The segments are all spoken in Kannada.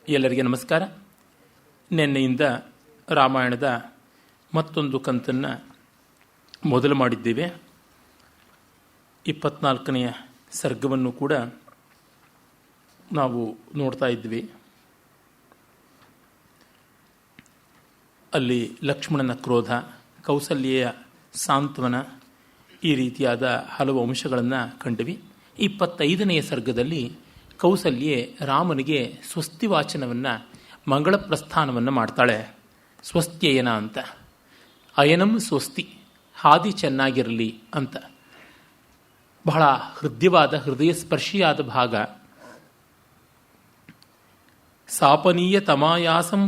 ಎಲ್ಲರಿಗೆ ನಮಸ್ಕಾರ. ನಿನ್ನೆಯಿಂದ ರಾಮಾಯಣದ ಮತ್ತೊಂದು ಕಂತನ್ನು ಮೊದಲು ಮಾಡಿದ್ದೇವೆ. 24ನೆಯ ಸರ್ಗವನ್ನು ಕೂಡ ನಾವು ನೋಡ್ತಾ ಇದ್ವಿ. ಅಲ್ಲಿ ಲಕ್ಷ್ಮಣನ ಕ್ರೋಧ, ಕೌಸಲ್ಯೆಯ ಸಾಂತ್ವನ, ಈ ರೀತಿಯಾದ ಹಲವು ಅಂಶಗಳನ್ನು ಕಂಡ್ವಿ. 25ನೆಯ ಸರ್ಗದಲ್ಲಿ ಕೌಸಲ್ಯೆ ರಾಮನಿಗೆ ಸ್ವಸ್ತಿ ವಾಚನವನ್ನು, ಮಂಗಳ ಪ್ರಸ್ಥಾನವನ್ನು ಮಾಡ್ತಾಳೆ. ಸ್ವಸ್ತ್ಯಯನ ಅಂತ, ಅಯನಂ ಸ್ವಸ್ತಿ, ಹಾದಿ ಚೆನ್ನಾಗಿರಲಿ ಅಂತ. ಬಹಳ ಹೃದಯವಾದ, ಹೃದಯ ಸ್ಪರ್ಶಿಯಾದ ಭಾಗ. ಸಾಪನೀಯ ತಮಾಯಾಸಂ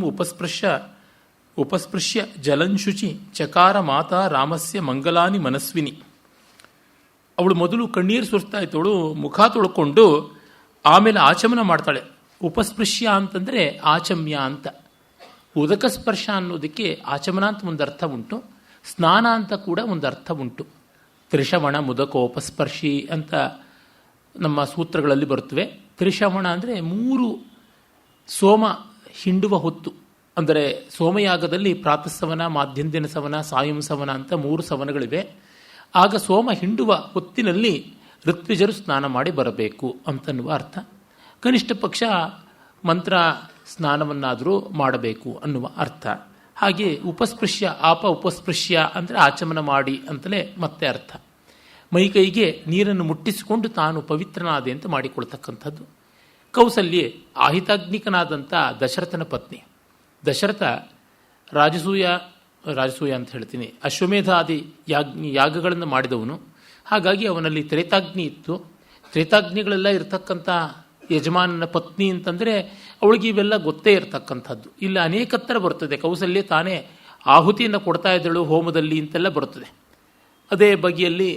ಉಪಸ್ಪೃಶ್ಯ ಜಲಂಶುಚಿ ಚಕಾರ ಮಾತಾ ರಾಮಸ್ಯ ಮಂಗಲಾನಿ ಮನಸ್ವಿನಿ. ಅವಳು ಮೊದಲು ಕಣ್ಣೀರು ಸುರಿಸ್ತಾ ಇದ್ದವಳು ಮುಖ ತೊಳ್ಕೊಂಡು ಆಮೇಲೆ ಆಚಮನ ಮಾಡ್ತಾಳೆ. ಉಪಸ್ಪೃಶ್ಯ ಅಂತಂದರೆ ಆಚಮ್ಯ ಅಂತ. ಉದಕ ಸ್ಪರ್ಶ ಅನ್ನೋದಕ್ಕೆ ಆಚಮನ ಅಂತ ಒಂದು ಅರ್ಥ ಉಂಟು, ಸ್ನಾನ ಅಂತ ಕೂಡ ಒಂದು ಅರ್ಥ ಉಂಟು. ತ್ರಿಶವಣ ಮುದಕೋಪಸ್ಪರ್ಶಿ ಅಂತ ನಮ್ಮ ಸೂತ್ರಗಳಲ್ಲಿ ಬರುತ್ತವೆ. ತ್ರಿಶವಣ ಅಂದರೆ 3 ಸೋಮ ಹಿಂಡುವ ಹೊತ್ತು, ಅಂದರೆ ಸೋಮಯಾಗದಲ್ಲಿ ಪ್ರಾತಃಸವನ, ಮಾಧ್ಯಂದಿನ ಸವನ, ಸಾಯಂ ಸವನ ಅಂತ 3 ಸವನಗಳಿವೆ. ಆಗ ಸೋಮ ಹಿಂಡುವ ಹೊತ್ತಿನಲ್ಲಿ ಋತ್ವಿಜರು ಸ್ನಾನ ಮಾಡಿ ಬರಬೇಕು ಅಂತನ್ನುವ ಅರ್ಥ. ಕನಿಷ್ಠ ಪಕ್ಷ ಮಂತ್ರ ಸ್ನಾನವನ್ನಾದರೂ ಮಾಡಬೇಕು ಅನ್ನುವ ಅರ್ಥ. ಹಾಗೆ ಉಪಸ್ಪೃಶ್ಯ, ಉಪಸ್ಪೃಶ್ಯ ಅಂದರೆ ಆಚಮನ ಮಾಡಿ ಅಂತಲೇ ಮತ್ತೆ ಅರ್ಥ. ಮೈಕೈಗೆ ನೀರನ್ನು ಮುಟ್ಟಿಸಿಕೊಂಡು ತಾನು ಪವಿತ್ರನಾದೆ ಅಂತ ಮಾಡಿಕೊಳ್ತಕ್ಕಂಥದ್ದು. ಕೌಸಲ್ಯೆ ಆಹಿತಾಗ್ನಿಕನಾದಂಥ ದಶರಥನ ಪತ್ನಿ. ದಶರಥ ರಾಜಸೂಯ ಅಂತ ಹೇಳ್ತೀನಿ, ಅಶ್ವಮೇಧಾದಿ ಯಾಗಗಳನ್ನು ಮಾಡಿದವನು. ಹಾಗಾಗಿ ಅವನಲ್ಲಿ ತ್ರೇತಾಗ್ನಿ ಇತ್ತು. ತ್ರೇತಾಗ್ನಿಗಳೆಲ್ಲ ಇರತಕ್ಕಂಥ ಯಜಮಾನನ ಪತ್ನಿ ಅಂತಂದರೆ ಅವಳಿಗೆ ಇವೆಲ್ಲ ಗೊತ್ತೇ ಇರತಕ್ಕಂಥದ್ದು. ಇಲ್ಲಿ ಅನೇಕತ್ತರ ಬರ್ತದೆ. ಕೌಸಲ್ಯ ತಾನೇ ಆಹುತಿಯನ್ನು ಕೊಡ್ತಾ ಇದ್ದಳು ಹೋಮದಲ್ಲಿ ಅಂತೆಲ್ಲ ಬರುತ್ತದೆ. ಅದೇ ಬಗೆಯಲ್ಲಿ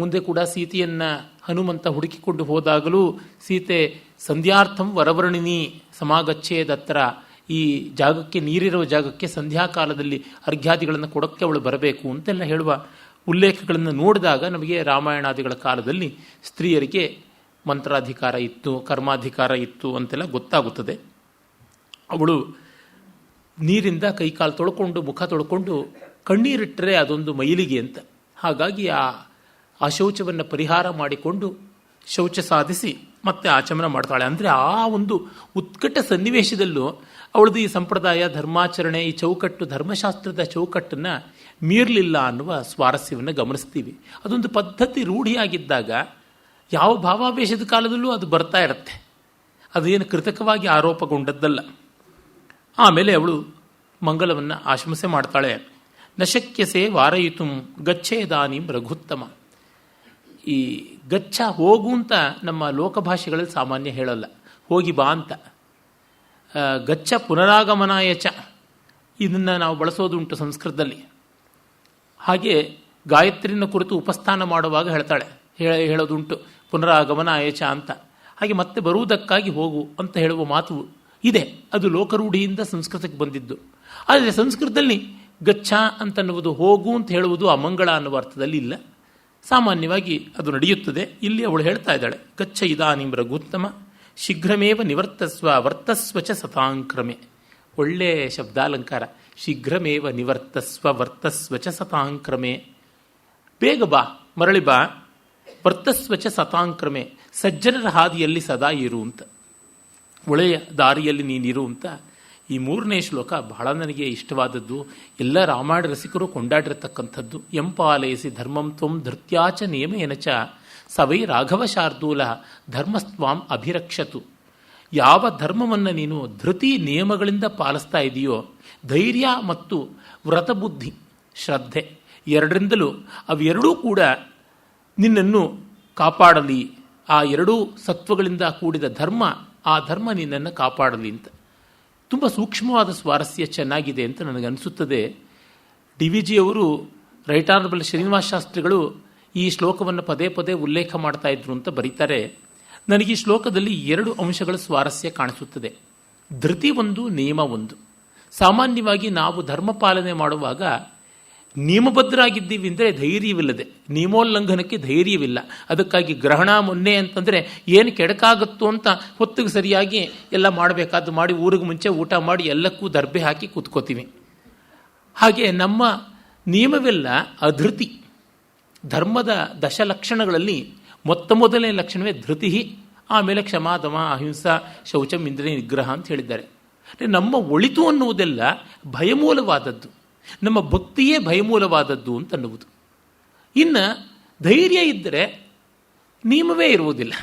ಮುಂದೆ ಕೂಡ ಸೀತೆಯನ್ನು ಹನುಮಂತ ಹುಡುಕಿಕೊಂಡು ಹೋದಾಗಲೂ ಸೀತೆ ಸಂಧ್ಯಾರ್ಥಂ ವರವರ್ಣಿನಿ ಸಮಾಗಚ್ಚೇದತ್ರ, ಈ ಜಾಗಕ್ಕೆ, ನೀರಿರುವ ಜಾಗಕ್ಕೆ ಸಂಧ್ಯಾಕಾಲದಲ್ಲಿ ಅರ್ಘ್ಯಾದಿಗಳನ್ನು ಕೊಡೋಕ್ಕೆ ಅವಳು ಬರಬೇಕು ಅಂತೆಲ್ಲ ಹೇಳುವ ಉಲ್ಲೇಖಗಳನ್ನು ನೋಡಿದಾಗ ನಮಗೆ ರಾಮಾಯಣಾದಿಗಳ ಕಾಲದಲ್ಲಿ ಸ್ತ್ರೀಯರಿಗೆ ಮಂತ್ರಾಧಿಕಾರ ಇತ್ತು, ಕರ್ಮಾಧಿಕಾರ ಇತ್ತು ಅಂತೆಲ್ಲ ಗೊತ್ತಾಗುತ್ತದೆ. ಅವಳು ನೀರಿಂದ ಕೈಕಾಲು ತೊಳ್ಕೊಂಡು, ಮುಖ ತೊಳ್ಕೊಂಡು ಕಣ್ಣೀರಿಟ್ಟರೆ ಅದೊಂದು ಮೈಲಿಗೆ ಅಂತ. ಹಾಗಾಗಿ ಆ ಶೌಚವನ್ನು ಪರಿಹಾರ ಮಾಡಿಕೊಂಡು ಶೌಚ ಸಾಧಿಸಿ ಮತ್ತೆ ಆಚಮನ ಮಾಡ್ತಾಳೆ. ಅಂದರೆ ಆ ಒಂದು ಉತ್ಕಟ ಸನ್ನಿವೇಶದಲ್ಲೂ ಅವಳದು ಈ ಸಂಪ್ರದಾಯ, ಧರ್ಮಾಚರಣೆ, ಈ ಚೌಕಟ್ಟು, ಧರ್ಮಶಾಸ್ತ್ರದ ಚೌಕಟ್ಟನ್ನು ಮೀರಲಿಲ್ಲ ಅನ್ನುವ ಸ್ವಾರಸ್ಯವನ್ನು ಗಮನಿಸ್ತೀವಿ. ಅದೊಂದು ಪದ್ಧತಿ ರೂಢಿಯಾಗಿದ್ದಾಗ ಯಾವ ಭಾವಾವೇಶದ ಕಾಲದಲ್ಲೂ ಅದು ಬರ್ತಾ ಇರುತ್ತೆ. ಅದೇನು ಕೃತಕವಾಗಿ ಆರೋಪಗೊಂಡದ್ದಲ್ಲ. ಆಮೇಲೆ ಅವಳು ಮಂಗಲವನ್ನು ಆಶಂಸೆ ಮಾಡ್ತಾಳೆ. ನಶಕ್ಯಸೆ ವಾರಯಿತು ಗಚ್ಚೇದಾನೀಂ ರಘುತ್ತಮ. ಈ ಗಚ್ಚ, ಹೋಗು ಅಂತ ನಮ್ಮ ಲೋಕಭಾಷೆಗಳಲ್ಲಿ ಸಾಮಾನ್ಯ ಹೇಳಲ್ಲ, ಹೋಗಿ ಬಾ ಅಂತ. ಗಚ್ಚ ಪುನರಾಗಮನಾಯ ಚ, ಇದನ್ನು ನಾವು ಬಳಸೋದುಂಟು ಸಂಸ್ಕೃತದಲ್ಲಿ. ಹಾಗೆ ಗಾಯತ್ರಿನ ಕುರಿತು ಉಪಸ್ಥಾನ ಮಾಡುವಾಗ ಹೇಳೋದುಂಟು ಪುನರಾಗಮನಾಯ ಚ ಅಂತ. ಹಾಗೆ ಮತ್ತೆ ಬರುವುದಕ್ಕಾಗಿ ಹೋಗು ಅಂತ ಹೇಳುವ ಮಾತು ಇದೆ. ಅದು ಲೋಕರೂಢಿಯಿಂದ ಸಂಸ್ಕೃತಕ್ಕೆ ಬಂದಿದ್ದು. ಆದರೆ ಸಂಸ್ಕೃತದಲ್ಲಿ ಗಚ್ಚ ಅಂತನ್ನುವುದು, ಹೋಗು ಅಂತ ಹೇಳುವುದು ಅಮಂಗಳ ಅನ್ನುವ ಅರ್ಥದಲ್ಲಿ ಇಲ್ಲ. ಸಾಮಾನ್ಯವಾಗಿ ಅದು ನಡೆಯುತ್ತದೆ. ಇಲ್ಲಿ ಅವಳು ಹೇಳ್ತಾ ಇದ್ದಾಳೆ, ಗಚ್ಚ ಇದಾನಿಂ ರಘುತ್ತಮ ಶೀಘ್ರಮೇವ ನಿವರ್ತಸ್ವ ವರ್ತಸ್ವಚ ಸತಾಂಕ್ರಮೆ. ಒಳ್ಳೆಯ ಶಬ್ದಾಲಂಕಾರ. ಶೀಘ್ರಮೇವ ನಿವರ್ತಸ್ವ ವರ್ತಸ್ವಚ ಸತಾಂಕ್ರಮೆ. ಬೇಗ ಬಾ, ಮರಳಿ ಬಾ. ವರ್ತಸ್ವಚ ಸತಾಂಕ್ರಮೆ, ಸಜ್ಜನರ ಹಾದಿಯಲ್ಲಿ ಸದಾ ಇರು ಅಂತ, ಒಳ್ಳೆಯ ದಾರಿಯಲ್ಲಿ ನೀನಿರು ಅಂತ. ಈ 3ನೇ ಶ್ಲೋಕ ಬಹಳ ನನಗೆ ಇಷ್ಟವಾದದ್ದು. ಎಲ್ಲ ರಾಮಾಯಣ ರಸಿಕರು ಕೊಂಡಾಡಿರತಕ್ಕಂಥದ್ದು. ಎಂಪಾಲಯಸಿ ಧರ್ಮಂ ತ್ವಂ ಧೃತ್ಯಾಚ ನಿಯಮೇನಚ ಸವೈ ರಾಘವ ಶಾರ್ದೂಲ ಧರ್ಮಸ್ತ್ವಾಂ ಅಭಿರಕ್ಷತು. ಯಾವ ಧರ್ಮವನ್ನು ನೀನು ಧೃತಿ ನಿಯಮಗಳಿಂದ ಪಾಲಿಸ್ತಾ ಇದೆಯೋ, ಧೈರ್ಯ ಮತ್ತು ವ್ರತಬುದ್ಧಿ, ಶ್ರದ್ಧೆ, ಎರಡರಿಂದಲೂ ಅವೆರಡೂ ಕೂಡ ನಿನ್ನನ್ನು ಕಾಪಾಡಲಿ. ಆ 2 ಸತ್ವಗಳಿಂದ ಕೂಡಿದ ಧರ್ಮ, ಆ ಧರ್ಮ ನಿನ್ನನ್ನು ಕಾಪಾಡಲಿ ಅಂತ. ತುಂಬ ಸೂಕ್ಷ್ಮವಾದ ಸ್ವಾರಸ್ಯ, ಚೆನ್ನಾಗಿದೆ ಅಂತ ನನಗನ್ನಿಸುತ್ತದೆ. DVG ಅವರು, ರೈಟ್ ಆನರಬಲ್ ಶ್ರೀನಿವಾಸ ಶಾಸ್ತ್ರಿಗಳು ಈ ಶ್ಲೋಕವನ್ನು ಪದೇ ಪದೇ ಉಲ್ಲೇಖ ಮಾಡ್ತಾ ಇದ್ರು ಅಂತ ಬರೀತಾರೆ. ನನಗೆ ಈ ಶ್ಲೋಕದಲ್ಲಿ 2 ಅಂಶಗಳ ಸ್ವಾರಸ್ಯ ಕಾಣಿಸುತ್ತದೆ. ಧೃತಿ ಒಂದು, ನಿಯಮ ಒಂದು. ಸಾಮಾನ್ಯವಾಗಿ ನಾವು ಧರ್ಮ ಪಾಲನೆ ಮಾಡುವಾಗ ನಿಯಮಬದ್ಧರಾಗಿದ್ದೀವಿ ಅಂದರೆ ಧೈರ್ಯವಿಲ್ಲದೆ, ನಿಯಮೋಲ್ಲಂಘನಕ್ಕೆ ಧೈರ್ಯವಿಲ್ಲ. ಅದಕ್ಕಾಗಿ ಗ್ರಹಣ ಮೊನ್ನೆ ಅಂತಂದರೆ ಏನು ಕೆಡಕಾಗುತ್ತೋ ಅಂತ ಹೊತ್ತಿಗೆ ಸರಿಯಾಗಿ ಎಲ್ಲ ಮಾಡಬೇಕಾದ್ದು ಮಾಡಿ ಊರಿಗೆ ಮುಂಚೆ ಊಟ ಮಾಡಿ ಎಲ್ಲಕ್ಕೂ ದರ್ಬೆ ಹಾಕಿ ಕೂತ್ಕೋತೀವಿ. ಹಾಗೆ ನಮ್ಮ ನಿಯಮವೆಲ್ಲ ಅಧೃತಿ. ಧರ್ಮದ ದಶಲಕ್ಷಣಗಳಲ್ಲಿ ಮೊದಲನೇ ಲಕ್ಷಣವೇ ಧೃತಿ, ಆಮೇಲೆ ಕ್ಷಮಾ ದಮ ಅಹಿಂಸಾ ಶೌಚಂ ಇಂದ್ರಿಯ ನಿಗ್ರಹ ಅಂತ ಹೇಳಿದ್ದಾರೆ. ನಮ್ಮ ಒಳಿತು ಅನ್ನುವುದೆಲ್ಲ ಭಯಮೂಲವಾದದ್ದು, ನಮ್ಮ ಭಕ್ತಿಯೇ ಭಯಮೂಲವಾದದ್ದು ಅಂತನ್ನುವುದು. ಇನ್ನು ಧೈರ್ಯ ಇದ್ದರೆ ನಿಯಮವೇ ಇರುವುದಿಲ್ಲ.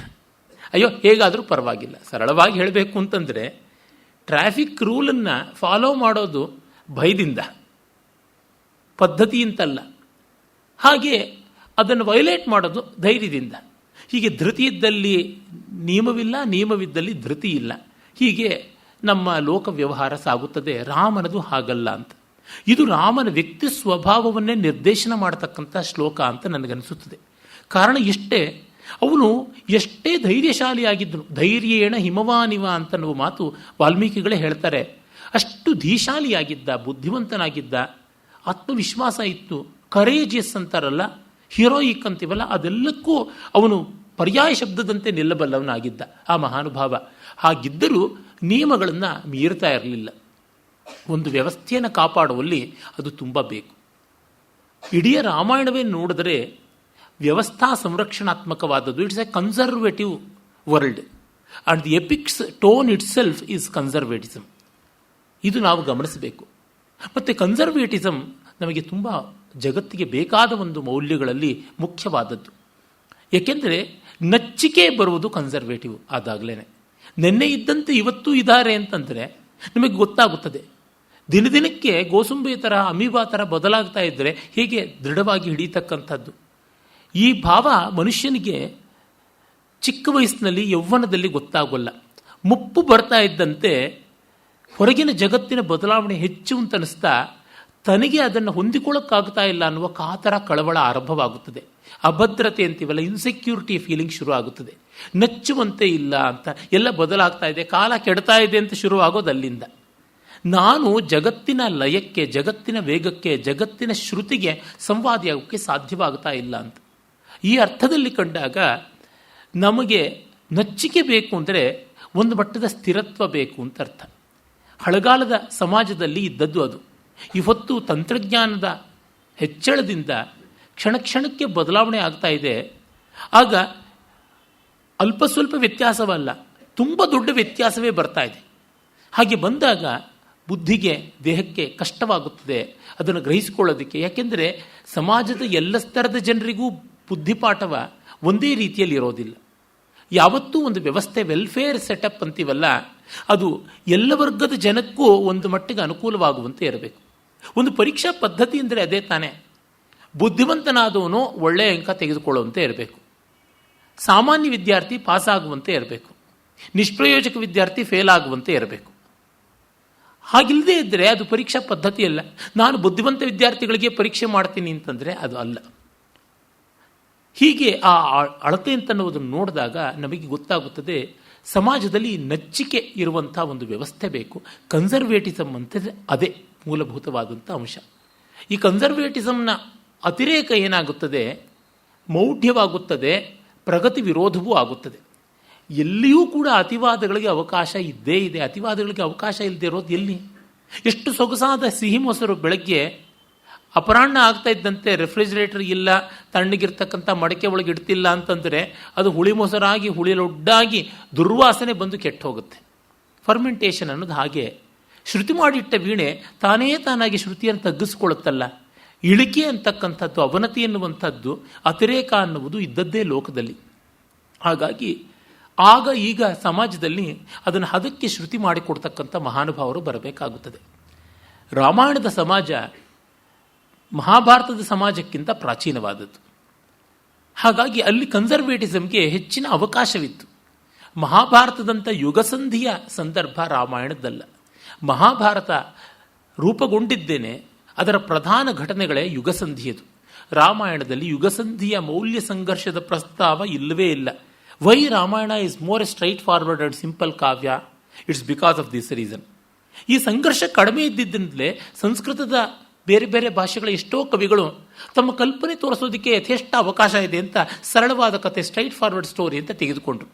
ಅಯ್ಯೋ ಹೇಗಾದರೂ ಪರವಾಗಿಲ್ಲ. ಸರಳವಾಗಿ ಹೇಳಬೇಕು ಅಂತಂದರೆ ಟ್ರಾಫಿಕ್ ರೂಲನ್ನು ಫಾಲೋ ಮಾಡೋದು ಭಯದಿಂದ, ಪದ್ಧತಿಯಿಂತಲ್ಲ. ಹಾಗೆ ಅದನ್ನು ವೈಲೇಟ್ ಮಾಡೋದು ಧೈರ್ಯದಿಂದ. ಹೀಗೆ ಧೃತಿ ಇದ್ದಲ್ಲಿ ನಿಯಮವಿಲ್ಲ, ನಿಯಮವಿದ್ದಲ್ಲಿ ಧೃತಿ ಇಲ್ಲ. ಹೀಗೆ ನಮ್ಮ ಲೋಕ ವ್ಯವಹಾರ ಸಾಗುತ್ತದೆ. ರಾಮನದು ಹಾಗಲ್ಲ ಅಂತ. ಇದು ರಾಮನ ವ್ಯಕ್ತಿ ಸ್ವಭಾವವನ್ನೇ ನಿರ್ದೇಶನ ಮಾಡತಕ್ಕಂಥ ಶ್ಲೋಕ ಅಂತ ನನಗನ್ನಿಸುತ್ತದೆ. ಕಾರಣ ಇಷ್ಟೇ, ಅವನು ಎಷ್ಟೇ ಧೈರ್ಯಶಾಲಿಯಾಗಿದ್ದನು, ಧೈರ್ಯೇಣ ಹಿಮವಾನಿವ ಅಂತನ್ನುವ ಮಾತು ವಾಲ್ಮೀಕಿಗಳೇ ಹೇಳ್ತಾರೆ. ಅಷ್ಟು ಧೀಶಾಲಿಯಾಗಿದ್ದ, ಬುದ್ಧಿವಂತನಾಗಿದ್ದ, ಆತ್ಮವಿಶ್ವಾಸ ಇತ್ತು, ಕರೇಜಿಯಸ್ ಅಂತಾರಲ್ಲ, ಹೀರೋಯಿಕ್ ಅಂತೀವಲ್ಲ, ಅದೆಲ್ಲಕ್ಕೂ ಅವನು ಪರ್ಯಾಯ ಶಬ್ದದಂತೆ ನಿಲ್ಲಬಲ್ಲವನಾಗಿದ್ದ ಆ ಮಹಾನುಭಾವ. ಹಾಗಿದ್ದರೂ ನಿಯಮಗಳನ್ನು ಮೀರ್ತಾ ಇರಲಿಲ್ಲ. ಒಂದು ವ್ಯವಸ್ಥೆಯನ್ನು ಕಾಪಾಡುವಲ್ಲಿ ಅದು ತುಂಬ ಬೇಕು. ಇಡೀ ರಾಮಾಯಣವೇ ನೋಡಿದರೆ ವ್ಯವಸ್ಥಾ ಸಂರಕ್ಷಣಾತ್ಮಕವಾದದ್ದು. It's a conservative world and the epics tone itself is conservatism. ಇದು ನಾವು ಗಮನಿಸಬೇಕು. ಮತ್ತು ಕನ್ಸರ್ವೇಟಿಸಮ್ ನಮಗೆ ತುಂಬ ಜಗತ್ತಿಗೆ ಬೇಕಾದ ಒಂದು ಮೌಲ್ಯಗಳಲ್ಲಿ ಮುಖ್ಯವಾದದ್ದು. ಏಕೆಂದರೆ ನಚ್ಚಿಕೆ ಬರುವುದು ಕನ್ಸರ್ವೇಟಿವ್ ಆದಾಗಲೇ. ನಿನ್ನೆ ಇದ್ದಂತೆ ಇವತ್ತೂ ಇದ್ದಾರೆ ಅಂತಂದರೆ ನಮಗೆ ಗೊತ್ತಾಗುತ್ತದೆ. ದಿನದಿನಕ್ಕೆ ಗೋಸುಂಬೆ ಥರ, ಅಮೀಬಾ ಥರ ಬದಲಾಗ್ತಾ ಇದ್ದರೆ ಹೇಗೆ ದೃಢವಾಗಿ ಹಿಡಿಯತಕ್ಕಂಥದ್ದು. ಈ ಭಾವ ಮನುಷ್ಯನಿಗೆ ಚಿಕ್ಕ ವಯಸ್ಸಿನಲ್ಲಿ, ಯೌವನದಲ್ಲಿ ಗೊತ್ತಾಗೋಲ್ಲ. ಮುಪ್ಪು ಬರ್ತಾ ಇದ್ದಂತೆ ಹೊರಗಿನ ಜಗತ್ತಿನ ಬದಲಾವಣೆ ಹೆಚ್ಚು ಅಂತ ಅನಿಸ್ತಾ ತನಗೆ ಅದನ್ನು ಹೊಂದಿಕೊಳ್ಳೋಕ್ಕಾಗ್ತಾ ಇಲ್ಲ ಅನ್ನುವ ಕಾತರ, ಕಳವಳ ಆರಂಭವಾಗುತ್ತದೆ. ಅಭದ್ರತೆ ಅಂತೀವಲ್ಲ, ಇನ್ಸೆಕ್ಯೂರಿಟಿ ಫೀಲಿಂಗ್ ಶುರು ಆಗುತ್ತದೆ. ನಚ್ಚುವಂತೆ ಇಲ್ಲ ಅಂತ, ಎಲ್ಲ ಬದಲಾಗ್ತಾ ಇದೆ, ಕಾಲ ಕೆಡ್ತಾ ಇದೆ ಅಂತ ಶುರುವಾಗೋದು ಅಲ್ಲಿಂದ. ನಾನು ಜಗತ್ತಿನ ಲಯಕ್ಕೆ, ಜಗತ್ತಿನ ವೇಗಕ್ಕೆ, ಜಗತ್ತಿನ ಶ್ರುತಿಗೆ ಸಂವಾದಿಯಾಗೋಕ್ಕೆ ಸಾಧ್ಯವಾಗ್ತಾ ಇಲ್ಲ ಅಂತ. ಈ ಅರ್ಥದಲ್ಲಿ ಕಂಡಾಗ ನಮಗೆ ನಚ್ಚಿಕೆ ಬೇಕು ಅಂದರೆ ಒಂದು ಮಟ್ಟದ ಸ್ಥಿರತ್ವ ಬೇಕು ಅಂತ ಅರ್ಥ. ಹಳಗಾಲದ ಸಮಾಜದಲ್ಲಿ ಇದ್ದದ್ದು ಅದು. ಇವತ್ತು ತಂತ್ರಜ್ಞಾನದ ಹೆಚ್ಚಳದಿಂದ ಕ್ಷಣ ಕ್ಷಣಕ್ಕೆ ಬದಲಾವಣೆ ಆಗ್ತಾ ಇದೆ. ಆಗ ಅಲ್ಪ ಸ್ವಲ್ಪ ವ್ಯತ್ಯಾಸವಲ್ಲ, ತುಂಬ ದೊಡ್ಡ ವ್ಯತ್ಯಾಸವೇ ಬರ್ತಾ ಇದೆ. ಹಾಗೆ ಬಂದಾಗ ಬುದ್ಧಿಗೆ, ದೇಹಕ್ಕೆ ಕಷ್ಟವಾಗುತ್ತದೆ ಅದನ್ನು ಗ್ರಹಿಸಿಕೊಳ್ಳೋದಕ್ಕೆ. ಯಾಕೆಂದರೆ ಸಮಾಜದ ಎಲ್ಲ ಸ್ತರದ ಜನರಿಗೂ ಬುದ್ಧಿಪಾಠವ ಒಂದೇ ರೀತಿಯಲ್ಲಿ ಇರೋದಿಲ್ಲ. ಯಾವತ್ತೂ ಒಂದು ವ್ಯವಸ್ಥೆ, ವೆಲ್ಫೇರ್ ಸೆಟಪ್ ಅಂತೀವಲ್ಲ, ಅದು ಎಲ್ಲ ವರ್ಗದ ಜನಕ್ಕೂ ಒಂದು ಮಟ್ಟಿಗೆ ಅನುಕೂಲವಾಗುವಂತೆ ಇರಬೇಕು. ಒಂದು ಪರೀಕ್ಷಾ ಪದ್ಧತಿ ಅಂದರೆ ಅದೇ ತಾನೇ. ಬುದ್ಧಿವಂತನಾದವನು ಒಳ್ಳೆಯ ಅಂಕ ತೆಗೆದುಕೊಳ್ಳುವಂತೆ ಇರಬೇಕು, ಸಾಮಾನ್ಯ ವಿದ್ಯಾರ್ಥಿ ಪಾಸಾಗುವಂತೆ ಇರಬೇಕು, ನಿಷ್ಪ್ರಯೋಜಕ ವಿದ್ಯಾರ್ಥಿ ಫೇಲ್ ಆಗುವಂತೆ ಇರಬೇಕು. ಹಾಗಿಲ್ಲದೆ ಇದ್ದರೆ ಅದು ಪರೀಕ್ಷಾ ಪದ್ಧತಿ ಅಲ್ಲ. ನಾನು ಬುದ್ಧಿವಂತ ವಿದ್ಯಾರ್ಥಿಗಳಿಗೆ ಪರೀಕ್ಷೆ ಮಾಡ್ತೀನಿ ಅಂತಂದರೆ ಅದು ಅಲ್ಲ. ಹೀಗೆ ಆ ಅಳತೆ ಅಂತನ್ನುವುದನ್ನು ನೋಡಿದಾಗ ನಮಗೆ ಗೊತ್ತಾಗುತ್ತದೆ ಸಮಾಜದಲ್ಲಿ ನಚ್ಚಿಕೆ ಇರುವಂಥ ಒಂದು ವ್ಯವಸ್ಥೆ ಬೇಕು. ಕನ್ಸರ್ವೇಟಿಸಮ್ ಅಂತಂದರೆ ಅದೇ ಮೂಲಭೂತವಾದಂಥ ಅಂಶ. ಈ ಕನ್ಸರ್ವೇಟಿಸಮ್ನ ಅತಿರೇಕ ಏನಾಗುತ್ತದೆ, ಮೌಢ್ಯವಾಗುತ್ತದೆ, ಪ್ರಗತಿ ವಿರೋಧವೂ ಆಗುತ್ತದೆ. ಎಲ್ಲಿಯೂ ಕೂಡ ಅತಿವಾದಗಳಿಗೆ ಅವಕಾಶ ಇದ್ದೇ ಇದೆ. ಅತಿವಾದಗಳಿಗೆ ಅವಕಾಶ ಇಲ್ಲದೆ ಇರೋದು ಎಲ್ಲಿ? ಎಷ್ಟು ಸೊಗಸಾದ ಸಿಹಿ ಮೊಸರು ಬೆಳಗ್ಗೆ ಅಪರಾಹ್ನ ಆಗ್ತಾ ಇದ್ದಂತೆ ರೆಫ್ರಿಜರೇಟರ್ ಇಲ್ಲ, ತಣ್ಣಗಿರ್ತಕ್ಕಂಥ ಮಡಕೆ ಒಳಗೆ ಇಡ್ತಿಲ್ಲ ಅಂತಂದರೆ ಅದು ಹುಳಿ ಮೊಸರಾಗಿ, ಹುಳಿಲೊಡ್ಡಾಗಿ ದುರ್ವಾಸನೆ ಬಂದು ಕೆಟ್ಟು ಹೋಗುತ್ತೆ. ಫರ್ಮೆಂಟೇಷನ್ ಅನ್ನೋದು ಹಾಗೆ. ಶ್ರುತಿ ಮಾಡಿಟ್ಟ ವೀಣೆ ತಾನೇ ತಾನಾಗಿ ಶ್ರುತಿಯನ್ನು ತಗ್ಗಿಸ್ಕೊಳ್ಳುತ್ತಲ್ಲ. ಇಳಿಕೆ ಅಂತಕ್ಕಂಥದ್ದು, ಅವನತಿ ಎನ್ನುವಂಥದ್ದು, ಅತಿರೇಕ ಅನ್ನುವುದು ಇದ್ದದ್ದೇ ಲೋಕದಲ್ಲಿ. ಹಾಗಾಗಿ ಆಗ ಈಗ ಸಮಾಜದಲ್ಲಿ ಅದನ್ನು ಹದಕ್ಕೆ ಶ್ರುತಿ ಮಾಡಿಕೊಡ್ತಕ್ಕಂಥ ಮಹಾನುಭಾವರು ಬರಬೇಕಾಗುತ್ತದೆ. ರಾಮಾಯಣದ ಸಮಾಜ ಮಹಾಭಾರತದ ಸಮಾಜಕ್ಕಿಂತ ಪ್ರಾಚೀನವಾದದ್ದು. ಹಾಗಾಗಿ ಅಲ್ಲಿ ಕನ್ಸರ್ವೇಟಿಸಮ್ಗೆ ಹೆಚ್ಚಿನ ಅವಕಾಶವಿತ್ತು. ಮಹಾಭಾರತದಂಥ ಯುಗಸಂಧಿಯ ಸಂದರ್ಭ ರಾಮಾಯಣದ್ದಲ್ಲ. ಮಹಾಭಾರತ ರೂಪುಗೊಂಡಿದ್ದೇನೆ ಅದರ ಪ್ರಧಾನ ಘಟನೆಗಳೇ ಯುಗಸಂಧಿಯದು. ರಾಮಾಯಣದಲ್ಲಿ ಯುಗಸಂಧಿಯ ಮೌಲ್ಯ ಸಂಘರ್ಷದ ಪ್ರಸ್ತಾವ ಇಲ್ಲವೇ ಇಲ್ಲ. Why Ramayana is more a straightforward and simple ಕಾವ್ಯ? It's because of this reason. ಈ ಸಂಘರ್ಷ ಕಡಿಮೆ ಇದ್ದಿದ್ದರಿಂದಲೇ ಸಂಸ್ಕೃತದ ಬೇರೆ ಬೇರೆ ಭಾಷೆಗಳ ಎಷ್ಟೋ ಕವಿಗಳು ತಮ್ಮ ಕಲ್ಪನೆ ತೋರಿಸೋದಕ್ಕೆ ಯಥೇಷ್ಟ ಅವಕಾಶ ಇದೆ ಅಂತ ಸರಳವಾದ ಕಥೆ, ಸ್ಟ್ರೈಟ್ ಫಾರ್ವರ್ಡ್ ಸ್ಟೋರಿ ಅಂತ ತೆಗೆದುಕೊಂಡ್ರು.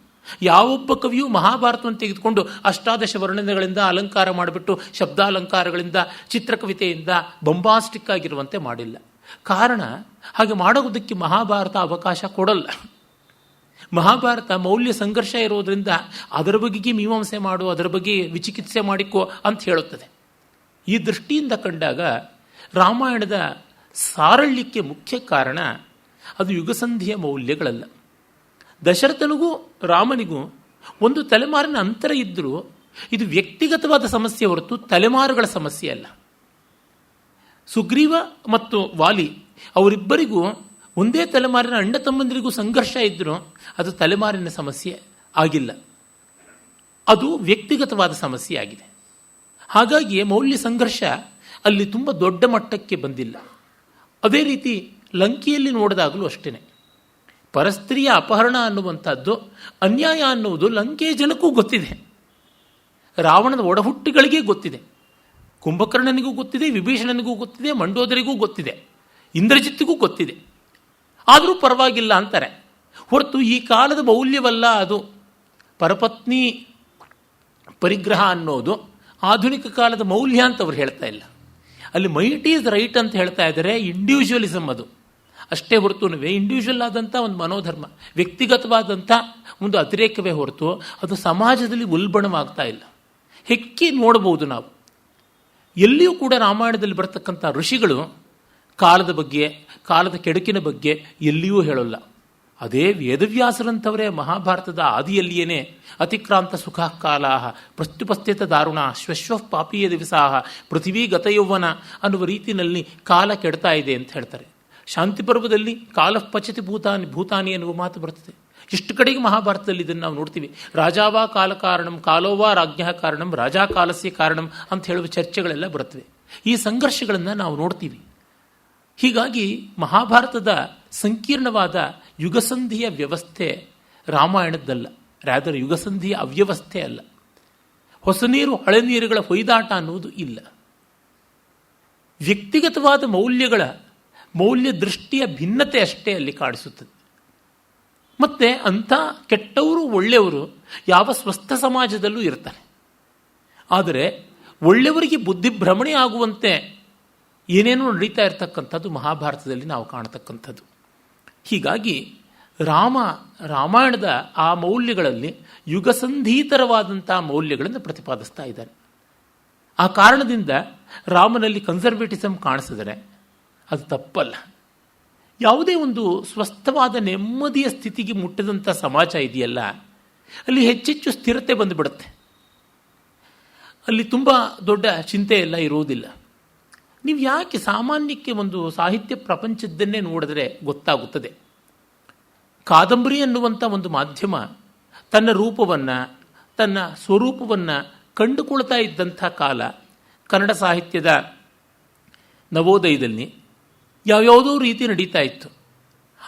ಯಾವೊಬ್ಬ ಕವಿಯೂ ಮಹಾಭಾರತವನ್ನು ತೆಗೆದುಕೊಂಡು ಅಷ್ಟಾದಶ ವರ್ಣನೆಗಳಿಂದ ಅಲಂಕಾರ ಮಾಡಿಬಿಟ್ಟು ಶಬ್ದಾಲಂಕಾರಗಳಿಂದ ಚಿತ್ರಕವಿತೆಯಿಂದ ಬೊಂಬಾಸ್ಟಿಕ್ ಆಗಿರುವಂತೆ ಮಾಡಿಲ್ಲ. ಕಾರಣ, ಹಾಗೆ ಮಾಡೋದಕ್ಕೆ ಮಹಾಭಾರತ ಅವಕಾಶ ಕೊಡಲ್ಲ. ಮಹಾಭಾರತ ಮೌಲ್ಯ ಸಂಘರ್ಷ ಇರೋದ್ರಿಂದ ಅದರ ಬಗೆಗೆ ಮೀಮಾಂಸೆ ಮಾಡು, ಅದರ ಬಗ್ಗೆ ವಿಚಿಕಿತ್ಸೆ ಮಾಡಿಕೋ ಅಂತ ಹೇಳುತ್ತದೆ. ಈ ದೃಷ್ಟಿಯಿಂದ ಕಂಡಾಗ ರಾಮಾಯಣದ ಸಾರಳ್ಯಕ್ಕೆ ಮುಖ್ಯ ಕಾರಣ ಅದು ಯುಗಸಂಧಿಯ ಮೌಲ್ಯಗಳಲ್ಲ. ದಶರಥನಿಗೂ ರಾಮನಿಗೂ ಒಂದು ತಲೆಮಾರಿನ ಅಂತರ ಇದ್ದರೂ ಇದು ವ್ಯಕ್ತಿಗತವಾದ ಸಮಸ್ಯೆ ಹೊರತು ತಲೆಮಾರುಗಳ ಸಮಸ್ಯೆ ಅಲ್ಲ. ಸುಗ್ರೀವ ಮತ್ತು ವಾಲಿ ಅವರಿಬ್ಬರಿಗೂ ಒಂದೇ ತಲೆಮಾರಿನ ಅಣ್ಣ ತಮ್ಮಂದಿರಿಗೂ ಸಂಘರ್ಷ ಇದ್ದರೂ ಅದು ತಲೆಮಾರಿನ ಸಮಸ್ಯೆ ಆಗಿಲ್ಲ, ಅದು ವ್ಯಕ್ತಿಗತವಾದ ಸಮಸ್ಯೆ ಆಗಿದೆ. ಹಾಗಾಗಿ ಮೌಲ್ಯ ಸಂಘರ್ಷ ಅಲ್ಲಿ ತುಂಬ ದೊಡ್ಡ ಮಟ್ಟಕ್ಕೆ ಬಂದಿಲ್ಲ. ಅದೇ ರೀತಿ ಲಂಕೆಯಲ್ಲಿ ನೋಡಿದಾಗಲೂ ಅಷ್ಟೇ, ಪರಸ್ತ್ರೀಯ ಅಪಹರಣ ಅನ್ನುವಂಥದ್ದು ಅನ್ಯಾಯ ಅನ್ನುವುದು ಲಂಕೆಯ ಜನಕ್ಕೂ ಗೊತ್ತಿದೆ, ರಾವಣನ ಒಡಹುಟ್ಟಿಗಳಿಗೆ ಗೊತ್ತಿದೆ, ಕುಂಭಕರ್ಣನಿಗೂ ಗೊತ್ತಿದೆ, ವಿಭೀಷಣನಿಗೂ ಗೊತ್ತಿದೆ, ಮಂಡೋದರಿಗೂ ಗೊತ್ತಿದೆ, ಇಂದ್ರಜಿತ್ತಿಗೂ ಗೊತ್ತಿದೆ. ಆದರೂ ಪರವಾಗಿಲ್ಲ ಅಂತಾರೆ ಹೊರತು ಈ ಕಾಲದ ಮೌಲ್ಯವಲ್ಲ ಅದು. ಪರಪತ್ನಿ ಪರಿಗ್ರಹ ಅನ್ನೋದು ಆಧುನಿಕ ಕಾಲದ ಮೌಲ್ಯ ಅಂತ ಅವ್ರು ಹೇಳ್ತಾ ಇಲ್ಲ. ಅಲ್ಲಿ ಮೈಟ್ ಈಸ್ ರೈಟ್ ಅಂತ ಹೇಳ್ತಾ ಇದ್ದಾರೆ, ಇಂಡಿವಿಜುವಲಿಸಮ್ ಅದು ಅಷ್ಟೇ ಹೊರತು ಇಂಡಿವಿಜುವಲ್ ಆದಂಥ ಒಂದು ಮನೋಧರ್ಮ, ವ್ಯಕ್ತಿಗತವಾದಂಥ ಒಂದು ಅತಿರೇಕವೇ ಹೊರತು ಅದು ಸಮಾಜದಲ್ಲಿ ಉಲ್ಬಣವಾಗ್ತಾ ಇಲ್ಲ. ಹೆಕ್ಕಿ ನೋಡಬಹುದು ನಾವು. ಎಲ್ಲಿಯೂ ಕೂಡ ರಾಮಾಯಣದಲ್ಲಿ ಬರ್ತಕ್ಕಂಥ ಋಷಿಗಳು ಕಾಲದ ಬಗ್ಗೆ, ಕಾಲದ ಕೆಡುಕಿನ ಬಗ್ಗೆ ಎಲ್ಲಿಯೂ ಹೇಳೋಲ್ಲ. ಅದೇ ವೇದವ್ಯಾಸರಂಥವರೇ ಮಹಾಭಾರತದ ಆದಿಯಲ್ಲಿಯೇ ಅತಿಕ್ರಾಂತ ಸುಖ ಕಾಲಾಹ ಪ್ರತ್ಯುಪಸ್ಥಿತ ದಾರುಣ ಶ್ವಶ್ವ ಪಾಪೀಯ ದಿವಸಾಹ ಪೃಥ್ವೀ ಗತಯೌವನ ಅನ್ನುವ ರೀತಿಯಲ್ಲಿ ಕಾಲ ಕೆಡ್ತಾ ಇದೆ ಅಂತ ಹೇಳ್ತಾರೆ. ಶಾಂತಿ ಪರ್ವದಲ್ಲಿ ಕಾಲಃ ಪಚತಿ ಭೂತಾನಿ ಅನ್ನುವ ಮಾತು ಬರ್ತದೆ. ಎಷ್ಟು ಕಡೆಗೆ ಮಹಾಭಾರತದಲ್ಲಿ ಇದನ್ನು ನಾವು ನೋಡ್ತೀವಿ. ರಾಜಾವಾ ಕಾಲ ಕಾರಣಂ ಕಾಲೋವಾ ರಾಜ್ಞ ಕಾರಣಂ ರಾಜಾ ಕಾಲಸ್ಯ ಕಾರಣಂ ಅಂತ ಹೇಳುವ ಚರ್ಚೆಗಳೆಲ್ಲ ಬರುತ್ತವೆ. ಈ ಸಂಘರ್ಷಗಳನ್ನು ನಾವು ನೋಡ್ತೀವಿ. ಹೀಗಾಗಿ ಮಹಾಭಾರತದ ಸಂಕೀರ್ಣವಾದ ಯುಗಸಂಧಿಯ ವ್ಯವಸ್ಥೆ ರಾಮಾಯಣದ್ದಲ್ಲ, ರಾದರ್ ಯುಗಸಂಧಿಯ ಅವ್ಯವಸ್ಥೆ ಅಲ್ಲ. ಹೊಸ ನೀರು ಹಳೆ ನೀರುಗಳ ಹೊಯ್ದಾಟ ಅನ್ನುವುದು ಇಲ್ಲ. ವ್ಯಕ್ತಿಗತವಾದ ಮೌಲ್ಯ ದೃಷ್ಟಿಯ ಭಿನ್ನತೆ ಅಷ್ಟೇ ಅಲ್ಲಿ ಕಾಣಿಸುತ್ತದೆ. ಮತ್ತೆ ಅಂಥ ಕೆಟ್ಟವರು ಒಳ್ಳೆಯವರು ಯಾವ ಸ್ವಸ್ಥ ಸಮಾಜದಲ್ಲೂ ಇರ್ತಾರೆ. ಆದರೆ ಒಳ್ಳೆಯವರಿಗೆ ಬುದ್ಧಿಭ್ರಮಣೆ ಆಗುವಂತೆ ಏನೇನೋ ನಡೀತಾ ಇರತಕ್ಕಂಥದ್ದು ಮಹಾಭಾರತದಲ್ಲಿ ನಾವು ಕಾಣತಕ್ಕಂಥದ್ದು. ಹೀಗಾಗಿ ರಾಮಾಯಣದ ಆ ಮೌಲ್ಯಗಳಲ್ಲಿ ಯುಗಸಂಧೀತರವಾದಂಥ ಮೌಲ್ಯಗಳನ್ನು ಪ್ರತಿಪಾದಿಸ್ತಾ ಇದ್ದಾರೆ. ಆ ಕಾರಣದಿಂದ ರಾಮನಲ್ಲಿ ಕನ್ಸರ್ವೇಟಿಸಮ್ ಕಾಣಿಸಿದರೆ ಅದು ತಪ್ಪಲ್ಲ. ಯಾವುದೇ ಒಂದು ಸ್ವಸ್ಥವಾದ ನೆಮ್ಮದಿಯ ಸ್ಥಿತಿಗೆ ಮುಟ್ಟಿದಂಥ ಸಮಾಜ ಇದೆಯಲ್ಲ, ಅಲ್ಲಿ ಹೆಚ್ಚೆಚ್ಚು ಸ್ಥಿರತೆ ಬಂದುಬಿಡುತ್ತೆ. ಅಲ್ಲಿ ತುಂಬ ದೊಡ್ಡ ಚಿಂತೆ ಎಲ್ಲ ಇರುವುದಿಲ್ಲ. ನೀವು ಯಾಕೆ ಸಾಮಾನ್ಯಕ್ಕೆ ಒಂದು ಸಾಹಿತ್ಯ ಪ್ರಪಂಚದ್ದನ್ನೇ ನೋಡಿದ್ರೆ ಗೊತ್ತಾಗುತ್ತದೆ. ಕಾದಂಬರಿ ಅನ್ನುವಂಥ ಒಂದು ಮಾಧ್ಯಮ ತನ್ನ ರೂಪವನ್ನು, ತನ್ನ ಸ್ವರೂಪವನ್ನು ಕಂಡುಕೊಳ್ತಾ ಇದ್ದಂಥ ಕಾಲ ಕನ್ನಡ ಸಾಹಿತ್ಯದ ನವೋದಯದಲ್ಲಿ ಯಾವ್ಯಾವುದೋ ರೀತಿ ನಡೀತಾ ಇತ್ತು.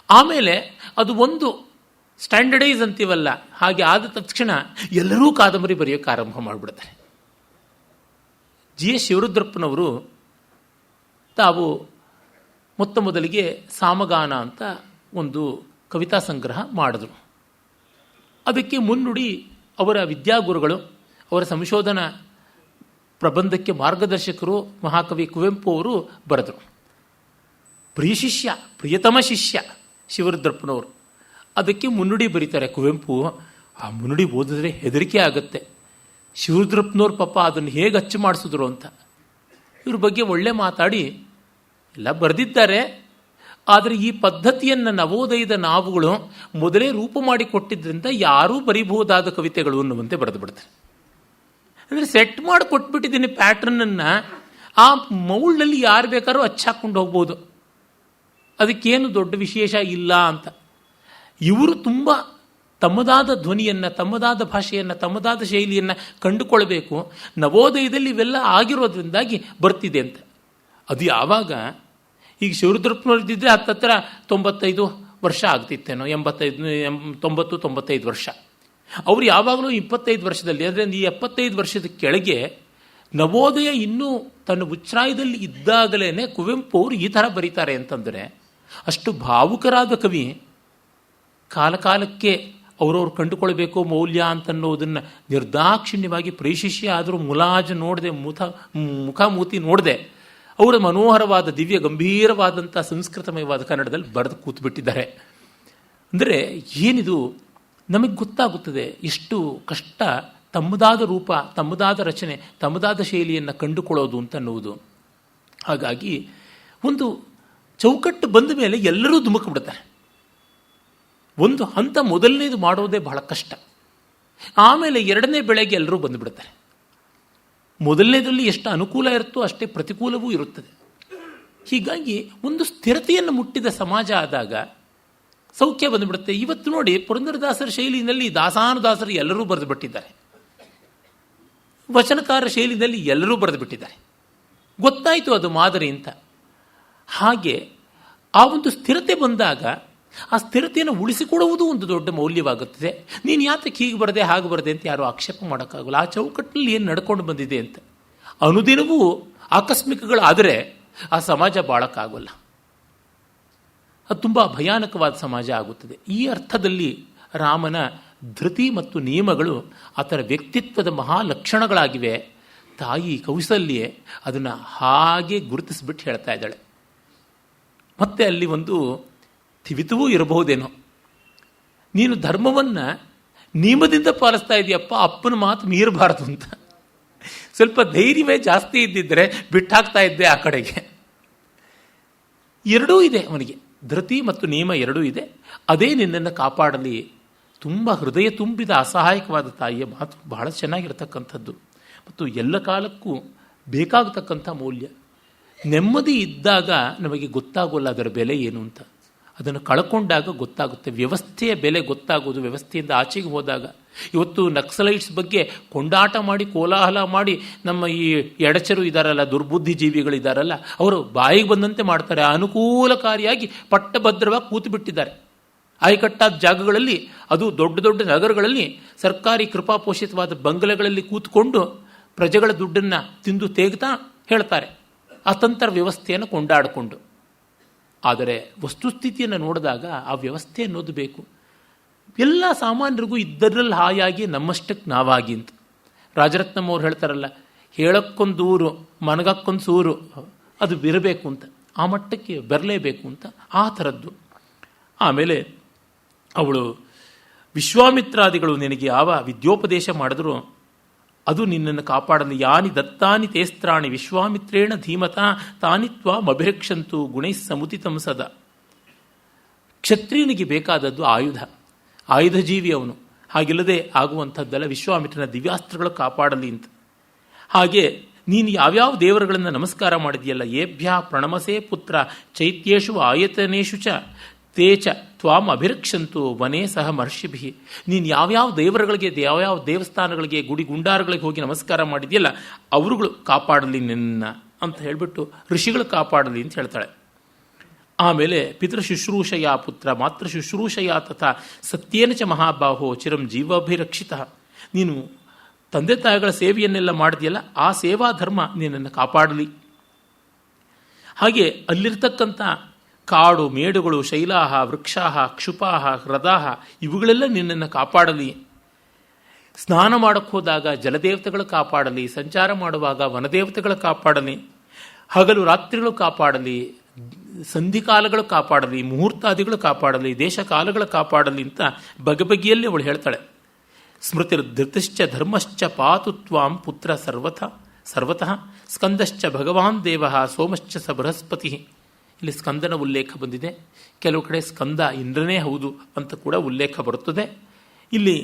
ಆಮೇಲೆ ಅದು ಒಂದು ಸ್ಟ್ಯಾಂಡರ್ಡೈಸ್ ಅಂತೀವಲ್ಲ, ಹಾಗೆ ಆದ ತಕ್ಷಣ ಎಲ್ಲರೂ ಕಾದಂಬರಿ ಬರೆಯೋಕ್ಕೆ ಆರಂಭ ಮಾಡಿಬಿಡ್ತಾರೆ. ಜಿ ಎಸ್ ಶಿವರುದ್ರಪ್ಪನವರು ತಾವು ಮೊತ್ತ ಮೊದಲಿಗೆ ಸಾಮಗಾನ ಅಂತ ಒಂದು ಕವಿತಾ ಸಂಗ್ರಹ ಮಾಡಿದ್ರು. ಅದಕ್ಕೆ ಮುನ್ನುಡಿ ಅವರ ವಿದ್ಯಾಗುರುಗಳು, ಅವರ ಸಂಶೋಧನಾ ಪ್ರಬಂಧಕ್ಕೆ ಮಾರ್ಗದರ್ಶಕರು ಮಹಾಕವಿ ಕುವೆಂಪು ಅವರು ಬರೆದರು. ಪ್ರಿಯತಮ ಶಿಷ್ಯ ಶಿವರುದ್ರಪ್ಪನವರು ಅದಕ್ಕೆ ಮುನ್ನುಡಿ ಬರೀತಾರೆ ಕುವೆಂಪು. ಆ ಮುನ್ನುಡಿ ಓದಿದ್ರೆ ಹೆದರಿಕೆ ಆಗುತ್ತೆ. ಶಿವರುದ್ರಪ್ಪನವ್ರು ಪಾಪ ಅದನ್ನು ಹೇಗೆ ಅಚ್ಚು ಮಾಡಿಸಿದ್ರು ಅಂತ ಇವ್ರ ಬಗ್ಗೆ ಒಳ್ಳೆ ಮಾತಾಡಿ ಎಲ್ಲ ಬರೆದಿದ್ದಾರೆ. ಆದರೆ ಈ ಪದ್ಧತಿಯನ್ನು ನವೋದಯದ ನಾವುಗಳು ಮೊದಲೇ ರೂಪ ಮಾಡಿ ಕೊಟ್ಟಿದ್ದರಿಂದ ಯಾರೂ ಬರೀಬಹುದಾದ ಕವಿತೆಗಳು ಅನ್ನುವಂತೆ ಬರೆದು ಬಿಡ್ತಾರೆ. ಅಂದರೆ ಸೆಟ್ ಮಾಡಿ ಕೊಟ್ಬಿಟ್ಟಿದ್ದೀನಿ ಪ್ಯಾಟ್ರನನ್ನು, ಆ ಮೌಲ್ನಲ್ಲಿ ಯಾರು ಬೇಕಾದ್ರೂ ಅಚ್ಚಾಕೊಂಡು ಹೋಗ್ಬೋದು, ಅದಕ್ಕೇನು ದೊಡ್ಡ ವಿಶೇಷ ಇಲ್ಲ ಅಂತ. ಇವರು ತುಂಬ ತಮ್ಮದಾದ ಧ್ವನಿಯನ್ನು, ತಮ್ಮದಾದ ಭಾಷೆಯನ್ನು, ತಮ್ಮದಾದ ಶೈಲಿಯನ್ನು ಕಂಡುಕೊಳ್ಬೇಕು. ನವೋದಯದಲ್ಲಿ ಇವೆಲ್ಲ ಆಗಿರೋದ್ರಿಂದಾಗಿ ಬರ್ತಿದೆ ಅಂತ. ಅದು ಯಾವಾಗ ಈಗ ಶಿವರುದ್ರಪ್ಪನವ್ರದ್ದಿದ್ದರೆ ಹತ್ತತ್ರ 95 ವರ್ಷ ಆಗ್ತಿತ್ತೇನೋ, 90 95 ವರ್ಷ. ಅವರು ಯಾವಾಗಲೂ 25 ವರ್ಷದಲ್ಲಿ, ಅಂದರೆ ಈ 75 ವರ್ಷದ ಕೆಳಗೆ ನವೋದಯ ಇನ್ನೂ ತನ್ನ ಉಚ್ಛ್ರಾಯದಲ್ಲಿ ಇದ್ದಾಗಲೇ ಕುವೆಂಪು ಅವರು ಈ ಥರ ಬರೀತಾರೆ ಅಂತಂದರೆ ಅಷ್ಟು ಭಾವುಕರಾದ ಕವಿ ಕಾಲಕಾಲಕ್ಕೆ ಅವರವ್ರು ಕಂಡುಕೊಳ್ಬೇಕು ಮೌಲ್ಯ ಅಂತನ್ನೋದನ್ನು ನಿರ್ದಾಕ್ಷಿಣ್ಯವಾಗಿ ಪ್ರೇಷಿಷ್ಯ ಆದರೂ ಮುಲಾಜು ನೋಡದೆ ಮುಖಾಮೂತಿ ನೋಡದೆ ಅವರ ಮನೋಹರವಾದ ದಿವ್ಯ ಗಂಭೀರವಾದಂಥ ಸಂಸ್ಕೃತಮಯವಾದ ಕನ್ನಡದಲ್ಲಿ ಬರೆದು ಕೂತ್ಬಿಟ್ಟಿದ್ದಾರೆ. ಅಂದರೆ ಏನಿದು ನಮಗೆ ಗೊತ್ತಾಗುತ್ತದೆ ಎಷ್ಟು ಕಷ್ಟ ತಮ್ಮದಾದ ರೂಪ, ತಮ್ಮದಾದ ರಚನೆ, ತಮ್ಮದಾದ ಶೈಲಿಯನ್ನು ಕಂಡುಕೊಳ್ಳೋದು ಅಂತನ್ನುವುದು. ಹಾಗಾಗಿ ಒಂದು ಚೌಕಟ್ಟು ಬಂದ ಮೇಲೆ ಎಲ್ಲರೂ ಧುಮುಕ್ಬಿಡ್ತಾರೆ. ಒಂದು ಹಂತ ಮೊದಲನೇದು ಮಾಡೋದೇ ಬಹಳ ಕಷ್ಟ. ಆಮೇಲೆ ಎರಡನೇ ಬೆಳೆಗೆ ಎಲ್ಲರೂ ಬಂದುಬಿಡ್ತಾರೆ. ಮೊದಲನೇದಲ್ಲಿ ಎಷ್ಟು ಅನುಕೂಲ ಇರುತ್ತೋ ಅಷ್ಟೇ ಪ್ರತಿಕೂಲವೂ ಇರುತ್ತದೆ. ಹೀಗಾಗಿ ಒಂದು ಸ್ಥಿರತೆಯನ್ನು ಮುಟ್ಟಿದ ಸಮಾಜ ಆದಾಗ ಸೌಖ್ಯ ಬಂದುಬಿಡುತ್ತೆ. ಇವತ್ತು ನೋಡಿ, ಪುರಂದರದಾಸರ ಶೈಲಿನಲ್ಲಿ ದಾಸಾನುದಾಸರು ಎಲ್ಲರೂ ಬರೆದು ಬಿಟ್ಟಿದ್ದಾರೆ, ವಚನಕಾರ ಶೈಲಿನಲ್ಲಿ ಎಲ್ಲರೂ ಬರೆದು ಬಿಟ್ಟಿದ್ದಾರೆ. ಗೊತ್ತಾಯಿತು ಅದು ಮಾದರಿ ಅಂತ. ಹಾಗೆ ಆ ಒಂದು ಸ್ಥಿರತೆ ಬಂದಾಗ ಆ ಸ್ಥಿರತೆಯನ್ನು ಉಳಿಸಿಕೊಡುವುದು ಒಂದು ದೊಡ್ಡ ಮೌಲ್ಯವಾಗುತ್ತದೆ. ನೀನು ಯಾತಕ್ಕೆ ಹೀಗೆ ಬರದೆ ಹಾಗೆ ಬರದೆ ಅಂತ ಯಾರು ಆಕ್ಷೇಪ ಮಾಡೋಕ್ಕಾಗಲ್ಲ. ಆ ಚೌಕಟ್ಟಿನಲ್ಲಿ ಏನು ನಡ್ಕೊಂಡು ಬಂದಿದೆ ಅಂತ ಅನುದಿನವೂ ಆಕಸ್ಮಿಕಗಳಾದರೆ ಆ ಸಮಾಜ ಬಾಳಕ್ಕಾಗಲ್ಲ, ಅದು ತುಂಬ ಭಯಾನಕವಾದ ಸಮಾಜ ಆಗುತ್ತದೆ. ಈ ಅರ್ಥದಲ್ಲಿ ರಾಮನ ಧೃತಿ ಮತ್ತು ನಿಯಮಗಳು ಆತನ ವ್ಯಕ್ತಿತ್ವದ ಮಹಾಲಕ್ಷಣಗಳಾಗಿವೆ. ತಾಯಿ ಕೌಸಲ್ಯೆ ಅದನ್ನು ಹಾಗೆ ಗುರುತಿಸ್ಬಿಟ್ಟು ಹೇಳ್ತಾ ಇದ್ದಾಳೆ. ಮತ್ತೆ ಅಲ್ಲಿ ಒಂದು ತಿವಿತವೂ ಇರಬಹುದೇನೋ, ನೀನು ಧರ್ಮವನ್ನು ನಿಯಮದಿಂದ ಪಾಲಿಸ್ತಾ ಇದೆಯಪ್ಪ, ಅಪ್ಪನ ಮಾತು ಮೀರಬಾರದು ಅಂತ. ಸ್ವಲ್ಪ ಧೈರ್ಯವೇ ಜಾಸ್ತಿ ಇದ್ದಿದ್ದರೆ ಬಿಟ್ಟಾಕ್ತಾ ಇದ್ದೆ ಆ ಕಡೆಗೆ. ಎರಡೂ ಇದೆ ಅವನಿಗೆ, ಧೃತಿ ಮತ್ತು ನಿಯಮ ಎರಡೂ ಇದೆ. ಅದೇ ನಿನ್ನನ್ನು ಕಾಪಾಡಲಿ. ತುಂಬ ಹೃದಯ ತುಂಬಿದ ಅಸಹಾಯಕವಾದ ತಾಯಿಯ ಮಾತು ಬಹಳ ಚೆನ್ನಾಗಿರ್ತಕ್ಕಂಥದ್ದು ಮತ್ತು ಎಲ್ಲ ಕಾಲಕ್ಕೂ ಬೇಕಾಗತಕ್ಕಂಥ ಮೌಲ್ಯ. ನೆಮ್ಮದಿ ಇದ್ದಾಗ ನಮಗೆ ಗೊತ್ತಾಗೋಲ್ಲ ಅದರ ಬೆಲೆ ಏನು ಅಂತ, ಅದನ್ನು ಕಳ್ಕೊಂಡಾಗ ಗೊತ್ತಾಗುತ್ತೆ. ವ್ಯವಸ್ಥೆಯ ಬೆಲೆ ಗೊತ್ತಾಗೋದು ವ್ಯವಸ್ಥೆಯಿಂದ ಆಚೆಗೆ ಹೋದಾಗ. ಇವತ್ತು ನಕ್ಸಲೈಟ್ಸ್ ಬಗ್ಗೆ ಕೊಂಡಾಟ ಮಾಡಿ ಕೋಲಾಹಲ ಮಾಡಿ ನಮ್ಮ ಈ ಎಡಚರು ಇದ್ದಾರಲ್ಲ, ದುರ್ಬುದ್ಧಿ ಜೀವಿಗಳಿದ್ದಾರಲ್ಲ, ಅವರು ಬಾಯಿಗೆ ಬಂದಂತೆ ಮಾಡ್ತಾರೆ. ಅನುಕೂಲಕಾರಿಯಾಗಿ ಪಟ್ಟಭದ್ರವಾಗಿ ಕೂತು ಬಿಟ್ಟಿದ್ದಾರೆ ಆಯಕಟ್ಟಾದ ಜಾಗಗಳಲ್ಲಿ, ಅದು ದೊಡ್ಡ ದೊಡ್ಡ ನಗರಗಳಲ್ಲಿ ಸರ್ಕಾರಿ ಕೃಪಾಪೋಷಿತವಾದ ಬಂಗಲೆಗಳಲ್ಲಿ ಕೂತ್ಕೊಂಡು ಪ್ರಜೆಗಳ ದುಡ್ಡನ್ನು ತಿಂದು ತೇಗ್ತಾ ಹೇಳ್ತಾರೆ ಅತಂತ್ರ ವ್ಯವಸ್ಥೆಯನ್ನು ಕೊಂಡಾಡಿಕೊಂಡು. ಆದರೆ ವಸ್ತುಸ್ಥಿತಿಯನ್ನು ನೋಡಿದಾಗ ಆ ವ್ಯವಸ್ಥೆ ಅನ್ನೋದು ಬೇಕು. ಎಲ್ಲ ಸಾಮಾನ್ಯರಿಗೂ ಇದ್ದರಲ್ಲಿ ಹಾಯಾಗಿ ನಮ್ಮಷ್ಟಕ್ಕೆ ನಾವಾಗಿ ಅಂತ ರಾಜರತ್ನಂ ಅವ್ರು ಹೇಳ್ತಾರಲ್ಲ, ಹೇಳಕ್ಕೊಂದೂರು ಮನಗಕ್ಕೊಂದು ಸೂರು, ಅದು ಇರಬೇಕು ಅಂತ, ಆ ಮಟ್ಟಕ್ಕೆ ಬರಲೇಬೇಕು ಅಂತ, ಆ ಥರದ್ದು. ಆಮೇಲೆ ಅವಳು ವಿಶ್ವಾಮಿತ್ರಾದಿಗಳು ನಿನಗೆ ಯಾವ ವಿದ್ಯೋಪದೇಶ ಮಾಡಿದ್ರು ಅದು ನಿನ್ನನ್ನು ಕಾಪಾಡಲಿ. ಯಾನಿ ದತ್ತಾನಿ ತೇಸ್ತ್ರಾಣಿ ವಿಶ್ವಾಮಿತ್ರೇಣ ಧೀಮತ ತಾನಿ ತ್ವಾಮಭಿರಕ್ಷಂತು ಗುಣೈ ಸಮುದಿತಂ ಸದ. ಕ್ಷತ್ರಿಯನಿಗೆ ಬೇಕಾದದ್ದು ಆಯುಧ ಜೀವಿ ಅವನು. ಹಾಗಿಲ್ಲದೆ ಆಗುವಂಥದ್ದೆಲ್ಲ ವಿಶ್ವಾಮಿತ್ರನ ದಿವ್ಯಾಸ್ತ್ರಗಳು ಕಾಪಾಡಲಿ ಅಂತ. ಹಾಗೆ ನೀನು ಯಾವ್ಯಾವ ದೇವರುಗಳನ್ನು ನಮಸ್ಕಾರ ಮಾಡಿದೆಯಲ್ಲ, ಏಭ್ಯ ಪ್ರಣಮಸೇ ಪುತ್ರ ಚೈತ್ಯೇಷು ಆಯತನೇಷು ಚ ತೇಚ ತ್ವಾಂ ಅಭಿರಕ್ಷಂತು ವನೇ ಸಹ ಮಹರ್ಷಿಭಿ. ನೀನು ಯಾವ್ಯಾವ ದೇವರುಗಳಿಗೆ, ಯಾವ್ಯಾವ ದೇವಸ್ಥಾನಗಳಿಗೆ, ಗುಡಿ ಗುಂಡಾರಗಳಿಗೆ ಹೋಗಿ ನಮಸ್ಕಾರ ಮಾಡಿದೆಯಲ್ಲ, ಅವರುಗಳು ಕಾಪಾಡಲಿ ನಿನ್ನ ಅಂತ ಹೇಳಿಬಿಟ್ಟು ಋಷಿಗಳು ಕಾಪಾಡಲಿ ಅಂತ ಹೇಳ್ತಾಳೆ. ಆಮೇಲೆ ಪಿತೃಶುಶ್ರೂಷಯ ಪುತ್ರ ಮಾತೃ ಶುಶ್ರೂಷಯ ತಥಾ ಸತ್ಯೇನ ಚ ಮಹಾಬಾಹೋ ಚಿರಂ ಜೀವಾಭಿರಕ್ಷಿತ. ನೀನು ತಂದೆ ತಾಯಿಗಳ ಸೇವೆಯನ್ನೆಲ್ಲ ಮಾಡಿದೆಯಲ್ಲ, ಆ ಸೇವಾ ಧರ್ಮ ನಿನ್ನನ್ನು ಕಾಪಾಡಲಿ. ಹಾಗೆ ಅಲ್ಲಿರ್ತಕ್ಕಂಥ ಕಾಡು ಮೇಡುಗಳು, ಶೈಲಾಹ ವೃಕ್ಷಾಹ ಕ್ಷುಪಾಹ ಹೃದಾಹ ಇವುಗಳೆಲ್ಲ ನಿನ್ನನ್ನು ಕಾಪಾಡಲಿ. ಸ್ನಾನ ಮಾಡೋಕ್ಕೆ ಹೋದಾಗ ಜಲದೇವತೆಗಳು ಕಾಪಾಡಲಿ, ಸಂಚಾರ ಮಾಡುವಾಗ ವನದೇವತೆಗಳು ಕಾಪಾಡಲಿ, ಹಗಲು ರಾತ್ರಿಗಳು ಕಾಪಾಡಲಿ, ಸಂಧಿಕಾಲಗಳು ಕಾಪಾಡಲಿ, ಮುಹೂರ್ತಾದಿಗಳು ಕಾಪಾಡಲಿ, ದೇಶ ಕಾಲಗಳು ಕಾಪಾಡಲಿ ಅಂತ ಬಗೆಬಗೆಯಲ್ಲಿ ಅವಳು ಹೇಳ್ತಾಳೆ. ಸ್ಮೃತಿರ್ಧೃತಿಶ್ಚ ಧರ್ಮಶ್ಚ ಪಾತು ತ್ವಾಂ ಪುತ್ರ ಸರ್ವತಃ ಸ್ಕಂದಶ್ಚ ಭಗವಾನ್ ದೇವ ಸೋಮಶ್ಚ ಸ ಬೃಹಸ್ಪತಿ. ಇಲ್ಲಿ ಸ್ಕಂದನ ಉಲ್ಲೇಖ ಬಂದಿದೆ, ಕೆಲವು ಕಡೆ ಸ್ಕಂದ ಇಂದ್ರನೇ ಹೌದು ಅಂತ ಕೂಡ ಉಲ್ಲೇಖ ಬರುತ್ತದೆ. ಇಲ್ಲಿ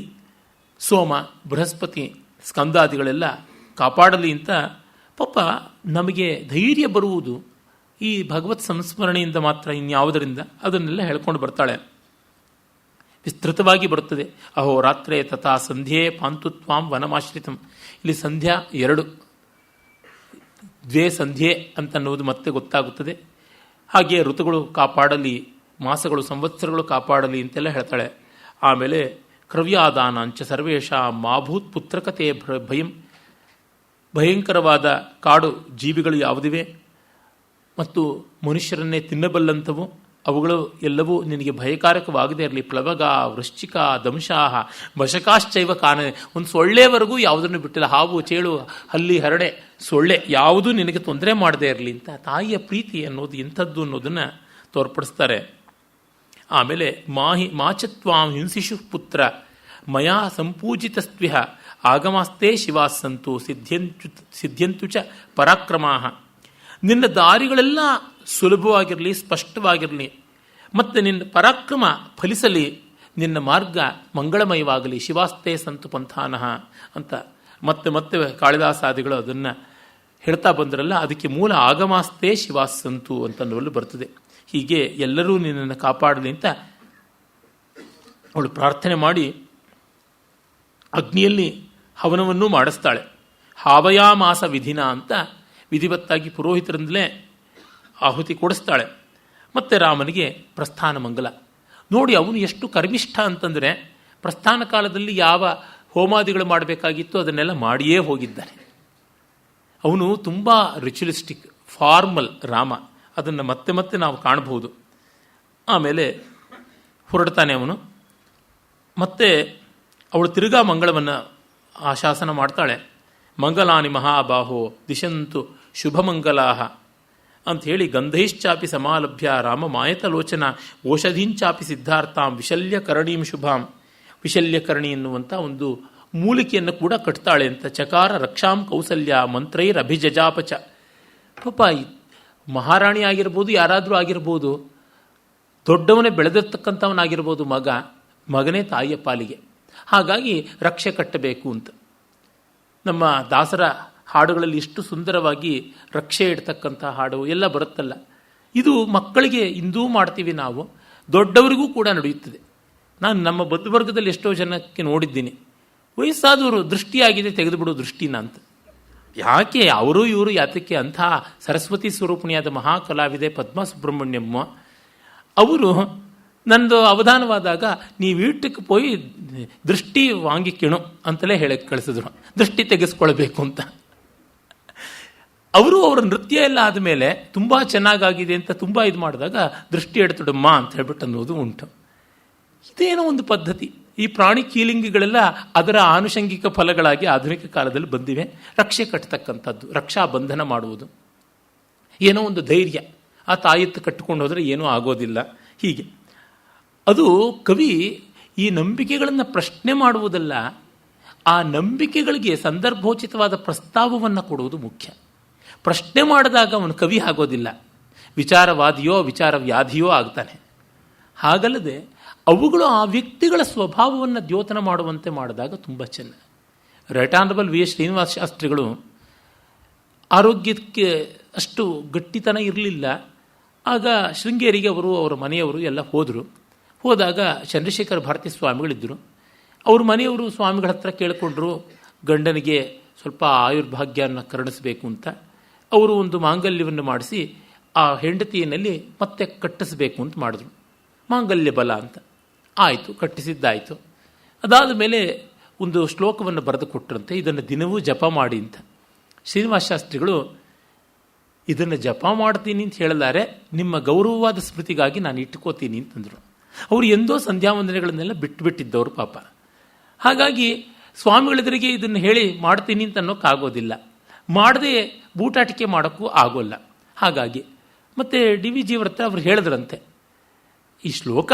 ಸೋಮ ಬೃಹಸ್ಪತಿ ಸ್ಕಂದಾದಿಗಳೆಲ್ಲ ಕಾಪಾಡಲಿ ಅಂತ. ಪಾಪ ನಮಗೆ ಧೈರ್ಯ ಬರುವುದು ಈ ಭಗವತ್ ಸಂಸ್ಮರಣೆಯಿಂದ ಮಾತ್ರ, ಇನ್ಯಾವುದರಿಂದ ಅದನ್ನೆಲ್ಲ ಹೇಳ್ಕೊಂಡು ಬರ್ತಾಳೆ. ವಿಸ್ತೃತವಾಗಿ ಬರುತ್ತದೆ. ಅಹೋರಾತ್ರೇ ತಥಾ ಸಂಧ್ಯೆ ಪಾಂತುತ್ವಾಂ ವನಮಾಶ್ರಿತಂ. ಇಲ್ಲಿ ಸಂಧ್ಯಾ 2 ಸಂಧ್ಯೆ ಅಂತನ್ನುವುದು ಮತ್ತೆ ಗೊತ್ತಾಗುತ್ತದೆ. ಹಾಗೆ ಋತುಗಳು ಕಾಪಾಡಲಿ, ಮಾಸಗಳು ಸಂವತ್ಸರಗಳು ಕಾಪಾಡಲಿ ಅಂತೆಲ್ಲ ಹೇಳ್ತಾಳೆ. ಆಮೇಲೆ ಕ್ರವ್ಯಾದಾನಾಂಚ ಸರ್ವೇಷ ಮಾಭೂತ್ ಪುತ್ರಕತೆ ಭಯಂ. ಭಯಂಕರವಾದ ಕಾಡು ಜೀವಿಗಳು ಯಾವುದಿವೆ ಮತ್ತು ಮನುಷ್ಯರನ್ನೇ ತಿನ್ನಬಲ್ಲಂಥವು ಅವುಗಳು ಎಲ್ಲವೂ ನಿನಗೆ ಭಯಕಾರಕವಾಗದೇ ಇರಲಿ. ಪ್ಲವಗ, ವೃಶ್ಚಿಕ, ದಂಶಾಹ, ವಶಕಾಶ್ಚೈವ ಕಾನ, ಒಂದು ಸೊಳ್ಳೆವರೆಗೂ ಯಾವುದನ್ನು ಬಿಟ್ಟಿಲ್ಲ. ಹಾವು, ಚೇಳು, ಹಲ್ಲಿ, ಹರಡೆ, ಸೊಳ್ಳೆ ಯಾವುದೂ ನಿನಗೆ ತೊಂದರೆ ಮಾಡದೇ ಇರಲಿ ಅಂತ ತಾಯಿಯ ಪ್ರೀತಿ ಅನ್ನೋದು ಎಂಥದ್ದು ಅನ್ನೋದನ್ನು ತೋರ್ಪಡಿಸ್ತಾರೆ. ಆಮೇಲೆ ಮಾಚತ್ವಾಂ ಹಿಂಸಿಷು ಪುತ್ರ ಮಯಾ ಸಂಪೂಜಿತಸ್ತ್ವಿಹ ಆಗಮಾಸ್ತೆ ಶಿವಾಸ್ಸಂತು ಸಿದ್ಧ್ಯಂತು ಚ ಪರಾಕ್ರಮಾಹ. ನಿನ್ನ ದಾರಿಗಳೆಲ್ಲ ಸುಲಭವಾಗಿರಲಿ, ಸ್ಪಷ್ಟವಾಗಿರಲಿ, ಮತ್ತು ನಿನ್ನ ಪರಾಕ್ರಮ ಫಲಿಸಲಿ, ನಿನ್ನ ಮಾರ್ಗ ಮಂಗಳಮಯವಾಗಲಿ. ಶಿವಾಸ್ತೆ ಸಂತು ಪಂಥಾನಃ ಅಂತ ಮತ್ತೆ ಮತ್ತೆ ಕಾಳಿದಾಸಾದಿಗಳು ಅದನ್ನು ಹೇಳ್ತಾ ಬಂದ್ರಲ್ಲ, ಅದಕ್ಕೆ ಮೂಲ ಆಗಮಾಸ್ತೆ ಶಿವಾಸ್ಸಂತು ಅಂತನ್ನುವಲ್ಲಿ ಬರ್ತದೆ. ಹೀಗೆ ಎಲ್ಲರೂ ನಿನ್ನನ್ನು ಕಾಪಾಡಲಿ ಅಂತ ಅವಳು ಪ್ರಾರ್ಥನೆ ಮಾಡಿ ಅಗ್ನಿಯಲ್ಲಿ ಹವನವನ್ನು ಮಾಡಿಸ್ತಾಳೆ. ಹಾವಯಾಮಾಸ ವಿಧಿನ ಅಂತ ವಿಧಿವತ್ತಾಗಿ ಪುರೋಹಿತರಿಂದಲೇ ಆಹುತಿ ಕೊಡಿಸ್ತಾಳೆ. ಮತ್ತು ರಾಮನಿಗೆ ಪ್ರಸ್ಥಾನ ಮಂಗಲ. ನೋಡಿ, ಅವನು ಎಷ್ಟು ಕರ್ಮಿಷ್ಠ ಅಂತಂದರೆ ಪ್ರಸ್ಥಾನ ಕಾಲದಲ್ಲಿ ಯಾವ ಹೋಮಾದಿಗಳು ಮಾಡಬೇಕಾಗಿತ್ತು ಅದನ್ನೆಲ್ಲ ಮಾಡಿಯೇ ಹೋಗಿದ್ದಾನೆ. ಅವನು ತುಂಬ ರಿಚುಲಿಸ್ಟಿಕ್, ಫಾರ್ಮಲ್ ರಾಮ. ಅದನ್ನು ಮತ್ತೆ ಮತ್ತೆ ನಾವು ಕಾಣಬಹುದು. ಆಮೇಲೆ ಹೊರಡ್ತಾನೆ ಅವನು. ಮತ್ತೆ ಅವಳು ತಿರುಗಾ ಮಂಗಳವನ್ನು ಆಶಾಸನ ಮಾಡ್ತಾಳೆ. ಮಂಗಲಾನಿ ಮಹಾಬಾಹೋ ದಿಶಂತು ಶುಭಮಂಗಲಾಹ ಅಂಥೇಳಿ ಗಂಧೈಶ್ಚಾಪಿ ಸಮಾಲಭ್ಯ ರಾಮ ಮಾಯತಲೋಚನ ಓಷಧೀಂಚಾಪಿ ಸಿದ್ಧಾರ್ಥಾಂ ವಿಶಲ್ಯಕರಣೀಂ ಶುಭಾಂ. ವಿಶಲ್ಯಕರಣಿ ಎನ್ನುವಂಥ ಒಂದು ಮೂಲಿಕೆಯನ್ನು ಕೂಡ ಕಟ್ತಾಳೆ ಅಂತ. ಚಕಾರ ರಕ್ಷಾಂ ಕೌಸಲ್ಯ ಮಂತ್ರೈರಭಿಜಜಾಪಚ. ಪಾಪ ಮಹಾರಾಣಿ ಆಗಿರ್ಬೋದು, ಯಾರಾದರೂ ಆಗಿರ್ಬೋದು, ದೊಡ್ಡವನೇ ಬೆಳೆದಿರ್ತಕ್ಕಂಥವನಾಗಿರ್ಬೋದು, ಮಗನೇ ತಾಯಿಯ ಪಾಲಿಗೆ. ಹಾಗಾಗಿ ರಕ್ಷೆ ಕಟ್ಟಬೇಕು ಅಂತ. ನಮ್ಮ ದಾಸರ ಹಾಡುಗಳಲ್ಲಿ ಎಷ್ಟು ಸುಂದರವಾಗಿ ರಕ್ಷೆ ಇಡ್ತಕ್ಕಂಥ ಹಾಡು ಎಲ್ಲ ಬರುತ್ತಲ್ಲ. ಇದು ಮಕ್ಕಳಿಗೆ ಇಂದೂ ಮಾಡ್ತೀವಿ ನಾವು, ದೊಡ್ಡವರಿಗೂ ಕೂಡ ನಡೆಯುತ್ತದೆ. ನಾನು ನಮ್ಮ ಬಂಧುವರ್ಗದಲ್ಲಿ ಎಷ್ಟೋ ಜನಕ್ಕೆ ನೋಡಿದ್ದೀನಿ, ವಯಸ್ಸಾದವರು ದೃಷ್ಟಿಯಾಗಿದೆ ತೆಗೆದುಬಿಡು ದೃಷ್ಟಿನ ಅಂತ. ಯಾಕೆ ಅವರು ಇವರು ಯಾತಕ್ಕೆ? ಅಂಥ ಸರಸ್ವತಿ ಸ್ವರೂಪಿಣಿಯಾದ ಮಹಾಕಲಾವಿದೆ ಪದ್ಮಾ ಸುಬ್ರಹ್ಮಣ್ಯಮ್ಮ ಅವರು ನಂದು ಅವಧಾನವಾದಾಗ ನೀವು ವೀಟಕ್ಕೆ ಪೋಯಿ ದೃಷ್ಟಿ ವಾಂಗಿಕಿಣು ಅಂತಲೇ ಹೇಳಿ ಕಳಿಸಿದ್ರು, ದೃಷ್ಟಿ ತೆಗೆಸ್ಕೊಳ್ಬೇಕು ಅಂತ. ಅವರು ಅವರ ನೃತ್ಯ ಎಲ್ಲ ಆದಮೇಲೆ ತುಂಬ ಚೆನ್ನಾಗಾಗಿದೆ ಅಂತ ತುಂಬ ಇದು ಮಾಡಿದಾಗ ದೃಷ್ಟಿ ಎಡ್ತುಡಮ್ಮ ಅಂತ ಹೇಳ್ಬಿಟ್ಟು ಅನ್ನೋದು ಉಂಟು. ಇದೇನೋ ಒಂದು ಪದ್ಧತಿ. ಈ ಪ್ರಾಣಿ ಕೀಲಿಂಗಿಗಳೆಲ್ಲ ಅದರ ಆನುಷಂಗಿಕ ಫಲಗಳಾಗಿ ಆಧುನಿಕ ಕಾಲದಲ್ಲಿ ಬಂದಿವೆ. ರಕ್ಷೆ ಕಟ್ಟತಕ್ಕಂಥದ್ದು, ರಕ್ಷಾ ಬಂಧನ ಮಾಡುವುದು, ಏನೋ ಒಂದು ಧೈರ್ಯ. ಆ ತಾಯಿತ್ತು ಕಟ್ಟಿಕೊಂಡು ಹೋದರೆ ಏನೂ ಆಗೋದಿಲ್ಲ. ಹೀಗೆ ಅದು ಕವಿ ಈ ನಂಬಿಕೆಗಳನ್ನು ಪ್ರಶ್ನೆ ಮಾಡುವುದಲ್ಲ, ಆ ನಂಬಿಕೆಗಳಿಗೆ ಸಂದರ್ಭೋಚಿತವಾದ ಪ್ರಸ್ತಾವವನ್ನು ಕೊಡುವುದು ಮುಖ್ಯ. ಪ್ರಶ್ನೆ ಮಾಡಿದಾಗ ಅವನು ಕವಿ ಆಗೋದಿಲ್ಲ, ವಿಚಾರವಾದಿಯೋ ವಿಚಾರವ್ಯಾಧಿಯೋ ಆಗ್ತಾನೆ. ಹಾಗಲ್ಲದೆ ಅವುಗಳು ಆ ವ್ಯಕ್ತಿಗಳ ಸ್ವಭಾವವನ್ನು ದ್ಯೋತನ ಮಾಡುವಂತೆ ಮಾಡಿದಾಗ ತುಂಬ ಚೆನ್ನಾಗಿ. Right honourable V S Srinivasa ಶಾಸ್ತ್ರಿಗಳು ಆರೋಗ್ಯಕ್ಕೆ ಅಷ್ಟು ಗಟ್ಟಿತನ ಇರಲಿಲ್ಲ. ಆಗ ಶೃಂಗೇರಿಗೆ ಅವರ ಮನೆಯವರು ಎಲ್ಲ ಹೋದಾಗ ಚಂದ್ರಶೇಖರ ಭಾರತಿ ಸ್ವಾಮಿಗಳಿದ್ದರು. ಅವ್ರ ಮನೆಯವರು ಸ್ವಾಮಿಗಳ ಹತ್ರ ಕೇಳಿಕೊಂಡ್ರು, ಗಂಡನಿಗೆ ಸ್ವಲ್ಪ ಆಯುರ್ಭಾಗ್ಯವನ್ನು ಕರುಣಿಸಬೇಕು ಅಂತ. ಅವರು ಒಂದು ಮಾಂಗಲ್ಯವನ್ನು ಮಾಡಿಸಿ ಆ ಹೆಂಡತಿಯಲ್ಲಿ ಮತ್ತೆ ಕಟ್ಟಿಸಬೇಕು ಅಂತ ಮಾಡಿದ್ರು, ಮಾಂಗಲ್ಯ ಬಲ ಅಂತ. ಆಯಿತು, ಕಟ್ಟಿಸಿದ್ದಾಯಿತು. ಅದಾದ ಮೇಲೆ ಒಂದು ಶ್ಲೋಕವನ್ನು ಬರೆದು ಕೊಟ್ಟರಂತೆ, ಇದನ್ನು ದಿನವೂ ಜಪ ಮಾಡಿ ಅಂತ. ಶ್ರೀನಿವಾಸ ಶಾಸ್ತ್ರಿಗಳು ಇದನ್ನು ಜಪ ಮಾಡ್ತೀನಿ ಅಂತ ಹೇಳಿದ್ದಾರೆ, ನಿಮ್ಮ ಗೌರವವಾದ ಸ್ಮೃತಿಗಾಗಿ ನಾನು ಇಟ್ಕೋತೀನಿ ಅಂತಂದರು. ಅವರು ಎಂದೋ ಸಂಧ್ಯಾವಂದನೆಗಳನ್ನೆಲ್ಲ ಬಿಟ್ಟುಬಿಟ್ಟಿದ್ದವರು ಪಾಪ. ಹಾಗಾಗಿ ಸ್ವಾಮಿಗಳೆದುರಿಗೆ ಇದನ್ನು ಹೇಳಿ ಮಾಡ್ತೀನಿ ಅಂತ ಅನ್ನೋಕ್ಕಾಗೋದಿಲ್ಲ, ಮಾಡದೆ ಬೂಟಾಟಿಕೆ ಮಾಡೋಕ್ಕೂ ಆಗೋಲ್ಲ. ಹಾಗಾಗಿ ಮತ್ತು ಡಿ ವಿ ಜಿಯವರ ಹತ್ರ ಅವರು ಹೇಳಿದ್ರಂತೆ, ಈ ಶ್ಲೋಕ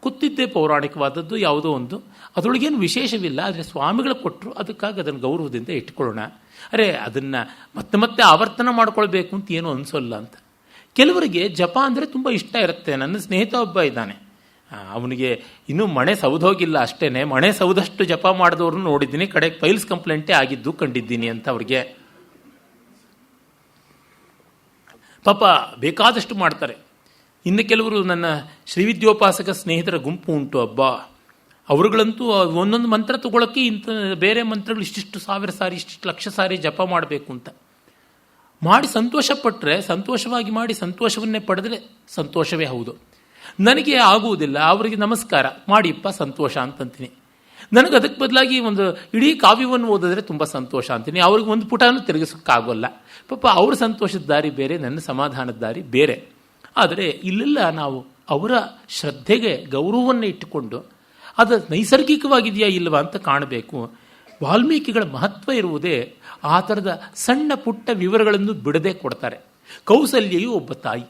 ಕೂತಿದ್ದೇ ಪೌರಾಣಿಕವಾದದ್ದು ಯಾವುದೋ ಒಂದು, ಅದರೊಳಗೇನು ವಿಶೇಷವಿಲ್ಲ, ಆದರೆ ಸ್ವಾಮಿಗಳು ಕೊಟ್ಟರು, ಅದಕ್ಕಾಗಿ ಅದನ್ನು ಗೌರವದಿಂದ ಇಟ್ಕೊಳ್ಳೋಣ. ಅದನ್ನು ಮತ್ತೆ ಮತ್ತೆ ಆವರ್ತನ ಮಾಡ್ಕೊಳ್ಬೇಕು ಅಂತ ಏನೂ ಅನಿಸೋಲ್ಲ ಅಂತ. ಕೆಲವರಿಗೆ ಜಪ ಅಂದರೆ ತುಂಬ ಇಷ್ಟ ಇರುತ್ತೆ. ನನ್ನ ಸ್ನೇಹಿತ ಒಬ್ಬ ಇದ್ದಾನೆ, ಅವನಿಗೆ ಇನ್ನೂ ಮಣೆ ಸೌದೋಗಿಲ್ಲ ಅಷ್ಟೇ, ಮಣೆ ಸೌದಷ್ಟು ಜಪ ಮಾಡಿದವ್ರನ್ನ ನೋಡಿದ್ದೀನಿ, ಕಡೆಗೆ ಫೈಲ್ಸ್ ಕಂಪ್ಲೇಂಟೇ ಆಗಿದ್ದು ಕಂಡಿದ್ದೀನಿ ಅಂತ. ಅವ್ರಿಗೆ ಪಾಪ ಬೇಕಾದಷ್ಟು ಮಾಡ್ತಾರೆ. ಇನ್ನು ಕೆಲವರು ನನ್ನ ಶ್ರೀವಿದ್ಯೋಪಾಸಕ ಸ್ನೇಹಿತರ ಗುಂಪು ಉಂಟು, ಹಬ್ಬ ಅವರುಗಳಂತೂ ಒಂದೊಂದು ಮಂತ್ರ ತಗೊಳ್ಳೋಕ್ಕೆ ಇಂಥ ಬೇರೆ ಮಂತ್ರಗಳು ಇಷ್ಟಿಷ್ಟು ಸಾವಿರ ಸಾರಿ ಇಷ್ಟಿಷ್ಟು ಲಕ್ಷ ಸಾರಿ ಜಪ ಮಾಡಬೇಕು ಅಂತ ಮಾಡಿ ಸಂತೋಷಪಟ್ಟರೆ, ಸಂತೋಷವಾಗಿ ಮಾಡಿ ಸಂತೋಷವನ್ನೇ ಪಡೆದರೆ ಸಂತೋಷವೇ ಹೌದು. ನನಗೆ ಆಗುವುದಿಲ್ಲ, ಅವರಿಗೆ ನಮಸ್ಕಾರ ಮಾಡಿಪ್ಪ ಸಂತೋಷ ಅಂತಂತೀನಿ. ನನಗೆ ಅದಕ್ಕೆ ಬದಲಾಗಿ ಒಂದು ಇಡೀ ಕಾವ್ಯವನ್ನು ಓದಿದ್ರೆ ತುಂಬ ಸಂತೋಷ ಅಂತೀನಿ. ಅವ್ರಿಗೆ ಒಂದು ಪುಟನೂ ತಿರುಗಿಸೋಕ್ಕಾಗೋಲ್ಲ. ಪಾಪ ಅವ್ರ ಸಂತೋಷದ ದಾರಿ ಬೇರೆ, ನನ್ನ ಸಮಾಧಾನದ ದಾರಿ ಬೇರೆ. ಆದರೆ ಇಲ್ಲೆಲ್ಲ ನಾವು ಅವರ ಶ್ರದ್ಧೆಗೆ ಗೌರವವನ್ನು ಇಟ್ಟುಕೊಂಡು ಅದು ನೈಸರ್ಗಿಕವಾಗಿದೆಯಾ ಇಲ್ಲವಾ ಅಂತ ಕಾಣಬೇಕು. ವಾಲ್ಮೀಕಿಗಳ ಮಹತ್ವ ಇರುವುದೇ ಆ ಥರದ ಸಣ್ಣ ಪುಟ್ಟ ವಿವರಗಳನ್ನು ಬಿಡದೆ ಕೊಡ್ತಾರೆ. ಕೌಸಲ್ಯೆಯು ಒಬ್ಬ ತಾಯಿ,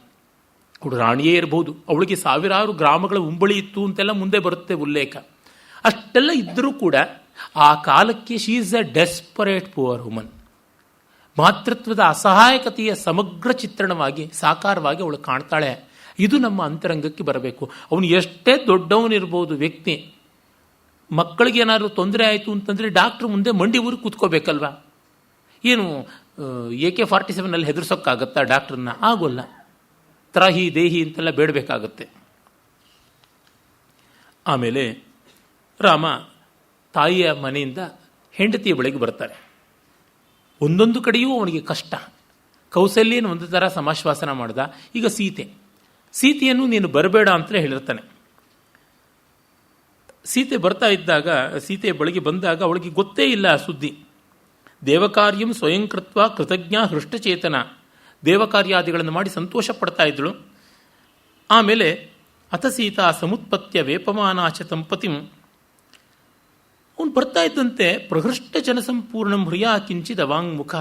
ಅವಳು ರಾಣಿಯೇ ಇರಬಹುದು, ಅವಳಿಗೆ ಸಾವಿರಾರು ಗ್ರಾಮಗಳ ಉಂಬಳಿ ಇತ್ತು ಅಂತೆಲ್ಲ ಮುಂದೆ ಬರುತ್ತೆ ಉಲ್ಲೇಖ. ಅಷ್ಟೆಲ್ಲ ಇದ್ದರೂ ಕೂಡ ಆ ಕಾಲಕ್ಕೆ she is a desperate poor woman. ಮಾತೃತ್ವದ ಅಸಹಾಯಕತೆಯ ಸಮಗ್ರ ಚಿತ್ರಣವಾಗಿ ಸಾಕಾರವಾಗಿ ಅವಳು ಕಾಣ್ತಾಳೆ. ಇದು ನಮ್ಮ ಅಂತರಂಗಕ್ಕೆ ಬರಬೇಕು. ಅವನು ಎಷ್ಟೇ ದೊಡ್ಡವನಿರ್ಬೋದು ವ್ಯಕ್ತಿ, ಮಕ್ಕಳಿಗೆ ಏನಾದರೂ ತೊಂದರೆ ಆಯಿತು ಅಂತಂದರೆ ಡಾಕ್ಟ್ರ್ ಮುಂದೆ ಮಂಡಿ ಊರಿ ಕೂತ್ಕೋಬೇಕಲ್ವ. ಏನು AK-47 ಹೆದರ್ಸೋಕ್ಕಾಗತ್ತಾ ಡಾಕ್ಟ್ರನ್ನ? ಆಗೋಲ್ಲ. ತ್ರಾಹಿ ದೇಹಿ ಅಂತೆಲ್ಲ ಬೇಡಬೇಕಾಗತ್ತೆ. ಆಮೇಲೆ ರಾಮ ತಾಯಿಯ ಮನೆಯಿಂದ ಹೆಂಡತಿಯ ಬಳಿಗೆ ಬರ್ತಾರೆ. ಒಂದೊಂದು ಕಡೆಯೂ ಅವನಿಗೆ ಕಷ್ಟ. ಕೌಸಲ್ಯನ ಒಂದು ಥರ ಸಮಾಶ್ವಾಸನ ಮಾಡ್ದ. ಈಗ ಸೀತೆಯನ್ನು ನೀನು ಬರಬೇಡ ಅಂತಲೇ ಹೇಳಿರ್ತಾನೆ. ಸೀತೆ ಬರ್ತಾ ಇದ್ದಾಗ, ಸೀತೆಯ ಬಳಿಗೆ ಬಂದಾಗ ಅವಳಿಗೆ ಗೊತ್ತೇ ಇಲ್ಲ ಆ ಸುದ್ದಿ. ದೇವಕಾರ್ಯಂ ಸ್ವಯಂಕೃತ್ವ ಕೃತಜ್ಞ ಹೃಷ್ಟಚೇತನ, ದೇವಕಾರ್ಯಾದಿಗಳನ್ನು ಮಾಡಿ ಸಂತೋಷ ಪಡ್ತಾ ಇದ್ದಳು. ಆಮೇಲೆ ಅಥ ಸೀತಾ ಸಮುತ್ಪತ್ಯ ವೇಪಮಾನಾಚ ತಂಪತಿಂ, ಅವನು ಬರ್ತಾ ಇದ್ದಂತೆ ಪ್ರಹೃಷ್ಟ ಜನಸಂಪೂರ್ಣಂ ಹೃಯಾ ಕಿಂಚಿದ ವಾಂಗ್ಮುಖ,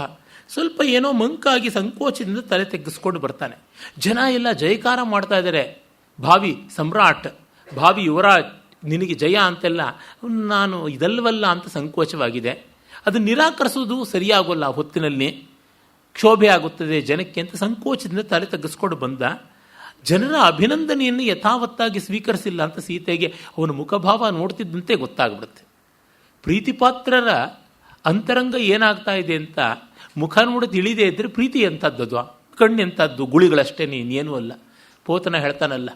ಸ್ವಲ್ಪ ಏನೋ ಮಂಕಾಗಿ ಸಂಕೋಚದಿಂದ ತಲೆ ತೆಗ್ಗಿಸ್ಕೊಂಡು ಬರ್ತಾನೆ. ಜನ ಎಲ್ಲ ಜಯಕಾರ ಮಾಡ್ತಾ ಇದ್ದಾರೆ, ಭಾವಿ ಸಮ್ರಾಟ್, ಭಾವಿ ಯುವರಾಜ್, ನಿನಗೆ ಜಯ ಅಂತೆಲ್ಲ. ನಾನು ಇದಲ್ವಲ್ಲ ಅಂತ ಸಂಕೋಚವಾಗಿದೆ. ಅದು ನಿರಾಕರಿಸೋದು ಸರಿಯಾಗೋಲ್ಲ, ಹೊತ್ತಿನಲ್ಲಿ ಕ್ಷೋಭೆ ಆಗುತ್ತದೆ ಜನಕ್ಕೆ ಅಂತ ಸಂಕೋಚದಿಂದ ತಲೆ ತಗ್ಗಿಸ್ಕೊಂಡು ಬಂದ. ಜನರ ಅಭಿನಂದನೆಯನ್ನು ಯಥಾವತ್ತಾಗಿ ಸ್ವೀಕರಿಸಿಲ್ಲ ಅಂತ ಸೀತೆಗೆ ಅವನ ಮುಖಭಾವ ನೋಡ್ತಿದ್ದಂತೆ ಗೊತ್ತಾಗ್ಬಿಡುತ್ತೆ. ಪ್ರೀತಿಪಾತ್ರರ ಅಂತರಂಗ ಏನಾಗ್ತಾ ಇದೆ ಅಂತ ಮುಖ ನೋಡಿ ತಿಳಿದೇ ಇದ್ದರೆ ಪ್ರೀತಿ ಎಂಥದ್ದು, ಕಣ್ಣು ಎಂಥದ್ದು, ಗುಳಿಗಳಷ್ಟೇ, ನೀನೇನೂ ಅಲ್ಲ. ಪೋತನ ಹೇಳ್ತಾನಲ್ಲ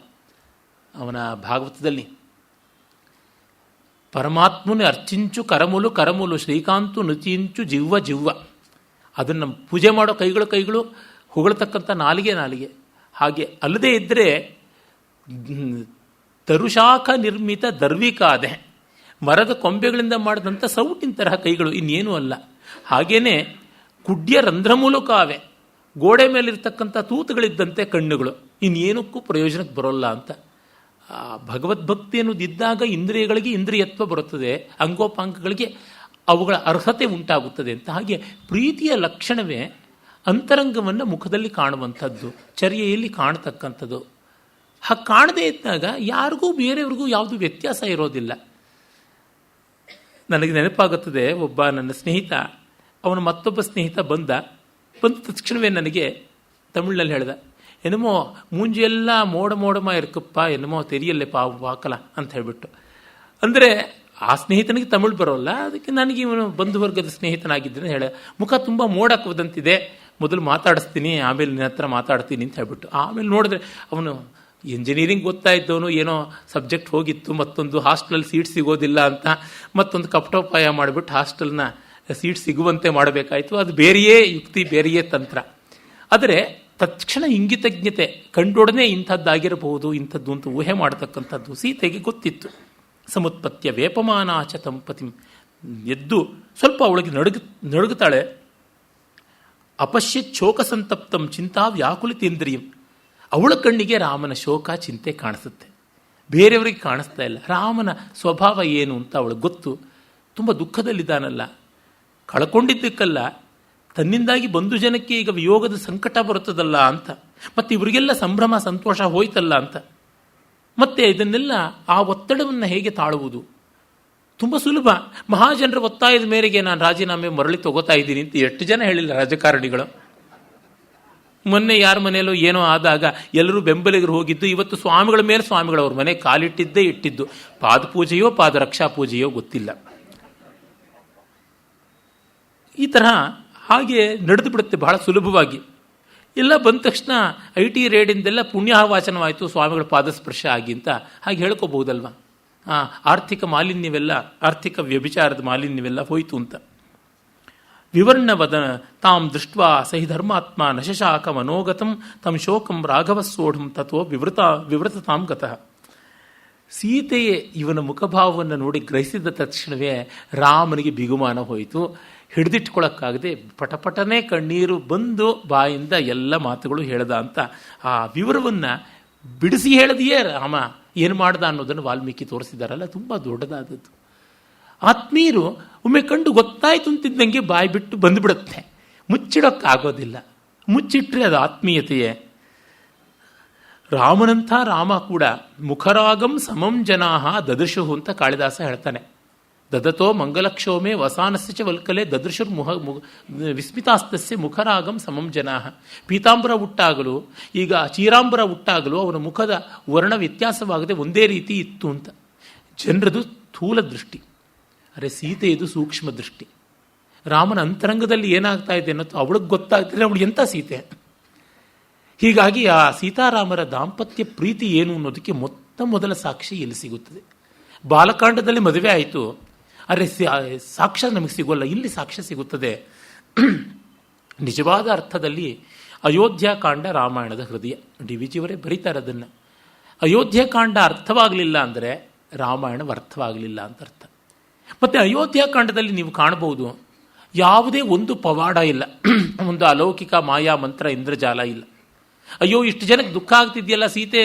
ಅವನ ಭಾಗವತದಲ್ಲಿ, ಪರಮಾತ್ಮನೇ ಅರ್ಚಿಂಚು ಕರಮುಲು ಕರಮುಲು ಶ್ರೀಕಾಂತು ನುಚಿಂಚು ಜಿವ್ವ ಜಿವ್ವ. ಅದನ್ನು ಪೂಜೆ ಮಾಡೋ ಕೈಗಳು, ಹೊಗಳ್ತಕ್ಕಂಥ ನಾಲಿಗೆ. ಹಾಗೆ ಅಲ್ಲದೇ ಇದ್ದರೆ ತರುಶಾಖ ನಿರ್ಮಿತ ದರ್ವಿಕಾದೆ, ಮರದ ಕೊಂಬೆಗಳಿಂದ ಮಾಡಿದಂಥ ಸೌಟಿನ ತರಹ ಕೈಗಳು, ಇನ್ನೇನೂ ಅಲ್ಲ. ಹಾಗೇನೆ ಕುಡ್ಯ ರಂಧ್ರಮೂಲಕಾವೆ, ಗೋಡೆ ಮೇಲಿರ್ತಕ್ಕಂಥ ತೂತುಗಳಿದ್ದಂತೆ ಕಣ್ಣುಗಳು, ಇನ್ನೇನಕ್ಕೂ ಪ್ರಯೋಜನಕ್ಕೆ ಬರೋಲ್ಲ ಅಂತ. ಭಗವದ್ಭಕ್ತಿ ಅನ್ನೋದಿದ್ದಾಗ ಇಂದ್ರಿಯಗಳಿಗೆ ಇಂದ್ರಿಯತ್ವ ಬರುತ್ತದೆ, ಅಂಗೋಪಾಂಗಗಳಿಗೆ ಅವುಗಳ ಅರ್ಹತೆ ಉಂಟಾಗುತ್ತದೆ ಅಂತ. ಹಾಗೆ ಪ್ರೀತಿಯ ಲಕ್ಷಣವೇ ಅಂತರಂಗವನ್ನು ಮುಖದಲ್ಲಿ ಕಾಣುವಂಥದ್ದು, ಚರ್ಯೆಯಲ್ಲಿ ಕಾಣತಕ್ಕಂಥದ್ದು. ಹಾಗೆ ಕಾಣದೇ ಇದ್ದಾಗ ಯಾರಿಗೂ ಬೇರೆಯವ್ರಿಗೂ ಯಾವುದೂ ವ್ಯತ್ಯಾಸ ಇರೋದಿಲ್ಲ. ನನಗೆ ನೆನಪಾಗುತ್ತದೆ, ಒಬ್ಬ ನನ್ನ ಸ್ನೇಹಿತ, ಅವನ ಮತ್ತೊಬ್ಬ ಸ್ನೇಹಿತ ಬಂದ ತಕ್ಷಣವೇ ನನಗೆ ತಮಿಳಿನಲ್ಲಿ ಹೇಳ್ದ, ಏನಮೋ ಮೂಂಜಿಯೆಲ್ಲ ಮೋಡಮ ಇರ್ಕಪ್ಪ, ಏನಮೋ ತೆರಿಯಲ್ಲೇ ಪಾಕಲ ಅಂತ ಹೇಳ್ಬಿಟ್ಟು. ಅಂದರೆ ಆ ಸ್ನೇಹಿತನಿಗೆ ತಮಿಳು ಬರೋಲ್ಲ, ಅದಕ್ಕೆ ನನಗೆ ಇವನು ಬಂಧುವರ್ಗದ ಸ್ನೇಹಿತನಾಗಿದ್ದೇನೆ ಹೇಳ, ಮುಖ ತುಂಬ ಮೋಡಕ್ಕದಂತಿದೆ, ಮೊದಲು ಮಾತಾಡಿಸ್ತೀನಿ ಆಮೇಲೆ ನಿನ್ನ ಹತ್ರ ಮಾತಾಡ್ತೀನಿ ಅಂತ ಹೇಳ್ಬಿಟ್ಟು. ಆಮೇಲೆ ನೋಡಿದ್ರೆ ಅವನು ಇಂಜಿನಿಯರಿಂಗ್ ಓದ್ತಾ ಇದ್ದವನು, ಏನೋ ಸಬ್ಜೆಕ್ಟ್ ಹೋಗಿತ್ತು, ಮತ್ತೊಂದು ಹಾಸ್ಟೆಲಲ್ಲಿ ಸೀಟ್ ಸಿಗೋದಿಲ್ಲ ಅಂತ ಮತ್ತೊಂದು ಕಪಟೋಪಾಯ ಮಾಡಿಬಿಟ್ಟು ಹಾಸ್ಟೆಲ್ನ ಸೀಟ್ ಸಿಗುವಂತೆ ಮಾಡಬೇಕಾಯಿತು. ಅದು ಬೇರೆಯೇ ಯುಕ್ತಿ, ಬೇರೆಯೇ ತಂತ್ರ. ಆದರೆ ತಕ್ಷಣ ಇಂಗಿತಜ್ಞತೆ ಕಂಡೊಡನೆ ಇಂಥದ್ದಾಗಿರಬಹುದು, ಇಂಥದ್ದು ಅಂತ ಊಹೆ ಮಾಡತಕ್ಕಂಥದ್ದು ಸೀತೆಗೆ ಗೊತ್ತಿತ್ತು. ಸಮುತ್ಪತ್ಯ ವೇಪಮಾನಾಚ ತಂಪತಿ, ಎದ್ದು ಸ್ವಲ್ಪ ಅವಳಿಗೆ ನಡುಗುತ್ತಾಳೆ. ಅಪಶ್ಯತ್ ಶೋಕ ಸಂತಪ್ತಂ ಚಿಂತಾ ವ್ಯಾಕುಲಿತೇಂದ್ರಿಯಂ, ಅವಳ ಕಣ್ಣಿಗೆ ರಾಮನ ಶೋಕ ಚಿಂತೆ ಕಾಣಿಸುತ್ತೆ, ಬೇರೆಯವರಿಗೆ ಕಾಣಿಸ್ತಾ ಇಲ್ಲ. ರಾಮನ ಸ್ವಭಾವ ಏನು ಅಂತ ಅವಳಿಗೆ ಗೊತ್ತು. ತುಂಬ ದುಃಖದಲ್ಲಿದ್ದಾನಲ್ಲ, ಕಳ್ಕೊಂಡಿದ್ದಕ್ಕಲ್ಲ, ತನ್ನಿಂದಾಗಿ ಬಂಧು ಜನಕ್ಕೆ ಈಗ ವಿಯೋಗದ ಸಂಕಟ ಬರುತ್ತದಲ್ಲ ಅಂತ, ಮತ್ತು ಇವರಿಗೆಲ್ಲ ಸಂಭ್ರಮ ಸಂತೋಷ ಹೋಯ್ತಲ್ಲ ಅಂತ. ಮತ್ತೆ ಇದನ್ನೆಲ್ಲ ಆ ಒತ್ತಡವನ್ನು ಹೇಗೆ ತಾಳುವುದು? ತುಂಬ ಸುಲಭ. ಮಹಾಜನರ ಒತ್ತಾಯದ ಮೇರೆಗೆ ನಾನು ರಾಜೀನಾಮೆ ಮರಳಿ ತಗೋತಾ ಇದ್ದೀನಿ ಅಂತ ಎಷ್ಟು ಜನ ಹೇಳಿಲ್ಲ ರಾಜಕಾರಣಿಗಳು. ಮೊನ್ನೆ ಯಾರ ಮನೆಯಲ್ಲೋ ಏನೋ ಆದಾಗ ಎಲ್ಲರೂ ಬೆಂಬಲಿಗರು ಹೋಗಿದ್ದು, ಇವತ್ತು ಸ್ವಾಮಿಗಳ ಮೇಲೆ ಸ್ವಾಮಿಗಳು ಅವ್ರ ಮನೆ ಕಾಲಿಟ್ಟಿದ್ದೇ ಇಟ್ಟಿದ್ದು. ಪಾದಪೂಜೆಯೋ ಪಾದರಕ್ಷಾ ಪೂಜೆಯೋ ಗೊತ್ತಿಲ್ಲ. ಈ ತರಹ ಹಾಗೆ ನಡೆದು ಬಿಡುತ್ತೆ ಬಹಳ ಸುಲಭವಾಗಿ. ಎಲ್ಲ ಬಂದ ತಕ್ಷಣ IT ರೇಡಿಂದೆಲ್ಲ ಪುಣ್ಯವಾಚನವಾಯಿತು, ಸ್ವಾಮಿಗಳ ಪಾದಸ್ಪರ್ಶ ಆಗಿ ಅಂತ ಹಾಗೆ ಹೇಳ್ಕೋಬಹುದಲ್ವ. ಆರ್ಥಿಕ ಮಾಲಿನ್ಯವೆಲ್ಲ, ಆರ್ಥಿಕ ವ್ಯಭಿಚಾರದ ಮಾಲಿನ್ಯವೆಲ್ಲ ಹೋಯಿತು ಅಂತ. ವಿವರ್ಣವದ ತಾಂ ದೃಷ್ಟ್ವಾ ಸಹಿ ಧರ್ಮಾತ್ಮ ನಶಶಾಕ ಮನೋಗತಂ ತಂ ಶೋಕಂ ರಾಘವಸ್ಸೋಢಂ ತಥೋ ವಿವೃತತಾಂ ಗತಃ. ಸೀತೆಯೇ ಇವನ ಮುಖಭಾವವನ್ನು ನೋಡಿ ಗ್ರಹಿಸಿದ ತಕ್ಷಣವೇ ರಾಮನಿಗೆ ಬಿಗುಮಾನ ಹೋಯಿತು. ಹಿಡಿದಿಟ್ಕೊಳ್ಳೋಕ್ಕಾಗದೆ ಪಟಪಟನೆ ಕಣ್ಣೀರು ಬಂದು ಬಾಯಿಂದ ಎಲ್ಲ ಮಾತುಗಳು ಹೇಳ್ದ ಅಂತ ಆ ವಿವರವನ್ನು ಬಿಡಿಸಿ ಹೇಳದೆಯೇ ರಾಮ ಏನು ಮಾಡ್ದ ಅನ್ನೋದನ್ನು ವಾಲ್ಮೀಕಿ ತೋರಿಸಿದಾರಲ್ಲ, ತುಂಬ ದೊಡ್ಡದಾದದ್ದು. ಆತ್ಮೀಯರು ಒಮ್ಮೆ ಕಂಡು ಗೊತ್ತಾಯ್ತು ಅಂತಿದ್ದಂಗೆ ಬಾಯಿ ಬಿಟ್ಟು ಬಂದುಬಿಡುತ್ತೆ, ಮುಚ್ಚಿಡೋಕ್ಕಾಗೋದಿಲ್ಲ. ಮುಚ್ಚಿಟ್ರೆ ಅದು ಆತ್ಮೀಯತೆಯೇ. ರಾಮನಂಥ ರಾಮ ಕೂಡ ಮುಖರಾಗಂ ಸಮಂ ಜನಾಹ ದದೃಶು ಅಂತ ಕಾಳಿದಾಸ ಹೇಳ್ತಾನೆ. ದದತೋ ಮಂಗಲಕ್ಷೋಮೆ ವಸಾನಸ್ಯ ಚ ವಲ್ಕಲೆ ದದೃಶುರ್ ವಿಸ್ಮಿತಾಸ್ತಸ್ಯ ಮುಖರಾಗಂ ಸಮಂ ಜನಾಹ. ಪೀತಾಂಬರ ಹುಟ್ಟಾಗಲು ಈಗ ಚೀರಾಂಬರ ಹುಟ್ಟಾಗಲು ಅವನ ಮುಖದ ವರ್ಣ ವ್ಯತ್ಯಾಸವಾಗದೆ ಒಂದೇ ರೀತಿ ಇತ್ತು ಅಂತ. ಜನರದು ಸ್ಥೂಲ ದೃಷ್ಟಿ, ಅರೆ ಸೀತೆಯದು ಸೂಕ್ಷ್ಮ ದೃಷ್ಟಿ. ರಾಮನ ಅಂತರಂಗದಲ್ಲಿ ಏನಾಗ್ತಾ ಇದೆ ಅನ್ನೋದು ಅವಳಿಗೆ ಗೊತ್ತಾಗ್ತಿದ್ರೆ ಅವಳು ಎಂಥ ಸೀತೆ. ಹೀಗಾಗಿ ಆ ಸೀತಾರಾಮರ ದಾಂಪತ್ಯ ಪ್ರೀತಿ ಏನು ಅನ್ನೋದಕ್ಕೆ ಮೊದಲ ಸಾಕ್ಷಿ ಎಲ್ಲಿ ಸಿಗುತ್ತದೆ? ಬಾಲಕಾಂಡದಲ್ಲಿ ಮದುವೆ ಆಯಿತು, ಅರೆ ಸಾಕ್ಷ್ಯ ನಮಗೆ ಸಿಗೋಲ್ಲ, ಇಲ್ಲಿ ಸಾಕ್ಷ್ಯ ಸಿಗುತ್ತದೆ. ನಿಜವಾದ ಅರ್ಥದಲ್ಲಿ ಅಯೋಧ್ಯಕಾಂಡ ರಾಮಾಯಣದ ಹೃದಯ. ಡಿ ವಿ ಜಿಯವರೇ ಬರೀತಾರೆ ಅದನ್ನು. ಅಯೋಧ್ಯಕಾಂಡ ಅರ್ಥವಾಗಲಿಲ್ಲ ಅಂದರೆ ರಾಮಾಯಣ ಅರ್ಥವಾಗಲಿಲ್ಲ ಅಂತ ಅರ್ಥ. ಮತ್ತು ಅಯೋಧ್ಯಕಾಂಡದಲ್ಲಿ ನೀವು ಕಾಣಬಹುದು, ಯಾವುದೇ ಒಂದು ಪವಾಡ ಇಲ್ಲ, ಒಂದು ಅಲೌಕಿಕ ಮಾಯಾ ಮಂತ್ರ ಇಂದ್ರಜಾಲ ಇಲ್ಲ. ಅಯ್ಯೋ ಇಷ್ಟು ಜನಕ್ಕೆ ದುಃಖ ಆಗ್ತಿದೆಯಲ್ಲ, ಸೀತೆ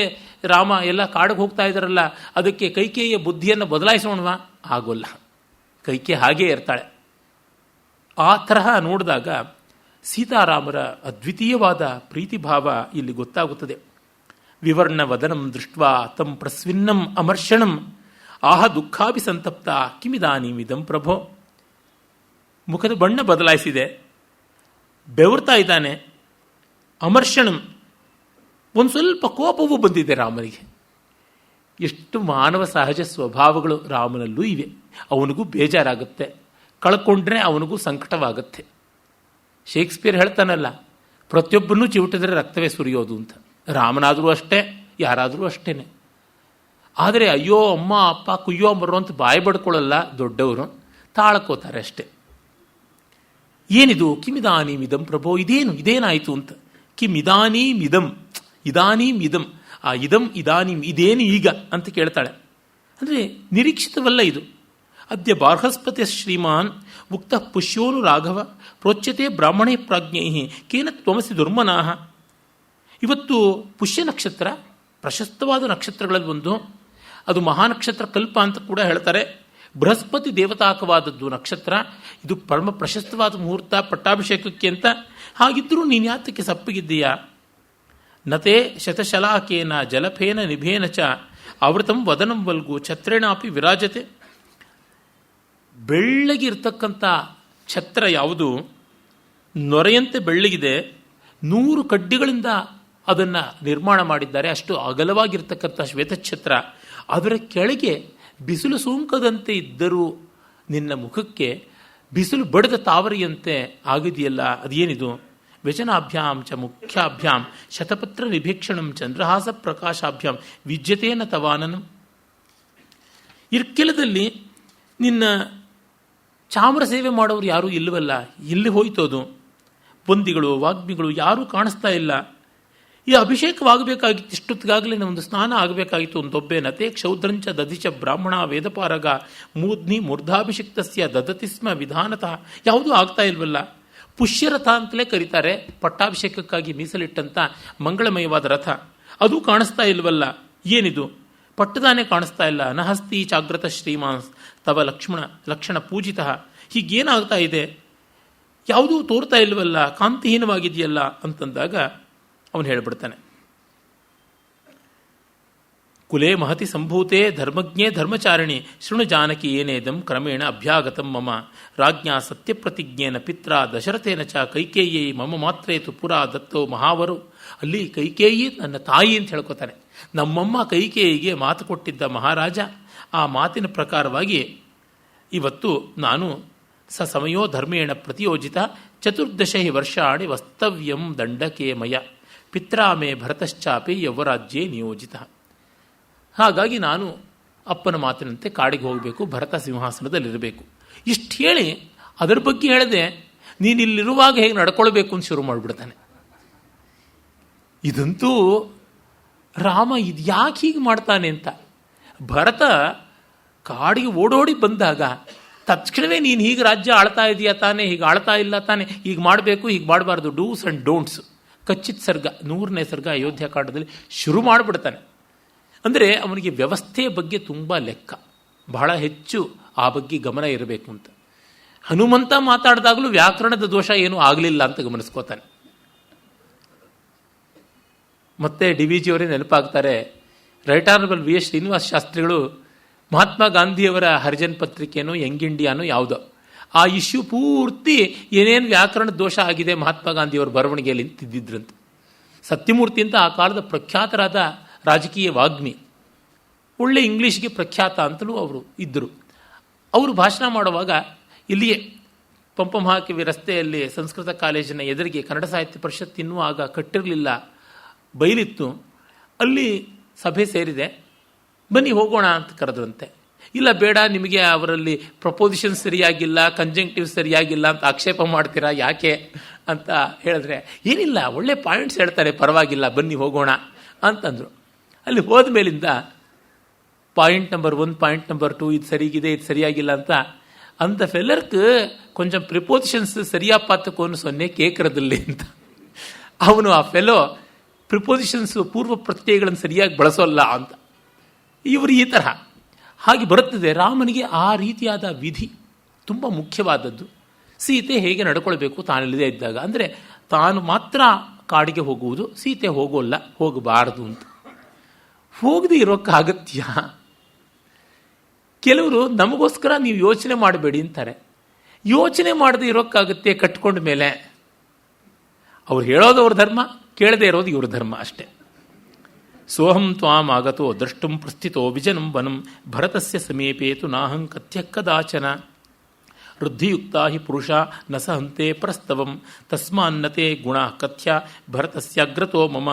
ರಾಮ ಎಲ್ಲ ಕಾಡಿಗೆ ಹೋಗ್ತಾ ಇದ್ದಾರಲ್ಲ, ಅದಕ್ಕೆ ಕೈಕೇಯಿಯ ಬುದ್ಧಿಯನ್ನು ಬದಲಾಯಿಸೋಣವಾ? ಆಗೋಲ್ಲ. ಕೈಕೆ ಹಾಗೇ ಇರ್ತಾಳೆ. ಆ ತರಹ ನೋಡಿದಾಗ ಸೀತಾರಾಮರ ಅದ್ವಿತೀಯವಾದ ಪ್ರೀತಿಭಾವ ಇಲ್ಲಿ ಗೊತ್ತಾಗುತ್ತದೆ. ವಿವರ್ಣ ವದನಂ ದೃಷ್ಟ್ವಾ ತಂ ಪ್ರಸ್ವಿನ್ನಂ ಅಮರ್ಷಣಂ ಆಹ ದುಃಖಾಭಿಸಂತಪ್ತ ಕಿಮಿದಾನೀಮಿದಂ ಪ್ರಭೋ. ಮುಖದ ಬಣ್ಣ ಬದಲಾಯಿಸಿದೆ, ಬೆವರ್ತಾ ಇದ್ದಾನೆ. ಅಮರ್ಷಣಂ, ಒಂದು ಸ್ವಲ್ಪ ಕೋಪವೂ ಬಂದಿದೆ ರಾಮನಿಗೆ. ಎಷ್ಟು ಮಾನವ ಸಹಜ ಸ್ವಭಾವಗಳು ರಾಮನಲ್ಲೂ ಇವೆ. ಅವನಿಗೂ ಬೇಜಾರಾಗುತ್ತೆ, ಕಳ್ಕೊಂಡ್ರೆ ಅವನಿಗೂ ಸಂಕಟವಾಗುತ್ತೆ. ಶೇಕ್ಸ್ಪಿಯರ್ ಹೇಳ್ತಾನಲ್ಲ, ಪ್ರತಿಯೊಬ್ಬನೂ ಚಿವುಟಿದ್ರೆ ರಕ್ತವೇ ಸುರಿಯೋದು ಅಂತ. ರಾಮನಾದರೂ ಅಷ್ಟೇ, ಯಾರಾದರೂ ಅಷ್ಟೇನೆ. ಆದರೆ ಅಯ್ಯೋ ಅಮ್ಮ ಅಪ್ಪ ಕುಯ್ಯೋ ಬರೋ ಅಂತ ಬಾಯಿ ಬಡ್ಕೊಳ್ಳಲ್ಲ ದೊಡ್ಡವರು, ತಾಳ್ಕೋತಾರೆ ಅಷ್ಟೇ. ಏನಿದು? ಕಿಮಿದಾನೀಮಿದಂ ಪ್ರಭೋ, ಇದೇನಾಯಿತು ಅಂತ. ಕಿಮಿದಾನೀಮಿದಂ, ಇದಾನೀಮಿದಂ, ಆ ಇದಂ ಇದಾನೀಂ, ಇದೇನು ಈಗ ಅಂತ ಕೇಳ್ತಾಳೆ. ಅಂದರೆ ನಿರೀಕ್ಷಿತವಲ್ಲ ಇದು. ಅದ್ಯ ಬಾರ್ಹಸ್ಪತಿ ಶ್ರೀಮಾನ್ ಉಕ್ತ ಪುಷ್ಯೋನು ರಾಘವ ಪ್ರೋಚ್ಯತೆ ಬ್ರಾಹ್ಮಣೇ ಪ್ರಾಜ್ಞೈ ಕೇನ ತ್ವಮಸಿ ದುರ್ಮನಾಹ. ಇವತ್ತು ಪುಷ್ಯ ನಕ್ಷತ್ರ ಪ್ರಶಸ್ತವಾದ ನಕ್ಷತ್ರಗಳಲ್ಲಿ ಒಂದು, ಅದು ಮಹಾನಕ್ಷತ್ರ ಕಲ್ಪ ಅಂತ ಕೂಡ ಹೇಳ್ತಾರೆ. ಬೃಹಸ್ಪತಿ ದೇವತಾಕವಾದದ್ದು ನಕ್ಷತ್ರ ಇದು, ಪರಮ ಪ್ರಶಸ್ತವಾದ ಮುಹೂರ್ತ ಪಟ್ಟಾಭಿಷೇಕಕ್ಕೆ ಅಂತ. ಹಾಗಿದ್ದರೂ ನೀನು ಯಾತಕ್ಕೆ ಸಪ್ಪಗಿದ್ದೀಯಾ? ನತೆ ಶತಶಲಾಕೇನ ಜಲಫೇನ ನಿಭೇನ ಚ ಆವೃತಂ ವದನಂ ವಲ್ಗು ಛತ್ರೇಣಾಪಿ ವಿರಾಜತೆ. ಬೆಳ್ಳಗಿರ್ತಕ್ಕಂಥ ಛತ್ರ ಯಾವುದು ನೊರೆಯಂತೆ ಬೆಳ್ಳಗಿದೆ, 100 ಕಡ್ಡಿಗಳಿಂದ ಅದನ್ನು ನಿರ್ಮಾಣ ಮಾಡಿದ್ದಾರೆ. ಅಷ್ಟು ಅಗಲವಾಗಿರ್ತಕ್ಕಂಥ ಶ್ವೇತಛತ್ರ. ಅದರ ಕೆಳಗೆ ಬಿಸಿಲು ಸೋಂಕದಂತೆ ಇದ್ದರೂ ನಿನ್ನ ಮುಖಕ್ಕೆ ಬಿಸಿಲು ಬಡಿದ ತಾವರಿಯಂತೆ ಆಗಿದೆಯಲ್ಲ, ಅದೇನಿದು? ವ್ಯಜನಾಭ್ಯಾಂ ಚ ಮುಖ್ಯಾಭ್ಯಾಂ ಶತಪತ್ರ ನಿಭೀಕ್ಷಣಂ ಚಂದ್ರಹಾಸ ಪ್ರಕಾಶಾಭ್ಯಾಂ ವಿದ್ಯತೇನ ತವಾನನಂ. ಇರ್ಕೆಲದಲ್ಲಿ ನಿನ್ನ ಚಾಮರ ಸೇವೆ ಮಾಡೋರು ಯಾರೂ ಇಲ್ಲವಲ್ಲ, ಎಲ್ಲಿ ಹೋಯ್ತೋದು? ಬಂದಿಗಳು ವಾಗ್ಮಿಗಳು ಯಾರೂ ಕಾಣಿಸ್ತಾ ಇಲ್ಲ. ಈ ಅಭಿಷೇಕವಾಗಬೇಕಾಗಿತ್ತು, ಇಷ್ಟೊತ್ತಿಗಾಗಲೇ ಒಂದು ಸ್ನಾನ ಆಗಬೇಕಾಗಿತ್ತು. ಒಂದು ದೊಬ್ಬೆ ನತೆ ಕ್ಷೌದ್ರಂಚ ದಧಿಚ ಬ್ರಾಹ್ಮಣ ವೇದಪಾರಗ ಮೂರ್ಧ್ನಿ ಮೂರ್ಧಾಭಿಷಿಕ್ತಸ್ಯ ದದತಿಸ್ಮ ವಿಧಾನತಃ. ಯಾವುದೂ ಆಗ್ತಾ ಇಲ್ವಲ್ಲ. ಪುಷ್ಯರಥ ಅಂತಲೇ ಕರೀತಾರೆ, ಪಟ್ಟಾಭಿಷೇಕಕ್ಕಾಗಿ ಮೀಸಲಿಟ್ಟಂಥ ಮಂಗಳಮಯವಾದ ರಥ, ಅದು ಕಾಣಿಸ್ತಾ ಇಲ್ವಲ್ಲ. ಏನಿದು? ಪಟ್ಟದಾನೆ ಕಾಣಿಸ್ತಾ ಇಲ್ಲ. ನಹಸ್ತಿ ಚಾಗ್ರತ ಶ್ರೀಮಾನ್ ತವ ಲಕ್ಷಣ ಪೂಜಿತ. ಹೀಗೇನಾಗ್ತಾ ಇದೆ? ಯಾವುದೂ ತೋರ್ತಾ ಇಲ್ವಲ್ಲ, ಕಾಂತಿಹೀನವಾಗಿದೆಯಲ್ಲ ಅಂತಂದಾಗ ಅವನು ಹೇಳ್ಬಿಡ್ತಾನೆ, ಕುಲೇ ಮಹತಿ ಸಂಭೂತೆ ಧರ್ಮಜ್ಞೇ ಧರ್ಮಚಾರಿಣಿ ಶೃಣು ಜಾನಕಿ ಏನೇದಂ ಕ್ರಮೇಣ ಅಭ್ಯಾಗತಂ ಮಮ ರಾಜ್ಞಾ ಸತ್ಯಪ್ರತಿಜ್ಞೇನ ಪಿತ್ರ ದಶರಥೇನ ಚ ಕೈಕೇಯಿ ಮಮ ಮಾತ್ರೇತು ಪುರಾ ದತ್ತೋ ಮಹಾವರು. ಅಲ್ಲಿ ಕೈಕೇಯಿ ನನ್ನ ತಾಯಿ ಅಂತ ಹೇಳ್ಕೊತಾನೆ. ನಮ್ಮಮ್ಮ ಕೈಕೇಯಿಗೆ ಮಾತು ಕೊಟ್ಟಿದ್ದ ಮಹಾರಾಜ. ಆ ಮಾತಿನ ಪ್ರಕಾರವಾಗಿ ಇವತ್ತು ನಾನು ಸಮಯೋ ಧರ್ಮೇಣ ಪ್ರತಿಯೋಜಿತ 14 ವರ್ಷಾಣಿ ವಸ್ತವ್ಯಂ ದಂಡಕೆ ಮಯ ಪಿತ್ರಾಮೇ ಭರತಶ್ಚಾಪಿ ಯೌವರಾಜ್ಯೇ ನಿಯೋಜಿತ. ಹಾಗಾಗಿ ನಾನು ಅಪ್ಪನ ಮಾತಿನಂತೆ ಕಾಡಿಗೆ ಹೋಗಬೇಕು, ಭರತ ಸಿಂಹಾಸನದಲ್ಲಿರಬೇಕು. ಇಷ್ಟು ಹೇಳಿ ಅದರ ಬಗ್ಗೆ ಹೇಳದೆ ನೀನು ಇಲ್ಲಿರುವಾಗ ಹೇಗೆ ನಡ್ಕೊಳ್ಬೇಕು ಅಂತ ಶುರು ಮಾಡಿಬಿಡ್ತಾನೆ. ಇದಂತೂ ರಾಮ ಇದು ಯಾಕೆ ಹೀಗೆ ಮಾಡ್ತಾನೆ ಅಂತ. ಭರತ ಕಾಡಿಗೆ ಓಡೋಡಿ ಬಂದಾಗ ತಕ್ಷಣವೇ ನೀನು ಹೀಗೆ ರಾಜ್ಯ ಆಳ್ತಾ ಇದೆಯಾ ತಾನೇ, ಹೀಗೆ ಆಳ್ತಾ ಇಲ್ಲ ತಾನೇ, ಹೀಗೆ ಮಾಡಬೇಕು ಹೀಗೆ ಮಾಡಬಾರ್ದು, ಡೂಸ್ ಆ್ಯಂಡ್ ಡೋಂಟ್ಸ್ ಕಚ್ಚಿತ್ ಸರ್ಗ 100ನೇ ಸರ್ಗ ಅಯೋಧ್ಯಕಾಂಡದಲ್ಲಿ ಶುರು ಮಾಡಿಬಿಡ್ತಾನೆ. ಅಂದರೆ ಅವನಿಗೆ ವ್ಯವಸ್ಥೆಯ ಬಗ್ಗೆ ತುಂಬ ಲೆಕ್ಕ, ಬಹಳ ಹೆಚ್ಚು ಆ ಬಗ್ಗೆ ಗಮನ ಇರಬೇಕು ಅಂತ. ಹನುಮಂತ ಮಾತಾಡಿದಾಗಲೂ ವ್ಯಾಕರಣದ ದೋಷ ಏನೂ ಆಗಲಿಲ್ಲ ಅಂತ ಗಮನಿಸ್ಕೋತಾನೆ. ಮತ್ತೆ ಡಿ ವಿ ಜಿಯವರೇ ನೆನಪಾಗ್ತಾರೆ. Right honourable V S Srinivasa ಶಾಸ್ತ್ರಿಗಳು ಮಹಾತ್ಮ ಗಾಂಧಿಯವರ ಹರಿಜನ್ ಪತ್ರಿಕೆನೋ ಯಂಗ್ ಇಂಡಿಯಾನೋ ಯಾವುದೋ ಆ ಇಶ್ಯೂ ಪೂರ್ತಿ ಏನೇನು ವ್ಯಾಕರಣ ದೋಷ ಆಗಿದೆ ಮಹಾತ್ಮ ಗಾಂಧಿಯವರ ಬರವಣಿಗೆಯಲ್ಲಿ ತಿದ್ದಿದ್ರಂತೆ. ಸತ್ಯಮೂರ್ತಿ ಅಂತ ಆ ಕಾಲದ ಪ್ರಖ್ಯಾತರಾದ ರಾಜಕೀಯ ವಾಗ್ಮಿ, ಒಳ್ಳೆ ಇಂಗ್ಲೀಷ್ಗೆ ಪ್ರಖ್ಯಾತ ಅಂತಲೂ ಅವರು ಇದ್ದರು. ಅವರು ಭಾಷಣ ಮಾಡುವಾಗ ಇಲ್ಲಿಯೇ ಪಂಪಮಹಾಕವಿ ರಸ್ತೆಯಲ್ಲಿ ಸಂಸ್ಕೃತ ಕಾಲೇಜಿನ ಎದುರಿಗೆ ಕನ್ನಡ ಸಾಹಿತ್ಯ ಪರಿಷತ್ ಇನ್ನೂ ಆಗ ಕಟ್ಟಿರಲಿಲ್ಲ, ಬೈಲಿತ್ತು. ಅಲ್ಲಿ ಸಭೆ ಸೇರಿದೆ, ಬನ್ನಿ ಹೋಗೋಣ ಅಂತ ಕರೆದ್ರಂತೆ. ಇಲ್ಲ ಬೇಡ, ನಿಮಗೆ ಅವರಲ್ಲಿ ಪ್ರಪೋಸಿಷನ್ ಸರಿಯಾಗಿಲ್ಲ, ಕಂಜಂಕ್ಟಿವ್ ಸರಿಯಾಗಿಲ್ಲ ಅಂತ ಆಕ್ಷೇಪ ಮಾಡ್ತೀರಾ, ಯಾಕೆ ಅಂತ ಹೇಳಿದ್ರೆ, ಏನಿಲ್ಲ ಒಳ್ಳೆ ಪಾಯಿಂಟ್ಸ್ ಹೇಳ್ತಾರೆ, ಪರವಾಗಿಲ್ಲ ಬನ್ನಿ ಹೋಗೋಣ ಅಂತಂದರು. ಅಲ್ಲಿ ಹೋದ ಮೇಲಿಂದ ಪಾಯಿಂಟ್ ನಂಬರ್ 1, ಪಾಯಿಂಟ್ ನಂಬರ್ 2 ಇದು ಸರಿಗಿದೆ, ಇದು ಸರಿಯಾಗಿಲ್ಲ ಅಂತ அந்த ஃபெல்லருக்கு கொஞ்சம் ப்ரிப்போசிஷன்ஸ் சரியா பார்த்துக்கோன்னு சொன்னே ಕೇಕ್ರದಲ್ಲಿ ಅಂತ. ಅವನು ಆ ಫೆಲೋ ಪ್ರಿಪೋಸಿಷನ್ಸ್ ಪೂರ್ವ ಪ್ರತ್ಯಯಗಳನ್ನು ಸರಿಯಾಗಿ ಬಳಸೋಲ್ಲ ಅಂತ. ಇವರು ಈ ತರಹ ಹಾಗೆ ಬರುತ್ತದೆ. ರಾಮನಿಗೆ ಆ ರೀತಿಯಾದ ವಿಧಿ ತುಂಬ ಮುಖ್ಯವಾದದ್ದು. ಸೀತೆ ಹೇಗೆ ನಡ್ಕೊಳ್ಬೇಕು ತಾನಿಲ್ಲದೆ ಇದ್ದಾಗ, ಅಂದರೆ ತಾನು ಮಾತ್ರ ಕಾಡಿಗೆ ಹೋಗುವುದು, ಸೀತೆ ಹೋಗೋಲ್ಲ, ಹೋಗಬಾರದು ಅಂತ. ಹೋಗದೆ ಇರೋಕ್ಕಾಗತ್ಯ? ಕೆಲವರು ನಮಗೋಸ್ಕರ ನೀವು ಯೋಚನೆ ಮಾಡಬೇಡಿ ಅಂತಾರೆ. ಯೋಚನೆ ಮಾಡದೆ ಇರೋಕ್ಕಾಗತ್ತೆ ಕಟ್ಕೊಂಡ ಮೇಲೆ? ಅವ್ರು ಹೇಳೋದು ಅವ್ರ ಧರ್ಮ, ಕೇಳದೆ ಇರೋದು ಇವ್ರ ಧರ್ಮ ಅಷ್ಟೇ. ಸೋಹಂ ತ್ವಾಂ ಆಗತೋ ದ್ರಷ್ಟುಂ ಪ್ರಸ್ಥಿತೋ ವಿಜನಂ ವನಂ ಭರತಸ್ಯ ಸಮೀಪೇತು ನಾಹಂ ಕಥ್ಯ ಕದಾಚನ ವೃದ್ಧಿಯುಕ್ತ ಹಿ ಪುರುಷ ನ ಸಹಂತೆ ಪರಸ್ತವಂ ತಸ್ಮಾನ್ನತೆ ಗುಣ ಕಥ್ಯ ಭರತಸ್ಯಗ್ರತೋ ಮಮ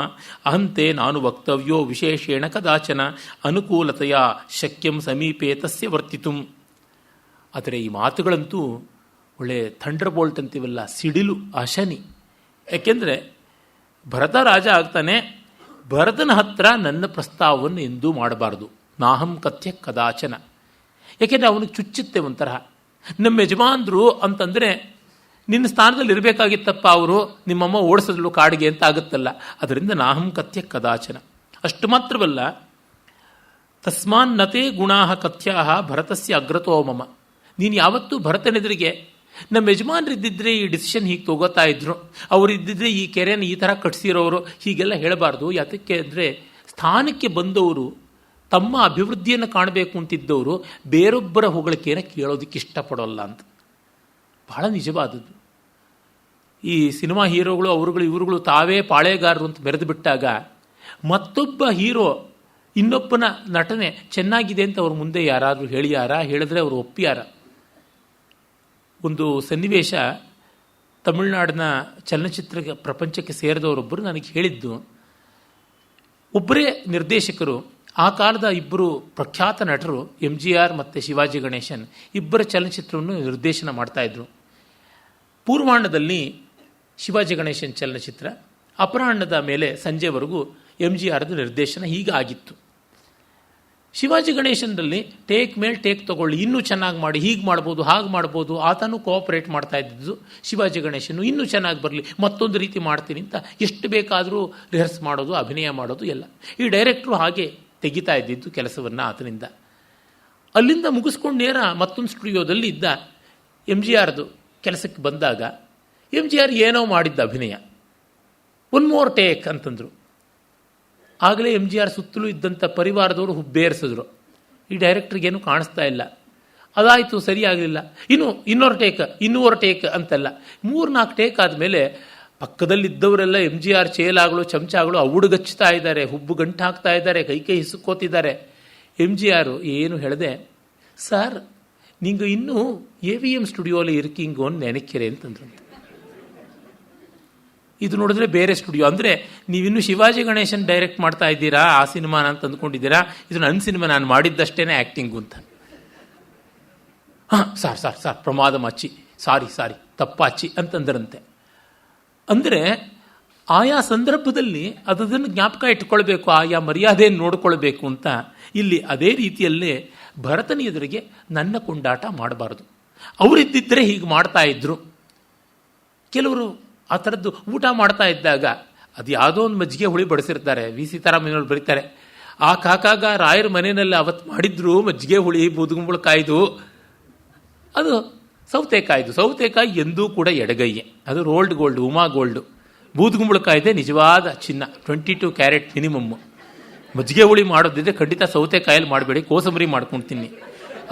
ಅಹಂತೆ ನಾನು ವಕ್ತವ್ಯೋ ವಿಶೇಷೇಣ ಕದಾಚನ ಅನುಕೂಲತೆಯ ಶಕ್ಯಂ ಸಮೀಪೇ ತಸ್ಯ ವರ್ತಿತುಂ. ಆದರೆ ಈ ಮಾತುಗಳಂತೂ ಒಳ್ಳೆ ಥಂಡರ್ ಬೋಲ್ಟ್ ಅಂತೀವಲ್ಲ, ಸಿಡಿಲು, ಅಶನಿ. ಯಾಕೆಂದರೆ ಭರತ ರಾಜ ಆಗ್ತಾನೆ, ಭರತನ ಹತ್ರ ನನ್ನ ಪ್ರಸ್ತಾವವನ್ನು ಎಂದೂ ಮಾಡಬಾರ್ದು. ನಾಹಂ ಕಥ್ಯ ಕದಾಚನ. ಯಾಕೆಂದರೆ ಅವನಿಗೆ ಚುಚ್ಚುತ್ತೆ ಒಂಥರ. ನಮ್ಮ ಯಜಮಾನ್ರು ಅಂತಂದರೆ ನಿನ್ನ ಸ್ಥಾನದಲ್ಲಿ ಇರಬೇಕಾಗಿತ್ತಪ್ಪ ಅವರು, ನಿಮ್ಮಮ್ಮ ಓಡಿಸಿದ್ಲು ಕಾಡಿಗೆ ಅಂತ ಆಗುತ್ತಲ್ಲ. ಅದರಿಂದ ನಾಹಂ ಕಥ್ಯ ಕದಾಚನ. ಅಷ್ಟು ಮಾತ್ರವಲ್ಲ, ತಸ್ಮಾನ್ನತೆ ಗುಣಾ ಕಥ್ಯಾ ಭರತಸ್ಯ ಅಗ್ರತೋ ಮಮ. ನೀನು ಯಾವತ್ತೂ ಭರತನೆದುರಿಗೆ ನಮ್ಮ ಯಜಮಾನ್ರಿದ್ದಿದ್ರೆ ಈ ಡಿಸಿಷನ್ ಹೀಗೆ ತಗೋತಾ ಇದ್ರು, ಅವರಿದ್ದಿದ್ರೆ ಈ ಕೆರೆಯನ್ನು ಈ ಥರ ಕಟ್ಸಿರೋರು, ಹೀಗೆಲ್ಲ ಹೇಳಬಾರ್ದು. ಯಾತಕ್ಕೆ ಅಂದರೆ ಸ್ಥಾನಕ್ಕೆ ಬಂದವರು ತಮ್ಮ ಅಭಿವೃದ್ಧಿಯನ್ನು ಕಾಣಬೇಕು ಅಂತಿದ್ದವರು ಬೇರೊಬ್ಬರ ಹೊಗಳಿಕೆಯನ್ನು ಕೇಳೋದಕ್ಕೆ ಇಷ್ಟಪಡೋಲ್ಲ ಅಂತ. ಬಹಳ ನಿಜವಾದದ್ದು. ಈ ಸಿನಿಮಾ ಹೀರೋಗಳು ಅವರುಗಳು ಇವರುಗಳು ತಾವೇ ಪಾಳೆಗಾರರು ಅಂತ ಬೆರೆದು ಬಿಟ್ಟಾಗ ಮತ್ತೊಬ್ಬ ಹೀರೋ ಇನ್ನೊಬ್ಬನ ನಟನೆ ಚೆನ್ನಾಗಿದೆ ಅಂತ ಅವ್ರ ಮುಂದೆ ಯಾರಾದರೂ ಹೇಳಿಯಾರ? ಹೇಳಿದ್ರೆ ಅವರು ಒಪ್ಪಿಯಾರ? ಒಂದು ಸನ್ನಿವೇಶ ತಮಿಳುನಾಡಿನ ಚಲನಚಿತ್ರ ಪ್ರಪಂಚಕ್ಕೆ ಸೇರಿದವರೊಬ್ಬರು ನನಗೆ ಹೇಳಿದ್ದು. ಒಬ್ಬರೇ ನಿರ್ದೇಶಕರು, ಆ ಕಾಲದ ಇಬ್ಬರು ಪ್ರಖ್ಯಾತ ನಟರು MGR ಮತ್ತು ಶಿವಾಜಿ ಗಣೇಶನ್ ಇಬ್ಬರ ಚಲನಚಿತ್ರವನ್ನು ನಿರ್ದೇಶನ ಮಾಡ್ತಾಯಿದ್ರು. ಪೂರ್ವಾಹ್ನದಲ್ಲಿ ಶಿವಾಜಿ ಗಣೇಶನ್ ಚಲನಚಿತ್ರ, ಅಪರಾಹ್ನದ ಮೇಲೆ ಸಂಜೆವರೆಗೂ MGRದ ನಿರ್ದೇಶನ ಹೀಗೆ ಆಗಿತ್ತು. ಶಿವಾಜಿ ಗಣೇಶನ್ನಲ್ಲಿ ಟೇಕ್ ಮೇಲೆ ಟೇಕ್ ತಗೊಳ್ಳಿ, ಇನ್ನೂ ಚೆನ್ನಾಗಿ ಮಾಡಿ, ಹೀಗೆ ಮಾಡ್ಬೋದು, ಹಾಗೆ ಮಾಡ್ಬೋದು, ಆತನೂ ಕೋಆಪರೇಟ್ ಮಾಡ್ತಾ ಇದ್ದಿದ್ದು. ಶಿವಾಜಿ ಗಣೇಶನು ಇನ್ನೂ ಚೆನ್ನಾಗಿ ಬರಲಿ, ಮತ್ತೊಂದು ರೀತಿ ಮಾಡ್ತೀನಿ ಅಂತ ಎಷ್ಟು ಬೇಕಾದರೂ ರಿಹರ್ಸ್ ಮಾಡೋದು, ಅಭಿನಯ ಮಾಡೋದು ಎಲ್ಲ. ಈ ಡೈರೆಕ್ಟ್ರು ಹಾಗೆ ತೆಗಿತಾ ಇದ್ದಿದ್ದು ಕೆಲಸವನ್ನು ಆತನಿಂದ. ಅಲ್ಲಿಂದ ಮುಗಿಸ್ಕೊಂಡು ನೇರ ಮತ್ತೊಂದು ಸ್ಟುಡಿಯೋದಲ್ಲಿ ಇದ್ದ MGRದು ಕೆಲಸಕ್ಕೆ ಬಂದಾಗ MGR ಏನೋ ಮಾಡಿದ್ದ ಅಭಿನಯ, 1 more ಟೇಕ್ ಅಂತಂದರು. ಆಗಲೇ MGR ಸುತ್ತಲೂ ಇದ್ದಂಥ ಪರಿವಾರದವರು ಹುಬ್ಬೇರಿಸಿದ್ರು. ಈ ಡೈರೆಕ್ಟ್ರಿಗೇನು ಕಾಣಿಸ್ತಾ ಇಲ್ಲ. ಅದಾಯಿತು, ಸರಿಯಾಗಲಿಲ್ಲ, ಇನ್ನೂರು ಟೇಕ್ ಅಂತೆಲ್ಲ 3-4 ಟೇಕ್ ಆದಮೇಲೆ ಪಕ್ಕದಲ್ಲಿದ್ದವರೆಲ್ಲ MGR ಚೇಲಾಗಳು, ಚಮಚಾಗಳು ಅವುಡುಗಚ್ಚುತ್ತಾ ಇದ್ದಾರೆ, ಹುಬ್ಬು ಗಂಟು ಹಾಕ್ತಾ ಇದ್ದಾರೆ, ಕೈ ಹಿಸುಕೋತಿದ್ದಾರೆ. MGR ಏನು ಹೇಳಿದೆ, ಸರ್ ನೀವು ಇನ್ನೂ AVM ಸ್ಟುಡಿಯೋಲಿ ಇರ್ಕಿಂಗೋನ್ ನೆನಕಿರೆ ಅಂತಂದ್ರು. ಇದು ನೋಡಿದ್ರೆ ಬೇರೆ ಸ್ಟುಡಿಯೋ, ಅಂದರೆ ನೀವಿನ್ನೂ ಶಿವಾಜಿ ಗಣೇಶನ್ ಡೈರೆಕ್ಟ್ ಮಾಡ್ತಾ ಇದ್ದೀರಾ ಆ ಸಿನಿಮಾನ ಅಂತ ಅಂದ್ಕೊಂಡಿದ್ದೀರಾ, ಇದು ನನ್ನ ಸಿನಿಮಾ, ನಾನು ಮಾಡಿದ್ದಷ್ಟೇ ಆ್ಯಕ್ಟಿಂಗು ಅಂತ. ಹಾಂ ಸಾರ್ ಪ್ರಮಾದ ಮಚ್ಚಿ, ಸಾರಿ ತಪ್ಪಾಚಿ ಅಂತಂದ್ರಂತೆ. ಅಂದರೆ ಆಯಾ ಸಂದರ್ಭದಲ್ಲಿ ಅದನ್ನು ಜ್ಞಾಪಕ ಇಟ್ಕೊಳ್ಬೇಕು, ಆಯಾ ಮರ್ಯಾದೆಯನ್ನು ನೋಡಿಕೊಳ್ಬೇಕು ಅಂತ ಇಲ್ಲಿ ಅದೇ ರೀತಿಯಲ್ಲೇ ಭರತನ ಎದುರಿಗೆ ನನ್ನ ಕೊಂಡಾಟ ಮಾಡಬಾರದು. ಅವರಿದ್ದಿದ್ದರೆ ಹೀಗೆ ಮಾಡ್ತಾ ಇದ್ರು. ಕೆಲವರು ಆ ಥರದ್ದು ಊಟ ಮಾಡ್ತಾ ಇದ್ದಾಗ ಅದು ಯಾವುದೋ ಒಂದು ಮಜ್ಜಿಗೆ ಹುಳಿ ಬಡಿಸಿರ್ತಾರೆ. ವಿ ಸೀತಾರಾಮಯ್ಯನವರು ಬರೀತಾರೆ, ಆ ಕಾಕಾಗ ರಾಯರ ಮನೆಯಲ್ಲಿ ಅವತ್ತು ಮಾಡಿದ್ರು ಮಜ್ಜಿಗೆ ಹುಳಿ ಬೂದುಗುಂಬಳಕಾಯ್ದು, ಅದು ಸೌತೆಕಾಯಿ ಎಂದೂ ಕೂಡ ಎಡಗೈಯೇ, ಅದು ರೋಲ್ಡ್ ಗೋಲ್ಡ್, ಉಮಾ ಗೋಲ್ಡು. ಬೂದುಗುಂಬಳಕಾಯ್ದೆ ನಿಜವಾದ ಚಿನ್ನ, 22 ಕ್ಯಾರೆಟ್ ಮಿನಿಮಮ್ಮು. ಮಜ್ಜಿಗೆ ಹುಳಿ ಮಾಡೋದಿದ್ರೆ ಖಂಡಿತ ಸೌತೆಕಾಯಲ್ಲಿ ಮಾಡಬೇಡಿ, ಕೋಸಂಬರಿ ಮಾಡ್ಕೊಂಡು ತಿನ್ನಿ.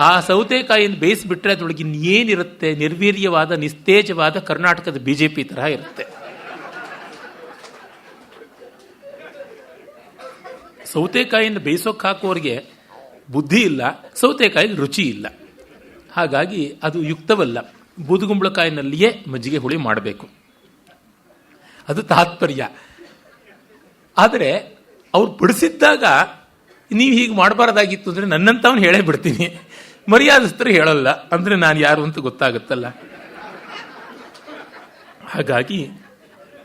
ಆ ಸೌತೆಕಾಯಿಯನ್ನು ಬೇಯಿಸಿಬಿಟ್ರೆ ಅದರೊಳಗೆ ಇನ್ನೇನಿರುತ್ತೆ, ನಿರ್ವೀರ್ಯವಾದ ನಿಸ್ತೇಜವಾದ ಕರ್ನಾಟಕದ BJP ತರಹ ಇರುತ್ತೆ. ಸೌತೆಕಾಯಿಯನ್ನು ಬೇಯಿಸೋಕೆ ಹಾಕೋರಿಗೆ ಬುದ್ಧಿ ಇಲ್ಲ, ಸೌತೆಕಾಯಿಗೆ ರುಚಿ ಇಲ್ಲ. ಹಾಗಾಗಿ ಅದು ಯುಕ್ತವಲ್ಲ. ಬೂದುಗುಂಬಳಕಾಯಿನಲ್ಲಿಯೇ ಮಜ್ಜಿಗೆ ಹುಳಿ ಮಾಡಬೇಕು, ಅದು ತಾತ್ಪರ್ಯ. ಆದರೆ ಅವ್ರು ಬಡಿಸಿದ್ದಾಗ ನೀವು ಹೀಗೆ ಮಾಡಬಾರ್ದಾಗಿತ್ತು ಅಂದರೆ ನನ್ನಂತವನು ಹೇಳೇ ಬಿಡ್ತೀನಿ. ಮರ್ಯಾದಸ್ಥರು ಹೇಳಲ್ಲ ಅಂದರೆ ನಾನು ಯಾರು ಅಂತ ಗೊತ್ತಾಗುತ್ತಲ್ಲ. ಹಾಗಾಗಿ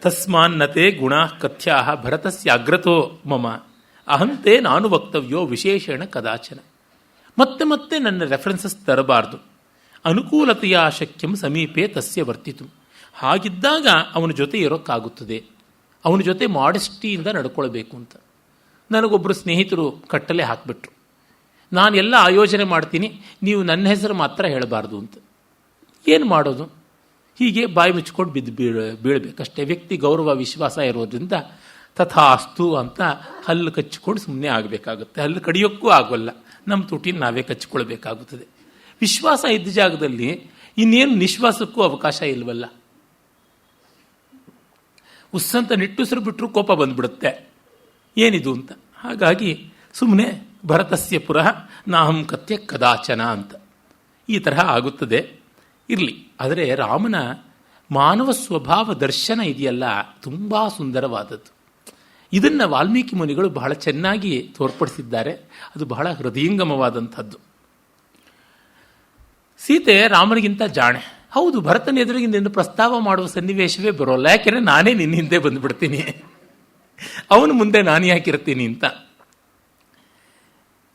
ತಸ್ಮಾನ್ನತೆ ಗುಣ ಕಥ್ಯಾ ಭರತಸ್ಯ ಅಗ್ರತೋ ಮಮ ಅಹಂತೆ ನಾನು ವಕ್ತವ್ಯೋ ವಿಶೇಷಣ ಕದಾಚನ. ಮತ್ತೆ ಮತ್ತೆ ನನ್ನ ರೆಫರೆನ್ಸಸ್ ತರಬಾರ್ದು. ಅನುಕೂಲತೆಯ ಶಕ್ಯಂ ಸಮೀಪೆ ತಸ್ಯ ವರ್ತಿತು. ಹಾಗಿದ್ದಾಗ ಅವನ ಜೊತೆ ಇರೋಕ್ಕಾಗುತ್ತದೆ, ಅವನ ಜೊತೆ ಮಾಡೆಸ್ಟಿಯಿಂದ ನಡ್ಕೊಳ್ಬೇಕು ಅಂತ. ನನಗೊಬ್ಬರು ಸ್ನೇಹಿತರು ಕಟ್ಟಲೆ ಹಾಕಿಬಿಟ್ರು, ನಾನೆಲ್ಲ ಆಯೋಜನೆ ಮಾಡ್ತೀನಿ, ನೀವು ನನ್ನ ಹೆಸರು ಮಾತ್ರ ಹೇಳಬಾರ್ದು ಅಂತ. ಏನು ಮಾಡೋದು? ಹೀಗೆ ಬಾಯಿ ಮುಚ್ಕೊಂಡು ಬಿದ್ದು ಬೀಳಬೇಕಷ್ಟೇ. ವ್ಯಕ್ತಿ ಗೌರವ ವಿಶ್ವಾಸ ಇರೋದ್ರಿಂದ ತಥಾಸ್ತು ಅಂತ ಹಲ್ಲು ಕಚ್ಚಿಕೊಂಡು ಸುಮ್ಮನೆ ಆಗಬೇಕಾಗುತ್ತೆ. ಹಲ್ಲು ಕಡಿಯೋಕ್ಕೂ ಆಗೋಲ್ಲ, ನಮ್ಮ ತುಟಿನ ನಾವೇ ಕಚ್ಚಿಕೊಳ್ಬೇಕಾಗುತ್ತದೆ. ವಿಶ್ವಾಸ ಇದ್ದ ಜಾಗದಲ್ಲಿ ಇನ್ನೇನು ನಿಶ್ವಾಸಕ್ಕೂ ಅವಕಾಶ ಇಲ್ವಲ್ಲ. ಉಸ್ಸಂತ ನಿಟ್ಟುಸಿರು ಬಿಟ್ಟರು ಕೋಪ ಬಂದ್ಬಿಡುತ್ತೆ, ಏನಿದು ಅಂತ. ಹಾಗಾಗಿ ಸುಮ್ಮನೆ ಭರತಸ್ಯ ಪುರಃ ನಾಹಂ ಕಥ್ಯ ಕದಾಚನ ಅಂತ ಈ ತರಹ ಆಗುತ್ತದೆ. ಇರಲಿ. ಆದರೆ ರಾಮನ ಮಾನವ ಸ್ವಭಾವ ದರ್ಶನ ಇದೆಯಲ್ಲ, ತುಂಬ ಸುಂದರವಾದದ್ದು. ಇದನ್ನು ವಾಲ್ಮೀಕಿ ಮುನಿಗಳು ಬಹಳ ಚೆನ್ನಾಗಿ ತೋರ್ಪಡಿಸಿದ್ದಾರೆ. ಅದು ಬಹಳ ಹೃದಯಂಗಮವಾದಂಥದ್ದು. ಸೀತೆ ರಾಮನಿಗಿಂತ ಜಾಣೆ. ಹೌದು, ಭರತನ ಎದುರಿಗೆ ನಿನ್ನ ಪ್ರಸ್ತಾವ ಮಾಡುವ ಸನ್ನಿವೇಶವೇ ಬರೋಲ್ಲ. ಯಾಕೆಂದರೆ ನಾನೇ ನಿನ್ನ ಹಿಂದೆ ಬಂದುಬಿಡ್ತೀನಿ, ಅವನು ಮುಂದೆ ನಾನು ಯಾಕಿರ್ತೀನಿ ಅಂತ.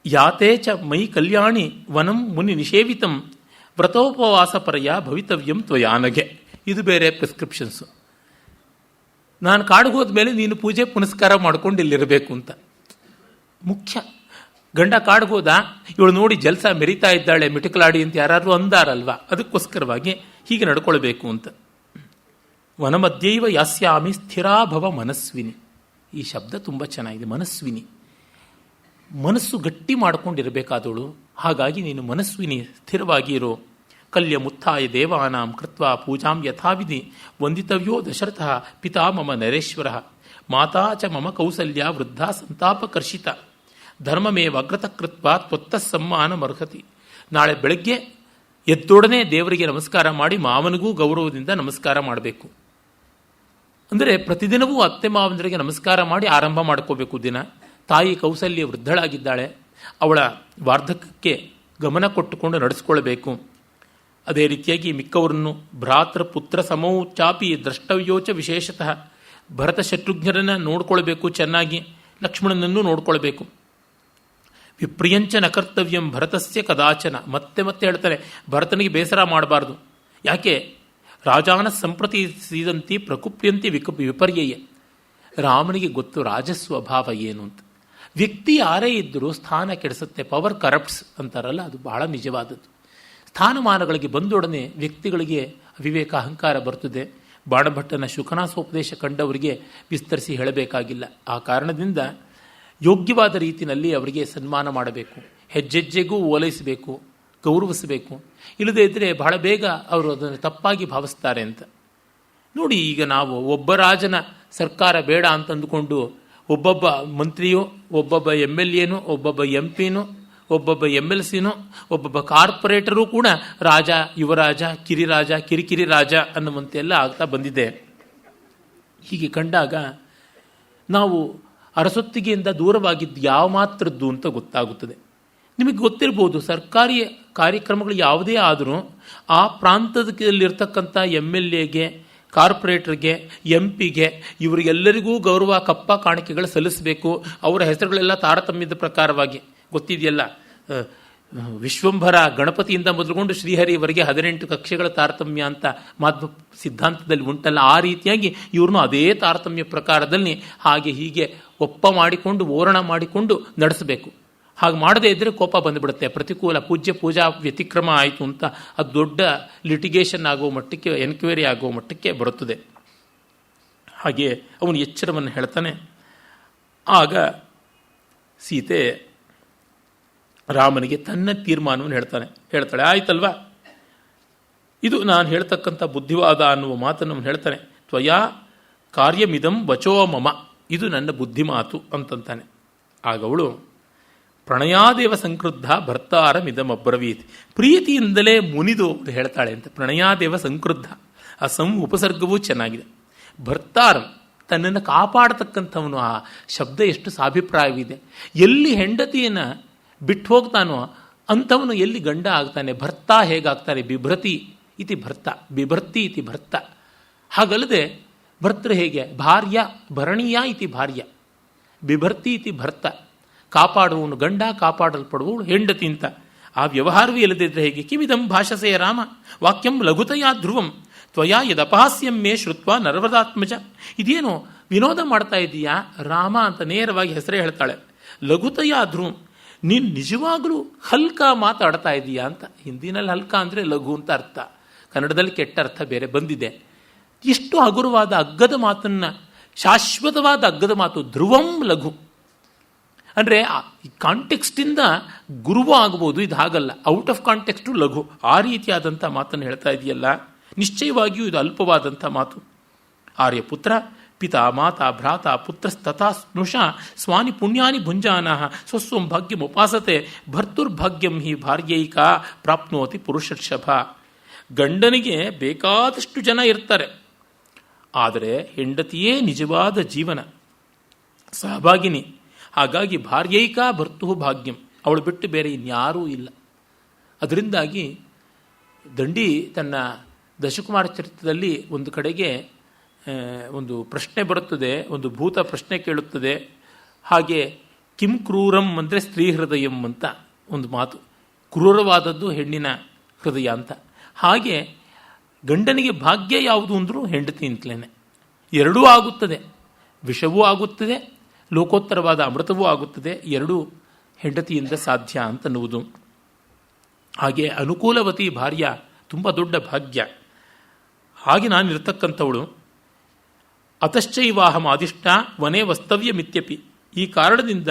ಯಾತೇ ಚ ಮೈ ಕಲ್ಯಾಣಿ ವನಂ ಮುನಿ ನಿಷೇವಿತಂ ವ್ರತೋಪವಾಸ ಪರ್ಯ ಭವಿತವ್ಯಂ ತ್ವಯಾನಗೆ. ಇದು ಬೇರೆ ಪ್ರಿಸ್ಕ್ರಿಪ್ಷನ್ಸು. ನಾನು ಕಾಡಿಗೆ ಹೋದ್ಮೇಲೆ ನೀನು ಪೂಜೆ ಪುನಸ್ಕಾರ ಮಾಡ್ಕೊಂಡು ಇಲ್ಲಿರಬೇಕು ಅಂತ ಮುಖ್ಯ. ಗಂಡ ಕಾಡಿಗೆ ಹೋದ, ಇವಳು ನೋಡಿ ಜಲ್ಸ ಮೆರಿತಾ ಇದ್ದಾಳೆ ಮಿಟುಕಲಾಡಿ ಅಂತ ಯಾರಾದ್ರೂ ಅಂದಾರಲ್ವಾ, ಅದಕ್ಕೋಸ್ಕರವಾಗಿ ಹೀಗೆ ನಡ್ಕೊಳ್ಬೇಕು ಅಂತ. ವನಮಧ್ಯೈವ ಯಾಸ್ಯಾಮಿ ಸ್ಥಿರಾಭವ ಮನಸ್ವಿನಿ. ಈ ಶಬ್ದ ತುಂಬ ಚೆನ್ನಾಗಿದೆ. ಮನಸ್ವಿನಿ, ಮನಸ್ಸು ಗಟ್ಟಿ ಮಾಡ್ಕೊಂಡಿರಬೇಕಾದವಳು. ಹಾಗಾಗಿ ನೀನು ಮನಸ್ವಿನಿ, ಸ್ಥಿರವಾಗಿ ಇರೋ. ಕಲ್ಯ ಮುತ್ತಾಯ ದೇವಾನಾಂ ಕೃತ್ವಾ ಪೂಜಾಂ ಯಥಾವಿಧಿ ವಂದಿತವ್ಯೋ ದಶರಥಃ ಪಿತಾ ಮಮ ನರೇಶ್ವರ ಮಾತಾ ಚ ಮಮ ಕೌಸಲ್ಯ ವೃದ್ಧ ಸಂತಾಪಕರ್ಷಿತ ಧರ್ಮಮೇವ ಅಗ್ರತ ಕೃತ್ವಾ ತ್ವತ್ತ ಸಮ್ಮಾನಮರ್ಹತಿ. ನಾಳೆ ಬೆಳಗ್ಗೆ ಎದ್ದೊಡನೆ ದೇವರಿಗೆ ನಮಸ್ಕಾರ ಮಾಡಿ ಮಾವನಿಗೂ ಗೌರವದಿಂದ ನಮಸ್ಕಾರ ಮಾಡಬೇಕು. ಅಂದರೆ ಪ್ರತಿದಿನವೂ ಅತ್ತೆ ಮಾವನರಿಗೆ ನಮಸ್ಕಾರ ಮಾಡಿ ಆರಂಭ ಮಾಡ್ಕೋಬೇಕು ದಿನ. ತಾಯಿ ಕೌಸಲ್ಯ ವೃದ್ಧಳಾಗಿದ್ದಾಳೆ, ಅವಳ ವಾರ್ಧಕ್ಯಕ್ಕೆ ಗಮನ ಕೊಟ್ಟುಕೊಂಡು ನಡೆಸ್ಕೊಳ್ಬೇಕು. ಅದೇ ರೀತಿಯಾಗಿ ಮಿಕ್ಕವರನ್ನು ಭ್ರಾತೃ ಪುತ್ರ ಸಮೌ ಚಾಪಿ ದ್ರಷ್ಟವ್ಯೋಚ ವಿಶೇಷತಃ ಭರತ ಶತ್ರುಘ್ನರನ್ನು ನೋಡ್ಕೊಳ್ಬೇಕು ಚೆನ್ನಾಗಿ, ಲಕ್ಷ್ಮಣನನ್ನು ನೋಡ್ಕೊಳ್ಬೇಕು. ವಿಪ್ರಿಯಂಚ ನ ಕರ್ತವ್ಯಂ ಭರತಸ್ಯ ಕದಾಚನ. ಮತ್ತೆ ಮತ್ತೆ ಹೇಳ್ತಾರೆ, ಭರತನಿಗೆ ಬೇಸರ ಮಾಡಬಾರ್ದು. ಯಾಕೆ? ರಾಜಾನ ಸಂಪ್ರತಿ ಸೀದಂತಿ ಪ್ರಕುಪ್ಯಂತಿ ವಿಪರ್ಯಯ. ರಾಮನಿಗೆ ಗೊತ್ತು ರಾಜಸ್ವಭಾವ ಏನು ಅಂತ. ವ್ಯಕ್ತಿ ಯಾರೇ ಇದ್ದರೂ ಸ್ಥಾನ ಕೆಡಿಸುತ್ತೆ. ಪವರ್ ಕರಪ್ಟ್ಸ್ ಅಂತಾರಲ್ಲ, ಅದು ಬಹಳ ನಿಜವಾದದ್ದು. ಸ್ಥಾನಮಾನಗಳಿಗೆ ಬಂದೊಡನೆ ವ್ಯಕ್ತಿಗಳಿಗೆ ಅವಿವೇಕ ಅಹಂಕಾರ ಬರ್ತದೆ. ಬಾಣಭಟ್ಟನ ಶುಕನಾಸೋಪದೇಶ ಕಂಡವರಿಗೆ ವಿಸ್ತರಿಸಿ ಹೇಳಬೇಕಾಗಿಲ್ಲ. ಆ ಕಾರಣದಿಂದ ಯೋಗ್ಯವಾದ ರೀತಿಯಲ್ಲಿ ಅವರಿಗೆ ಸನ್ಮಾನ ಮಾಡಬೇಕು, ಹೆಜ್ಜೆಜ್ಜೆಗೂ ಓಲೈಸಬೇಕು, ಗೌರವಿಸಬೇಕು. ಇಲ್ಲದೇ ಇದ್ದರೆ ಬಹಳ ಬೇಗ ಅವರು ಅದನ್ನು ತಪ್ಪಾಗಿ ಭಾವಿಸ್ತಾರೆ ಅಂತ. ನೋಡಿ, ಈಗ ನಾವು ಒಬ್ಬ ರಾಜನ ಸರ್ಕಾರ ಬೇಡ ಅಂತ ಅಂದುಕೊಂಡು ಒಬ್ಬೊಬ್ಬ ಮಂತ್ರಿಯೋ, ಒಬ್ಬೊಬ್ಬ MLAನೋ, ಒಬ್ಬೊಬ್ಬ MP ನೋ, ಒಬ್ಬೊಬ್ಬ MLCನೋ, ಒಬ್ಬೊಬ್ಬ ಕಾರ್ಪೊರೇಟರೂ ಕೂಡ ರಾಜ, ಯುವರಾಜ, ಕಿರಿರಾಜ, ಕಿರಿಕಿರಿ ರಾಜ ಅನ್ನುವಂತೆಲ್ಲ ಆಗ್ತಾ ಬಂದಿದೆ. ಹೀಗೆ ಕಂಡಾಗ ನಾವು ಅರಸೊತ್ತಿಗೆಯಿಂದ ದೂರವಾಗಿದ್ದು ಯಾವ ಮಾತ್ರದ್ದು ಅಂತ ಗೊತ್ತಾಗುತ್ತದೆ. ನಿಮಗೆ ಗೊತ್ತಿರ್ಬೋದು, ಸರ್ಕಾರಿ ಕಾರ್ಯಕ್ರಮಗಳು ಯಾವುದೇ ಆದರೂ ಆ ಪ್ರಾಂತದಲ್ಲಿರ್ತಕ್ಕಂಥ MLAಗೆ ಕಾರ್ಪೊರೇಟರ್ಗೆ, MP ಗೆ, ಇವರಿಗೆಲ್ಲರಿಗೂ ಗೌರವ ಕಪ್ಪ ಕಾಣಿಕೆಗಳು ಸಲ್ಲಿಸಬೇಕು. ಅವರ ಹೆಸರುಗಳೆಲ್ಲ ತಾರತಮ್ಯದ ಪ್ರಕಾರವಾಗಿ ಗೊತ್ತಿದೆಯಲ್ಲ. ವಿಶ್ವಂಭರ ಗಣಪತಿಯಿಂದ ಮೊದಲುಗೊಂಡು ಶ್ರೀಹರಿಯವರೆಗೆ 18 ಕಕ್ಷೆಗಳ ತಾರತಮ್ಯ ಅಂತ ಮಾಧ್ವ ಸಿದ್ಧಾಂತದಲ್ಲಿ ಉಂಟಲ್ಲ, ಆ ರೀತಿಯಾಗಿ ಇವ್ರನ್ನೂ ಅದೇ ತಾರತಮ್ಯ ಪ್ರಕಾರದಲ್ಲಿ ಹಾಗೆ ಹೀಗೆ ಒಪ್ಪ ಮಾಡಿಕೊಂಡು ಓರಣ ಮಾಡಿಕೊಂಡು ನಡೆಸಬೇಕು. ಹಾಗೆ ಮಾಡದೇ ಇದ್ದರೆ ಕೋಪ ಬಂದುಬಿಡುತ್ತೆ, ಪ್ರತಿಕೂಲ ಪೂಜಾ ವ್ಯತಿಕ್ರಮ ಆಯಿತು ಅಂತ ಅದು ದೊಡ್ಡ ಲಿಟಿಗೇಷನ್ ಆಗುವ ಮಟ್ಟಕ್ಕೆ, ಎನ್ಕ್ವೈರಿ ಆಗುವ ಮಟ್ಟಕ್ಕೆ ಬರುತ್ತದೆ. ಹಾಗೆ ಅವನು ಎಚ್ಚರವನ್ನು ಹೇಳ್ತಾನೆ. ಆಗ ಸೀತೆ ರಾಮನಿಗೆ ತನ್ನ ತೀರ್ಮಾನವನ್ನು ಹೇಳ್ತಾಳೆ, ಆಯ್ತಲ್ವಾ, ಇದು ನಾನು ಹೇಳ್ತಕ್ಕಂಥ ಬುದ್ಧಿವಾದ ಅನ್ನುವ ಮಾತನ್ನು ಹೇಳ್ತಾನೆ. ತ್ವಯಾ ಕಾರ್ಯಮಿದಂ ವಚೋ ಮಮ, ಇದು ನನ್ನ ಬುದ್ಧಿಮಾತು ಅಂತಂತಾನೆ. ಆಗ ಅವಳು ಪ್ರಣಯಾದೇವ ಸಂಕ್ರುದ್ಧ ಭರ್ತಾರಮಿದಂ ಅಬ್ರವೀತ್, ಪ್ರೀತಿಯಿಂದಲೇ ಮುನಿದು ಹೇಳ್ತಾಳೆ ಅಂತ. ಪ್ರಣಯಾದೇವ ಸಂಕ್ರುದ್ಧ, ಆ ಉಪಸರ್ಗವೂ ಚೆನ್ನಾಗಿದೆ. ಭರ್ತಾರಂ, ತನ್ನನ್ನು ಕಾಪಾಡತಕ್ಕಂಥವನು. ಆ ಶಬ್ದ ಎಷ್ಟು ಸಾಭಿಪ್ರಾಯವಿದೆ. ಎಲ್ಲಿ ಹೆಂಡತಿಯನ್ನು ಬಿಟ್ಟು ಹೋಗ್ತಾನೋ ಅಂಥವನು ಎಲ್ಲಿ ಗಂಡ ಆಗ್ತಾನೆ. ಭರ್ತ ಹೇಗಾಗ್ತಾನೆ? ಬಿಭ್ರತಿ ಇತಿ ಭರ್ತ, ಬಿಭರ್ತಿ ಇತಿ ಭರ್ತ. ಹಾಗಲ್ಲದೆ ಭರ್ತೃ ಹೇಗೆ? ಭಾರ್ಯ, ಭರಣೀಯ ಇತಿ ಭಾರ್ಯ, ಬಿಭರ್ತಿ ಇತಿ ಭರ್ತ. ಕಾಪಾಡುವವನು ಗಂಡ, ಕಾಪಾಡಲ್ಪಡುವವಳು ಹೆಂಡತಿ ಅಂತ. ಆ ವ್ಯವಹಾರವೇ ಇಲ್ಲದಿದ್ದರೆ ಹೇಗೆ? ಕಿಮಿದಂ ಭಾಷಸೆ ರಾಮ ವಾಕ್ಯಂ ಲಘುತಯ ಧ್ರುವಂ ತ್ವಯಾ ಯದಪಹಾಸ್ಯಂ ಮೇ ಶ್ರುತ್ವ ನರ್ವದಾತ್ಮಜ. ಇದೇನು ವಿನೋದ ಮಾಡ್ತಾ ಇದೀಯಾ ರಾಮ ಅಂತ ನೇರವಾಗಿ ಹೆಸರೇ ಹೇಳ್ತಾಳೆ. ಲಘುತಯ ಧ್ರುವಂ, ನೀನು ನಿಜವಾಗಲೂ ಹಲ್ಕ ಮಾತಾಡ್ತಾ ಇದೀಯಾ ಅಂತ. ಹಿಂದಿನಲ್ಲಿ ಹಲ್ಕ ಅಂದರೆ ಲಘು ಅಂತ ಅರ್ಥ, ಕನ್ನಡದಲ್ಲಿ ಕೆಟ್ಟ ಅರ್ಥ ಬೇರೆ ಬಂದಿದೆ. ಇಷ್ಟು ಹಗುರವಾದ ಅಗ್ಗದ ಮಾತನ್ನು, ಶಾಶ್ವತವಾದ ಅಗ್ಗದ ಮಾತು, ಧ್ರುವಂ ಲಘು ಅಂದರೆ ಕಾಂಟೆಕ್ಸ್ಟಿಂದ ಗುರುವು ಆಗಬಹುದು, ಇದು ಹಾಗಲ್ಲ. ಔಟ್ ಆಫ್ ಕಾಂಟೆಕ್ಸ್ಟು ಲಘು, ಆ ರೀತಿಯಾದಂಥ ಮಾತನ್ನು ಹೇಳ್ತಾ ಇದೆಯಲ್ಲ. ನಿಶ್ಚಯವಾಗಿಯೂ ಇದು ಅಲ್ಪವಾದಂಥ ಮಾತು. ಆರ್ಯಪುತ್ರ ಪಿತಾ ಮಾತಾ ಭ್ರಾತಾ ಪುತ್ರಸ್ತಥಾ ಸ್ನುಷ ಸ್ವಾನಿ ಪುಣ್ಯಾನಿ ಭುಂಜಾನಃ ಸ್ವಸ್ವಂ ಭಾಗ್ಯಂ ಉಪಾಸತೆ ಭರ್ತುರ್ಭಾಗ್ಯಂ ಹಿ ಭಾರ್ಯೈಕಾ ಪ್ರಾಪ್ನೋತಿ ಪುರುಷರ್ಷಭ. ಗಂಡನಿಗೆ ಬೇಕಾದಷ್ಟು ಜನ ಇರ್ತಾರೆ, ಆದರೆ ಹೆಂಡತಿಯೇ ನಿಜವಾದ ಜೀವನ ಸಹಭಾಗಿನಿ. ಹಾಗಾಗಿ ಭಾರ್ಯೈಕಾ ಭರ್ತು ಭಾಗ್ಯಂ, ಅವಳು ಬಿಟ್ಟು ಬೇರೆ ಇನ್ಯಾರೂ ಇಲ್ಲ. ಅದರಿಂದಾಗಿ ದಂಡಿ ತನ್ನ ದಶಕುಮಾರ ಚರಿತ್ರದಲ್ಲಿ ಒಂದು ಕಡೆಗೆ ಒಂದು ಪ್ರಶ್ನೆ ಬರುತ್ತದೆ, ಒಂದು ಭೂತ ಪ್ರಶ್ನೆ ಕೇಳುತ್ತದೆ. ಹಾಗೆ ಕಿಂ ಕ್ರೂರಂ ಅಂದರೆ ಸ್ತ್ರೀ ಹೃದಯಂ ಅಂತ ಒಂದು ಮಾತು, ಕ್ರೂರವಾದದ್ದು ಹೆಣ್ಣಿನ ಹೃದಯ ಅಂತ. ಹಾಗೆ ಗಂಡನಿಗೆ ಭಾಗ್ಯ ಯಾವುದು ಅಂದರೂ ಹೆಂಡತಿ ಅಂತಲೇ. ಎರಡೂ ಆಗುತ್ತದೆ, ವಿಷವೂ ಆಗುತ್ತದೆ, ಲೋಕೋತ್ತರವಾದ ಅಮೃತವೂ ಆಗುತ್ತದೆ. ಎರಡೂ ಹೆಂಡತಿಯಿಂದ ಸಾಧ್ಯ ಅಂತನ್ನುವುದು. ಹಾಗೆ ಅನುಕೂಲವತಿ ಭಾರ್ಯ ತುಂಬ ದೊಡ್ಡ ಭಾಗ್ಯ. ಹಾಗೆ ನಾನಿರ್ತಕ್ಕಂಥವಳು ಅತಶ್ಚೈವಾಹಂ ಆದಿಷ್ಟ ವನೇ ವಸ್ತವ್ಯಮಿತ್ಯಪಿ. ಈ ಕಾರಣದಿಂದ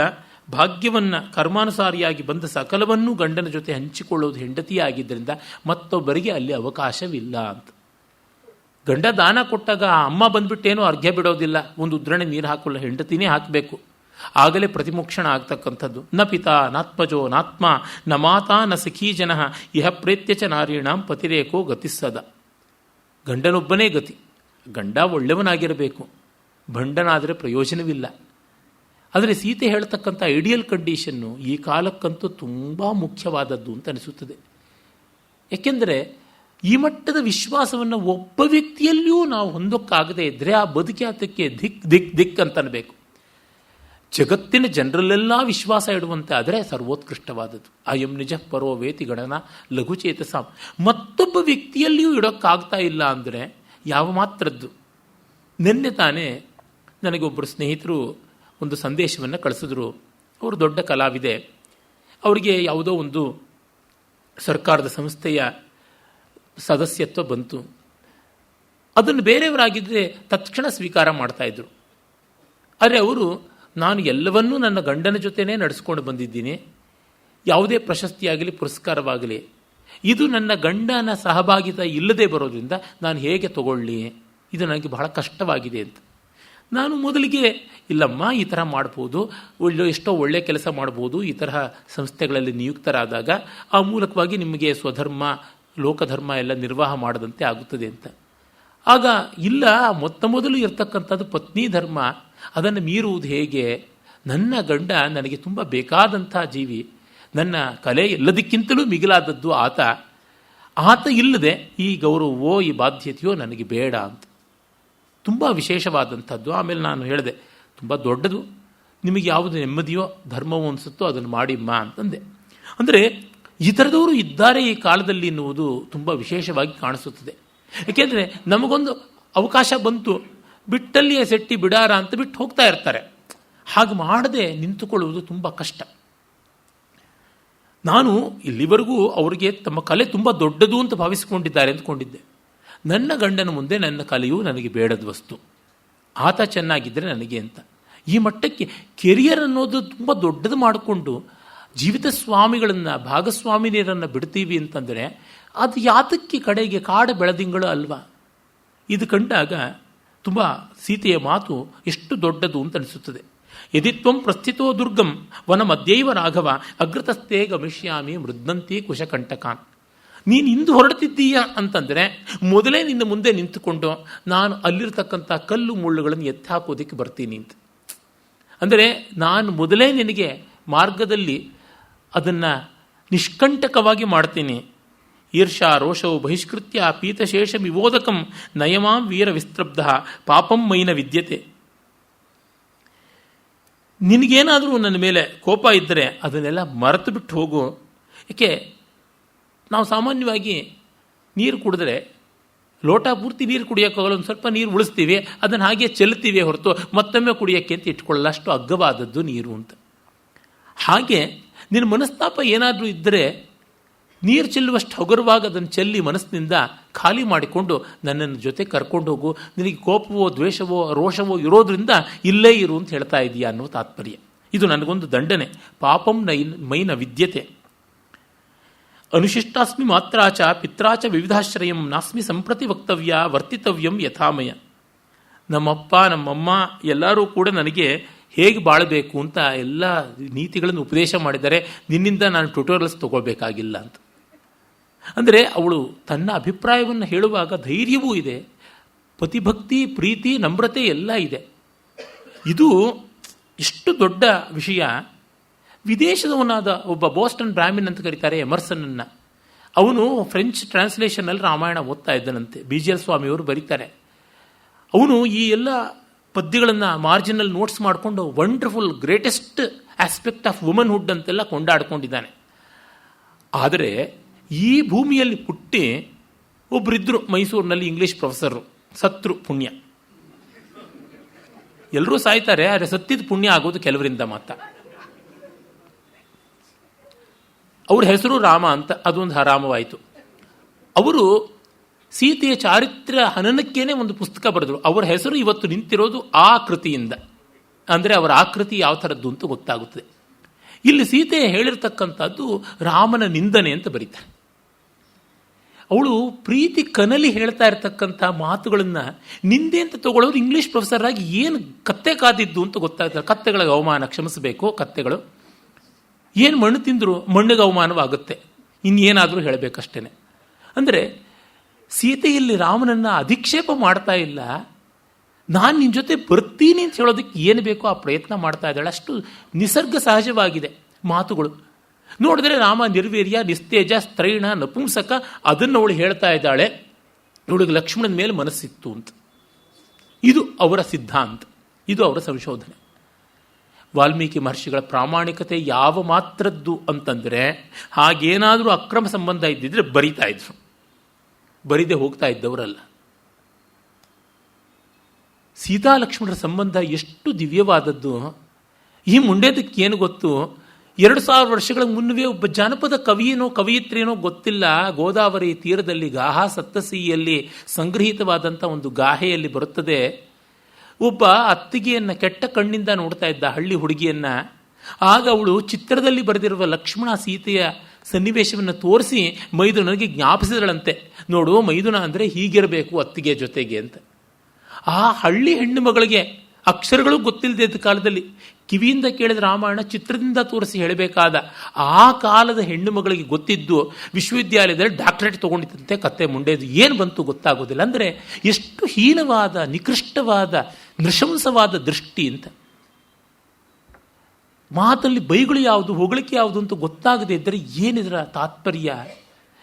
ಭಾಗ್ಯವನ್ನು ಕರ್ಮಾನುಸಾರಿಯಾಗಿ ಬಂದ ಸಕಲವನ್ನೂ ಗಂಡನ ಜೊತೆ ಹಂಚಿಕೊಳ್ಳೋದು ಹೆಂಡತಿಯೇ ಆಗಿದ್ದರಿಂದ ಮತ್ತೊಬ್ಬರಿಗೆ ಅಲ್ಲಿ ಅವಕಾಶವಿಲ್ಲ ಅಂತ. ಗಂಡ ದಾನ ಕೊಟ್ಟಾಗ ಅಮ್ಮ ಬಂದ್ಬಿಟ್ಟೇನೋ ಅರ್ಘ್ಯ ಬಿಡೋದಿಲ್ಲ, ಒಂದು ಉದ್ರಣೆ ನೀರು ಹಾಕೊಳ್ಳೋ ಹೆಂಡತಿನೇ ಹಾಕಬೇಕು. ಆಗಲೇ ಪ್ರತಿಮೋಕ್ಷಣ ಆಗ್ತಕ್ಕಂಥದ್ದು. ನ ಪಿತಾ ನಾತ್ಮಜೋ ನಾತ್ಮ ನ ಮಾತಾ ನ ಸಖೀ ಜನ ಇಹ ಪ್ರೇತ್ಯಚ ನಾರೀಣಾಂ ಪತಿರೇಕೋ ಗತಿಸ್ಸದ. ಗಂಡನೊಬ್ಬನೇ ಗತಿ. ಗಂಡ ಒಳ್ಳೆಯವನಾಗಿರಬೇಕು, ಭಂಡನಾದರೆ ಪ್ರಯೋಜನವಿಲ್ಲ. ಆದರೆ ಸೀತೆ ಹೇಳ್ತಕ್ಕಂಥ ಐಡಿಯಲ್ ಕಂಡೀಷನ್ನು ಈ ಕಾಲಕ್ಕಂತೂ ತುಂಬ ಮುಖ್ಯವಾದದ್ದು ಅಂತ ಅನಿಸುತ್ತದೆ. ಏಕೆಂದರೆ ಈ ಮಟ್ಟದ ವಿಶ್ವಾಸವನ್ನು ಒಬ್ಬ ವ್ಯಕ್ತಿಯಲ್ಲಿಯೂ ನಾವು ಹೊಂದೋಕ್ಕಾಗದೇ ಇದ್ದರೆ ಆ ಬದುಕಿ ಅದಕ್ಕೆ ದಿಕ್ ದಿಕ್ ದಿಕ್ ಅಂತನಬೇಕು. ಜಗತ್ತಿನ ಜನರಲ್ಲೆಲ್ಲ ವಿಶ್ವಾಸ ಇಡುವಂತೆ ಆದರೆ ಸರ್ವೋತ್ಕೃಷ್ಟವಾದದ್ದು. ಅಯಂ ನಿಜ ಪರೋ ವೇತಿ ಗಣನ ಲಘುಚೇತಸ. ಮತ್ತೊಬ್ಬ ವ್ಯಕ್ತಿಯಲ್ಲಿಯೂ ಇಡೋಕ್ಕಾಗ್ತಾ ಇಲ್ಲ ಅಂದರೆ ಯಾವ ಮಾತ್ರದ್ದು. ನಿನ್ನೆ ತಾನೇ ನನಗೊಬ್ಬರು ಸ್ನೇಹಿತರು ಒಂದು ಸಂದೇಶವನ್ನು ಕಳಿಸಿದ್ರು. ಅವರು ದೊಡ್ಡ ಕಲಾವಿದೆ, ಅವರಿಗೆ ಯಾವುದೋ ಒಂದು ಸರ್ಕಾರದ ಸಂಸ್ಥೆಯ ಸದಸ್ಯತ್ವ ಬಂತು. ಅದನ್ನು ಬೇರೆಯವರಾಗಿದ್ದರೆ ತಕ್ಷಣ ಸ್ವೀಕಾರ ಮಾಡ್ತಾಯಿದ್ರು. ಆದರೆ ಅವರು, ನಾನು ಎಲ್ಲವನ್ನೂ ನನ್ನ ಗಂಡನ ಜೊತೆನೇ ನಡೆಸ್ಕೊಂಡು ಬಂದಿದ್ದೀನಿ, ಯಾವುದೇ ಪ್ರಶಸ್ತಿಯಾಗಲಿ ಪುರಸ್ಕಾರವಾಗಲಿ ಇದು ನನ್ನ ಗಂಡನ ಸಹಭಾಗಿತ ಇಲ್ಲದೆ ಬರೋದ್ರಿಂದ ನಾನು ಹೇಗೆ ತಗೊಳ್ಳಿ, ಇದು ನನಗೆ ಬಹಳ ಕಷ್ಟವಾಗಿದೆ ಅಂತ. ನಾನು ಮೊದಲಿಗೆ ಇಲ್ಲಮ್ಮ, ಈ ಥರ ಮಾಡ್ಬೋದು, ಎಷ್ಟೋ ಒಳ್ಳೆಯ ಕೆಲಸ ಮಾಡ್ಬೋದು, ಈ ತರಹ ಸಂಸ್ಥೆಗಳಲ್ಲಿ ನಿಯುಕ್ತರಾದಾಗ ಆ ಮೂಲಕವಾಗಿ ನಿಮಗೆ ಸ್ವಧರ್ಮ ಲೋಕಧರ್ಮ ಎಲ್ಲ ನಿರ್ವಾಹ ಮಾಡದಂತೆ ಆಗುತ್ತದೆ ಅಂತ. ಆಗ ಇಲ್ಲ, ಮೊದಲು ಇರತಕ್ಕಂಥದ್ದು ಪತ್ನಿ ಧರ್ಮ, ಅದನ್ನು ಮೀರುವುದು ಹೇಗೆ? ನನ್ನ ಗಂಡ ನನಗೆ ತುಂಬ ಬೇಕಾದಂಥ ಜೀವಿ, ನನ್ನ ಕಲೆ ಎಲ್ಲದಕ್ಕಿಂತಲೂ ಮಿಗಿಲಾದದ್ದು ಆತ ಇಲ್ಲದೆ ಈ ಗೌರವವೋ ಈ ಬಾಧ್ಯತೆಯೋ ನನಗೆ ಬೇಡ ಅಂತ. ತುಂಬ ವಿಶೇಷವಾದಂಥದ್ದು. ಆಮೇಲೆ ನಾನು ಹೇಳಿದೆ, ತುಂಬ ದೊಡ್ಡದು, ನಿಮಗೆ ಯಾವುದು ನೆಮ್ಮದಿಯೋ ಧರ್ಮವೋ ಅನಿಸುತ್ತೋ ಅದನ್ನು ಮಾಡಿಮ್ಮ ಅಂತಂದೆ. ಅಂದರೆ ಈ ಥರದವರು ಇದ್ದಾರೆ ಈ ಕಾಲದಲ್ಲಿ ಎನ್ನುವುದು ತುಂಬ ವಿಶೇಷವಾಗಿ ಕಾಣಿಸುತ್ತದೆ. ಏಕೆಂದರೆ ನಮಗೊಂದು ಅವಕಾಶ ಬಂತು, ಬಿಟ್ಟಲ್ಲಿಯೇ ಸೆಟ್ಟಿ ಬಿಡಾರ ಅಂತ ಬಿಟ್ಟು ಹೋಗ್ತಾ ಇರ್ತಾರೆ. ಹಾಗೆ ಮಾಡದೆ ನಿಂತುಕೊಳ್ಳುವುದು ತುಂಬ ಕಷ್ಟ. ನಾನು ಇಲ್ಲಿವರೆಗೂ ಅವರಿಗೆ ತಮ್ಮ ಕಲೆ ತುಂಬ ದೊಡ್ಡದು ಅಂತ ಭಾವಿಸಿಕೊಂಡಿದ್ದಾರೆ ಅಂದ್ಕೊಂಡಿದ್ದೆ. ನನ್ನ ಗಂಡನ ಮುಂದೆ ನನ್ನ ಕಲೆಯು ನನಗೆ ಬೇಡದ ವಸ್ತು, ಆತ ಚೆನ್ನಾಗಿದ್ದರೆ ನನಗೆ ಅಂತ. ಈ ಮಟ್ಟಕ್ಕೆ ಕೆರಿಯರ್ ಅನ್ನೋದು ತುಂಬ ದೊಡ್ಡದು ಮಾಡಿಕೊಂಡು ಜೀವಿತ ಸ್ವಾಮಿಗಳನ್ನು, ಭಾಗಸ್ವಾಮಿನಿಯರನ್ನು ಬಿಡ್ತೀವಿ ಅಂತಂದರೆ ಅದು ಯಾತಕ್ಕೆ ಕಡೆಗೆ ಕಾಡ ಬೆಳದಿಂಗಳು ಅಲ್ವಾ? ಇದು ಕಂಡಾಗ ತುಂಬ ಸೀತೆಯ ಮಾತು ಎಷ್ಟು ದೊಡ್ಡದು ಅಂತ ಅನಿಸುತ್ತದೆ. ಯದಿತ್ವಂ ಪ್ರಸ್ಥಿತೋ ದುರ್ಗಂ ವನ ಮಧ್ಯೈವ ರಾಘವ ಅಗ್ರತಸ್ಥೇ ಗಮಿಷ್ಯಾಮಿ ಮೃದ್ನಂತಿ ಕುಶಕಂಟಕಾನ್. ನೀನು ಇಂದು ಹೊರಡ್ತಿದ್ದೀಯ ಅಂತಂದರೆ ಮೊದಲೇ ನಿನ್ನ ಮುಂದೆ ನಿಂತುಕೊಂಡು ನಾನು ಅಲ್ಲಿರ್ತಕ್ಕಂಥ ಕಲ್ಲು ಮುಳ್ಳುಗಳನ್ನು ಎತ್ತಿ ಹಾಕೋದಕ್ಕೆ ಬರ್ತೀನಿ ಅಂತ. ಅಂದರೆ ನಾನು ಮೊದಲೇ ನಿನಗೆ ಮಾರ್ಗದಲ್ಲಿ ಅದನ್ನು ನಿಷ್ಕಂಟಕವಾಗಿ ಮಾಡ್ತೀನಿ. ಈರ್ಷಾ ರೋಷವು ಬಹಿಷ್ಕೃತ್ಯ ಪೀತಶೇಷ ವಿವೋದಕಂ ನಯಮಾಂ ವೀರ ವಿಸ್ತಬ್ಧ ಪಾಪಂ ಮೈನ ವಿದ್ಯತೆ. ನಿನಗೇನಾದರೂ ನನ್ನ ಮೇಲೆ ಕೋಪ ಇದ್ದರೆ ಅದನ್ನೆಲ್ಲ ಮರೆತು ಬಿಟ್ಟು ಹೋಗು. ಏಕೆ, ನಾವು ಸಾಮಾನ್ಯವಾಗಿ ನೀರು ಕುಡಿದ್ರೆ ಲೋಟ ಪೂರ್ತಿ ನೀರು ಕುಡಿಯೋಕ್ಕಾಗಲ್ಲ, ಒಂದು ಸ್ವಲ್ಪ ನೀರು ಉಳಿಸ್ತೀವಿ, ಅದನ್ನು ಹಾಗೆ ಚೆಲ್ತೀವಿ ಹೊರತು ಮತ್ತೊಮ್ಮೆ ಕುಡಿಯೋಕ್ಕೆ ಅಂತ ಇಟ್ಕೊಳ್ಳಲ್ಲ. ಅಷ್ಟು ಅಗ್ಗವಾದದ್ದು ನೀರು ಅಂತ. ಹಾಗೆ ನಿನ್ನ ಮನಸ್ತಾಪ ಏನಾದರೂ ಇದ್ದರೆ ನೀರು ಚೆಲ್ಲುವಷ್ಟು ಹಗುರವಾಗಿ ಅದನ್ನು ಚೆಲ್ಲಿ ಮನಸ್ಸಿನಿಂದ ಖಾಲಿ ಮಾಡಿಕೊಂಡು ನನ್ನನ್ನು ಜೊತೆ ಕರ್ಕೊಂಡು ಹೋಗು. ನಿನಗೆ ಕೋಪವೋ ದ್ವೇಷವೋ ರೋಷವೋ ಇರೋದ್ರಿಂದ ಇಲ್ಲೇ ಇರು ಅಂತ ಹೇಳ್ತಾ ಇದೆಯಾ ಅನ್ನೋ ತಾತ್ಪರ್ಯ. ಇದು ನನಗೊಂದು ದಂಡನೆ. ಪಾಪಂ ಮೈನ ವಿದ್ಯತೆ. ಅನುಶಿಷ್ಟಾಸ್ಮಿ ಮಾತ್ರಾಚ ಪಿತ್ರಾಚ ವಿವಿಧಾಶ್ರಯಂ ನಾಸ್ಮಿ ಸಂಪ್ರತಿ ವಕ್ತವ್ಯ ವರ್ತಿತವ್ಯಂ ಯಥಾಮಯ. ನಮ್ಮಪ್ಪ ನಮ್ಮಮ್ಮ ಎಲ್ಲರೂ ಕೂಡ ನನಗೆ ಹೇಗೆ ಬಾಳಬೇಕು ಅಂತ ಎಲ್ಲ ನೀತಿಗಳನ್ನು ಉಪದೇಶ ಮಾಡಿದ್ದಾರೆ. ನಿನ್ನಿಂದ ನಾನು ಟ್ಯುಟೋರಿಯಲ್ಸ್ ತಗೋಬೇಕಾಗಿಲ್ಲ ಅಂತ. ಅಂದರೆ ಅವಳು ತನ್ನ ಅಭಿಪ್ರಾಯವನ್ನು ಹೇಳುವಾಗ ಧೈರ್ಯವೂ ಇದೆ, ಪತಿಭಕ್ತಿ, ಪ್ರೀತಿ, ನಮ್ರತೆ ಎಲ್ಲ ಇದೆ. ಇದು ಎಷ್ಟು ದೊಡ್ಡ ವಿಷಯ. ವಿದೇಶದವನಾದ ಒಬ್ಬ ಬೋಸ್ಟನ್ ಬ್ರಾಹ್ಮಿನ್ ಅಂತ ಕರೀತಾರೆ ಎಮರ್ಸನ್ನ. ಅವನು ಫ್ರೆಂಚ್ ಟ್ರಾನ್ಸ್ಲೇಷನ್ನಲ್ಲಿ ರಾಮಾಯಣ ಓದ್ತಾ ಇದ್ದನಂತೆ. BGL ಸ್ವಾಮಿಯವರು ಬರೀತಾರೆ. ಅವನು ಈ ಎಲ್ಲ ಪದ್ಯಗಳನ್ನು ಮಾರ್ಜಿನಲ್ ನೋಟ್ಸ್ ಮಾಡಿಕೊಂಡು ವಂಡರ್ಫುಲ್ ಗ್ರೇಟೆಸ್ಟ್ ಆಸ್ಪೆಕ್ಟ್ ಆಫ್ ವುಮನ್ಹುಡ್ ಅಂತೆಲ್ಲ ಕೊಂಡಾಡ್ಕೊಂಡಿದ್ದಾನೆ. ಆದರೆ ಈ ಭೂಮಿಯಲ್ಲಿ ಹುಟ್ಟಿ ಒಬ್ಬರಿದ್ದರು ಮೈಸೂರಿನಲ್ಲಿ ಇಂಗ್ಲೀಷ್ ಪ್ರೊಫೆಸರು, ಸತ್ರು, ಪುಣ್ಯ. ಎಲ್ಲರೂ ಸಾಯ್ತಾರೆ, ಆದರೆ ಸತ್ತಿದ ಪುಣ್ಯ ಆಗೋದು ಕೆಲವರಿಂದ ಮಾತ್ರ. ಅವ್ರ ಹೆಸರು ರಾಮ ಅಂತ, ಅದೊಂದು ಹರಾಮವಾಯಿತು. ಅವರು ಸೀತೆಯ ಚಾರಿತ್ರ್ಯ ಹನನಕ್ಕೇನೆ ಒಂದು ಪುಸ್ತಕ ಬರೆದರು. ಅವರ ಹೆಸರು ಇವತ್ತು ನಿಂತಿರೋದು ಆ ಕೃತಿಯಿಂದ. ಅಂದರೆ ಅವರ ಆಕೃತಿ ಯಾವ ಥರದ್ದು ಅಂತ ಗೊತ್ತಾಗುತ್ತದೆ. ಇಲ್ಲಿ ಸೀತೆ ಹೇಳಿರ್ತಕ್ಕಂಥದ್ದು ರಾಮನ ನಿಂದನೆ ಅಂತ ಬರೀತಾರೆ. ಅವಳು ಪ್ರೀತಿ ಕನಲಿ ಹೇಳ್ತಾ ಇರತಕ್ಕಂಥ ಮಾತುಗಳನ್ನು ನಿಂದೆ ಅಂತ ತಗೊಳ್ಳೋರು ಇಂಗ್ಲೀಷ್ ಪ್ರೊಫೆಸರ್ ಆಗಿ ಏನು ಕತ್ತೆ ಕಾದಿದ್ದು ಅಂತ ಗೊತ್ತಾಗ್ತಾರೆ. ಕತ್ತೆಗಳಿಗೆ ಅವಮಾನ, ಕ್ಷಮಿಸಬೇಕು, ಕತ್ತೆಗಳು ಏನು ಮಣ್ಣು ತಿಂದರೂ ಮಣ್ಣಿಗೆ ಅವಮಾನವಾಗುತ್ತೆ, ಇನ್ನೇನಾದರೂ ಹೇಳಬೇಕಷ್ಟೇ. ಅಂದರೆ ಸೀತೆಯಲ್ಲಿ ರಾಮನನ್ನು ಅಧಿಕ್ಷೇಪ ಮಾಡ್ತಾ ಇಲ್ಲ, ನಾನು ನಿನ್ನ ಜೊತೆ ಬರ್ತೀನಿ ಅಂತ ಹೇಳೋದಕ್ಕೆ ಏನು ಬೇಕೋ ಆ ಪ್ರಯತ್ನ ಮಾಡ್ತಾ ಇದ್ದಾಳೆ. ಅಷ್ಟು ನಿಸರ್ಗ ಸಹಜವಾಗಿದೆ ಮಾತುಗಳು. ನೋಡಿದ್ರೆ ರಾಮ ನಿರ್ವೀರ್ಯ, ನಿಸ್ತೇಜ, ಸ್ತ್ರೈಣ, ನಪುಂಸಕ, ಅದನ್ನು ಅವಳು ಹೇಳ್ತಾ ಇದ್ದಾಳೆ. ಇವಳಿಗೆ ಲಕ್ಷ್ಮಣನ ಮೇಲೆ ಮನಸ್ಸಿತ್ತು ಅಂತ. ಇದು ಅವರ ಸಿದ್ಧಾಂತ, ಇದು ಅವರ ಸಂಶೋಧನೆ. ವಾಲ್ಮೀಕಿ ಮಹರ್ಷಿಗಳ ಪ್ರಾಮಾಣಿಕತೆ ಯಾವ ಮಾತ್ರದ್ದು ಅಂತಂದರೆ, ಹಾಗೇನಾದರೂ ಅಕ್ರಮ ಸಂಬಂಧ ಇದ್ದಿದ್ರೆ ಬರಿತಾ ಇದ್ರು, ಬರಿದೆ ಹೋಗ್ತಾ ಇದ್ದವರಲ್ಲ. ಸೀತಾ ಲಕ್ಷ್ಮಣರ ಸಂಬಂಧ ಎಷ್ಟು ದಿವ್ಯವಾದದ್ದು. ಈ ಮುಂಡೇದಕ್ಕೆ ಏನು ಗೊತ್ತು, 2000 ವರ್ಷಗಳ ಮುನ್ನವೇ ಒಬ್ಬ ಜಾನಪದ ಕವಿಯೇನೋ ಕವಿಯತ್ರೇನೋ ಗೊತ್ತಿಲ್ಲ, ಗೋದಾವರಿ ತೀರದಲ್ಲಿ ಗಾಹಾ ಸಪ್ತಸಿಯಲ್ಲಿ ಸಂಗ್ರಹಿತವಾದಂಥ ಒಂದು ಗಾಹೆಯಲ್ಲಿ ಬರುತ್ತದೆ. ಒಬ್ಬ ಅತ್ತಿಗೆಯನ್ನು ಕೆಟ್ಟ ಕಣ್ಣಿಂದ ನೋಡ್ತಾ ಇದ್ದ ಹಳ್ಳಿ ಹುಡುಗಿಯನ್ನ. ಆಗ ಅವಳು ಚಿತ್ರದಲ್ಲಿ ಬರೆದಿರುವ ಲಕ್ಷ್ಮಣ ಸೀತೆಯ ಸನ್ನಿವೇಶವನ್ನು ತೋರಿಸಿ ಮೈದುನನಿಗೆ ಜ್ಞಾಪಿಸಿದಳಂತೆ. ನೋಡು, ಮೈದುನ ಅಂದರೆ ಹೀಗಿರಬೇಕು ಅತ್ತಿಗೆ ಜೊತೆಗೆ ಅಂತ. ಆ ಹಳ್ಳಿ ಹೆಣ್ಣು ಮಗಳಿಗೆ ಅಕ್ಷರಗಳು ಗೊತ್ತಿಲ್ಲದೆ ಇದ್ದ ಕಾಲದಲ್ಲಿ ಕಿವಿಯಿಂದ ಕೇಳಿದ ರಾಮಾಯಣ ಚಿತ್ರದಿಂದ ತೋರಿಸಿ ಹೇಳಬೇಕಾದ ಆ ಕಾಲದ ಹೆಣ್ಣು ಮಗಳಿಗೆ ಗೊತ್ತಿದ್ದು ವಿಶ್ವವಿದ್ಯಾಲಯದಲ್ಲಿ ಡಾಕ್ಟರೇಟ್ ತೊಗೊಂಡಿದ್ದಂತೆ ಕತ್ತೆ ಮುಂಡೆದು ಏನು ಬಂತು ಗೊತ್ತಾಗೋದಿಲ್ಲ. ಅಂದರೆ ಎಷ್ಟು ಹೀನವಾದ, ನಿಕೃಷ್ಟವಾದ, ನೃಶಂಸವಾದ ದೃಷ್ಟಿ ಅಂತ. ಮಾತಲ್ಲಿ ಬೈಗಳು ಯಾವುದು, ಹೊಗಳಿಕೆ ಯಾವುದು ಅಂತ ಗೊತ್ತಾಗದೆ ಇದ್ದರೆ ಏನಿದರ ತಾತ್ಪರ್ಯ?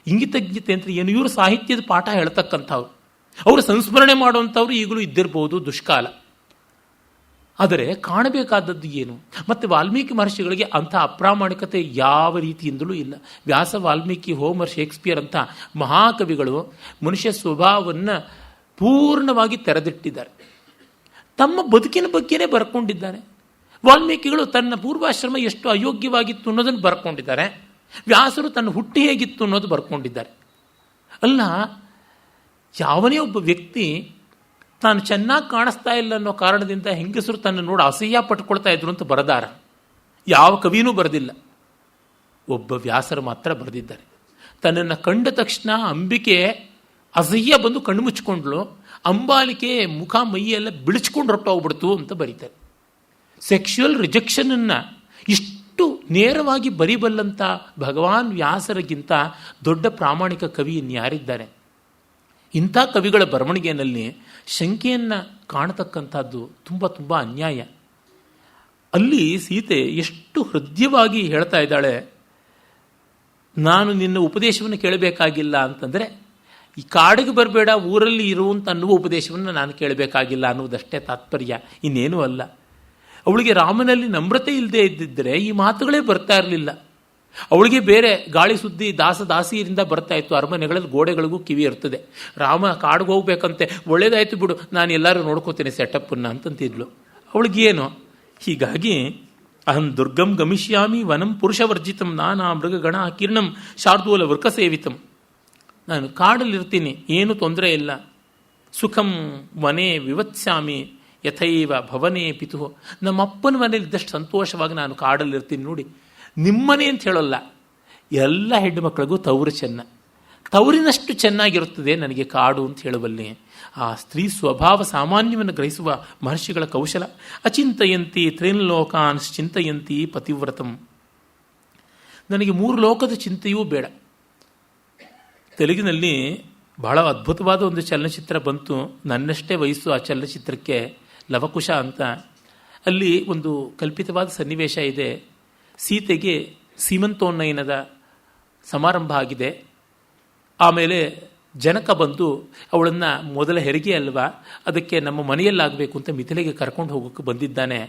ಇಂಗಿತಜ್ಞತೆ ಅಂತ ಏನು? ಇವರು ಸಾಹಿತ್ಯದ ಪಾಠ ಹೇಳ್ತಕ್ಕಂಥವ್ರು. ಅವರು ಸಂಸ್ಮರಣೆ ಮಾಡುವಂಥವ್ರು ಈಗಲೂ ಇದ್ದಿರಬಹುದು, ದುಷ್ಕಾಲ. ಆದರೆ ಕಾಣಬೇಕಾದದ್ದು ಏನು? ಮತ್ತು ವಾಲ್ಮೀಕಿ ಮಹರ್ಷಿಗಳಿಗೆ ಅಂಥ ಅಪ್ರಾಮಾಣಿಕತೆ ಯಾವ ರೀತಿಯಿಂದಲೂ ಇಲ್ಲ. ವ್ಯಾಸ, ವಾಲ್ಮೀಕಿ, ಹೋಮರ್, ಶೇಕ್ಸ್ಪಿಯರ್ ಅಂತ ಮಹಾಕವಿಗಳು ಮನುಷ್ಯ ಸ್ವಭಾವವನ್ನು ಪೂರ್ಣವಾಗಿ ತೆರೆದಿಟ್ಟಿದ್ದಾರೆ. ತಮ್ಮ ಬದುಕಿನ ಬಗ್ಗೆನೇ ಬರ್ಕೊಂಡಿದ್ದಾರೆ. ವಾಲ್ಮೀಕಿಗಳು ತನ್ನ ಪೂರ್ವಾಶ್ರಮ ಎಷ್ಟು ಅಯೋಗ್ಯವಾಗಿತ್ತು ಅನ್ನೋದನ್ನು ಬರ್ಕೊಂಡಿದ್ದಾರೆ. ವ್ಯಾಸರು ತನ್ನ ಹುಟ್ಟಿ ಹೇಗಿತ್ತು ಅನ್ನೋದು ಬರ್ಕೊಂಡಿದ್ದಾರೆ. ಅಲ್ಲ, ಯಾವನೇ ಒಬ್ಬ ವ್ಯಕ್ತಿ ತಾನು ಚೆನ್ನಾಗಿ ಕಾಣಿಸ್ತಾ ಇಲ್ಲ ಅನ್ನೋ ಕಾರಣದಿಂದ ಹೆಂಗಸರು ತನ್ನ ನೋಡಿ ಅಸಹ್ಯ ಪಟ್ಕೊಳ್ತಾ ಇದ್ರು ಅಂತ ಬರೆದಾರ? ಯಾವ ಕವಿನೂ ಬರೆದಿಲ್ಲ. ಒಬ್ಬ ವ್ಯಾಸರು ಮಾತ್ರ ಬರೆದಿದ್ದಾರೆ. ತನ್ನನ್ನು ಕಂಡ ತಕ್ಷಣ ಅಂಬಿಕೆ ಅಸಹ್ಯ ಬಂದು ಕಣ್ಣು ಮುಚ್ಕೊಂಡ್ಲು, ಅಂಬಾಲಿಕೆ ಮುಖ ಮೈಯೆಲ್ಲ ಬಿಳಿಸ್ಕೊಂಡು ಹೊರಟೋಗ್ಬಿಡ್ತು ಅಂತ ಬರೀತಾರೆ. ಸೆಕ್ಶುವಲ್ ರಿಜೆಕ್ಷನನ್ನು ಇಷ್ಟು ನೇರವಾಗಿ ಬರಿಬಲ್ಲಂಥ ಭಗವಾನ್ ವ್ಯಾಸರಿಗಿಂತ ದೊಡ್ಡ ಪ್ರಾಮಾಣಿಕ ಕವಿ ಇನ್ಯಾರಿದ್ದಾರೆ? ಇಂಥ ಕವಿಗಳ ಬರವಣಿಗೆಯಲ್ಲಿ ಶಂಕೆಯನ್ನು ಕಾಣತಕ್ಕಂಥದ್ದು ತುಂಬ ತುಂಬ ಅನ್ಯಾಯ. ಅಲ್ಲಿ ಸೀತೆ ಎಷ್ಟು ಹೃದಯವಾಗಿ ಹೇಳ್ತಾ ಇದ್ದಾಳೆ, ನಾನು ನಿನ್ನ ಉಪದೇಶವನ್ನು ಕೇಳಬೇಕಾಗಿಲ್ಲ ಅಂತಂದರೆ ಈ ಕಾಡಿಗೆ ಬರಬೇಡ, ಊರಲ್ಲಿ ಇರುವಂತ ಅನ್ನುವ ಉಪದೇಶವನ್ನು ನಾನು ಕೇಳಬೇಕಾಗಿಲ್ಲ ಅನ್ನುವುದಷ್ಟೇ ತಾತ್ಪರ್ಯ, ಇನ್ನೇನೂ ಅಲ್ಲ. ಅವಳಿಗೆ ರಾಮನಲ್ಲಿ ನಮ್ರತೆ ಇಲ್ಲದೆ ಇದ್ದಿದ್ದರೆ ಈ ಮಾತುಗಳೇ ಬರ್ತಾ ಇರಲಿಲ್ಲ. ಅವಳಿಗೆ ಬೇರೆ ಗಾಳಿ ಸುದ್ದಿ ದಾಸಿಯರಿಂದ ಬರ್ತಾ ಇತ್ತು. ಅರಮನೆಗಳಲ್ಲಿ ಗೋಡೆಗಳಿಗೂ ಕಿವಿ ಇರ್ತದೆ. ರಾಮ ಕಾಡಿಗೆ ಹೋಗ್ಬೇಕಂತೆ, ಒಳ್ಳೇದಾಯ್ತು ಬಿಡು, ನಾನು ಎಲ್ಲರೂ ನೋಡ್ಕೋತೇನೆ ಸೆಟಪ್ಪನ್ನು ಅಂತಂತಿದ್ಲು. ಅವಳಿಗೇನು? ಹೀಗಾಗಿ ಅಹಂ ದುರ್ಗಂ ಗಮಿಷ್ಯಾಮಿ ವನಂ ಪುರುಷವರ್ಜಿತಂ ನಾನಾ ಮೃಗಗಣ ಕಿರಣಂ ಶಾರ್ದೂಲ ವೃಕ ಸೇವಿತಂ. ನಾನು ಕಾಡಲ್ಲಿರ್ತೀನಿ, ಏನು ತೊಂದರೆ ಇಲ್ಲ. ಸುಖಂ ವನೇ ವಿವತ್ಸ್ಯಾಮಿ ಯಥೈವ ಭವನೇ ಪಿತು. ನಮ್ಮಪ್ಪನ ಮನೇಲಿದ್ದಷ್ಟು ಸಂತೋಷವಾಗಿ ನಾನು ಕಾಡಲ್ಲಿರ್ತೀನಿ ನೋಡಿ. ನಿಮ್ಮನೆ ಅಂತ ಹೇಳೋಲ್ಲ, ಎಲ್ಲ ಹೆಣ್ಣು ಮಕ್ಕಳಿಗೂ ತವರು ಚೆನ್ನ, ತವರಿನಷ್ಟು ಚೆನ್ನಾಗಿರುತ್ತದೆ ನನಗೆ ಕಾಡು ಅಂತ ಹೇಳುವಲ್ಲಿ. ಆ ಸ್ತ್ರೀ ಸ್ವಭಾವ ಸಾಮಾನ್ಯವನ್ನು ಗ್ರಹಿಸುವ ಮಹರ್ಷಿಗಳ ಕೌಶಲ. ಅಚಿಂತಯಂತಿ ತ್ರಿನ್ಲೋಕಾನ್ ಚಿಂತಯಂತಿ ಪತಿವ್ರತಂ. ನನಗೆ 3 ಲೋಕದ ಚಿಂತೆಯೂ ಬೇಡ. ತೆಲುಗಿನಲ್ಲಿ ಬಹಳ ಅದ್ಭುತವಾದ ಒಂದು ಚಲನಚಿತ್ರ ಬಂತು, ನನ್ನಷ್ಟೇ ವಯಸ್ಸು ಆ ಚಲನಚಿತ್ರಕ್ಕೆ, ಲವಕುಶ ಅಂತ. ಅಲ್ಲಿ ಒಂದು ಕಲ್ಪಿತವಾದ ಸನ್ನಿವೇಶ ಇದೆ. ಸೀತೆಗೆ ಸೀಮಂತೋನ್ನಯನದ ಸಮಾರಂಭ ಆಗಿದೆ. ಆಮೇಲೆ ಜನಕ ಬಂದು ಅವಳನ್ನು ಮೊದಲ ಹೆರಿಗೆ ಅಲ್ವಾ, ಅದಕ್ಕೆ ನಮ್ಮ ಮನೆಯಲ್ಲಾಗಬೇಕು ಅಂತ ಮಿಥಿಲೆಗೆ ಕರ್ಕೊಂಡು ಹೋಗೋಕ್ಕೆ ಬಂದಿದ್ದಾನೆ.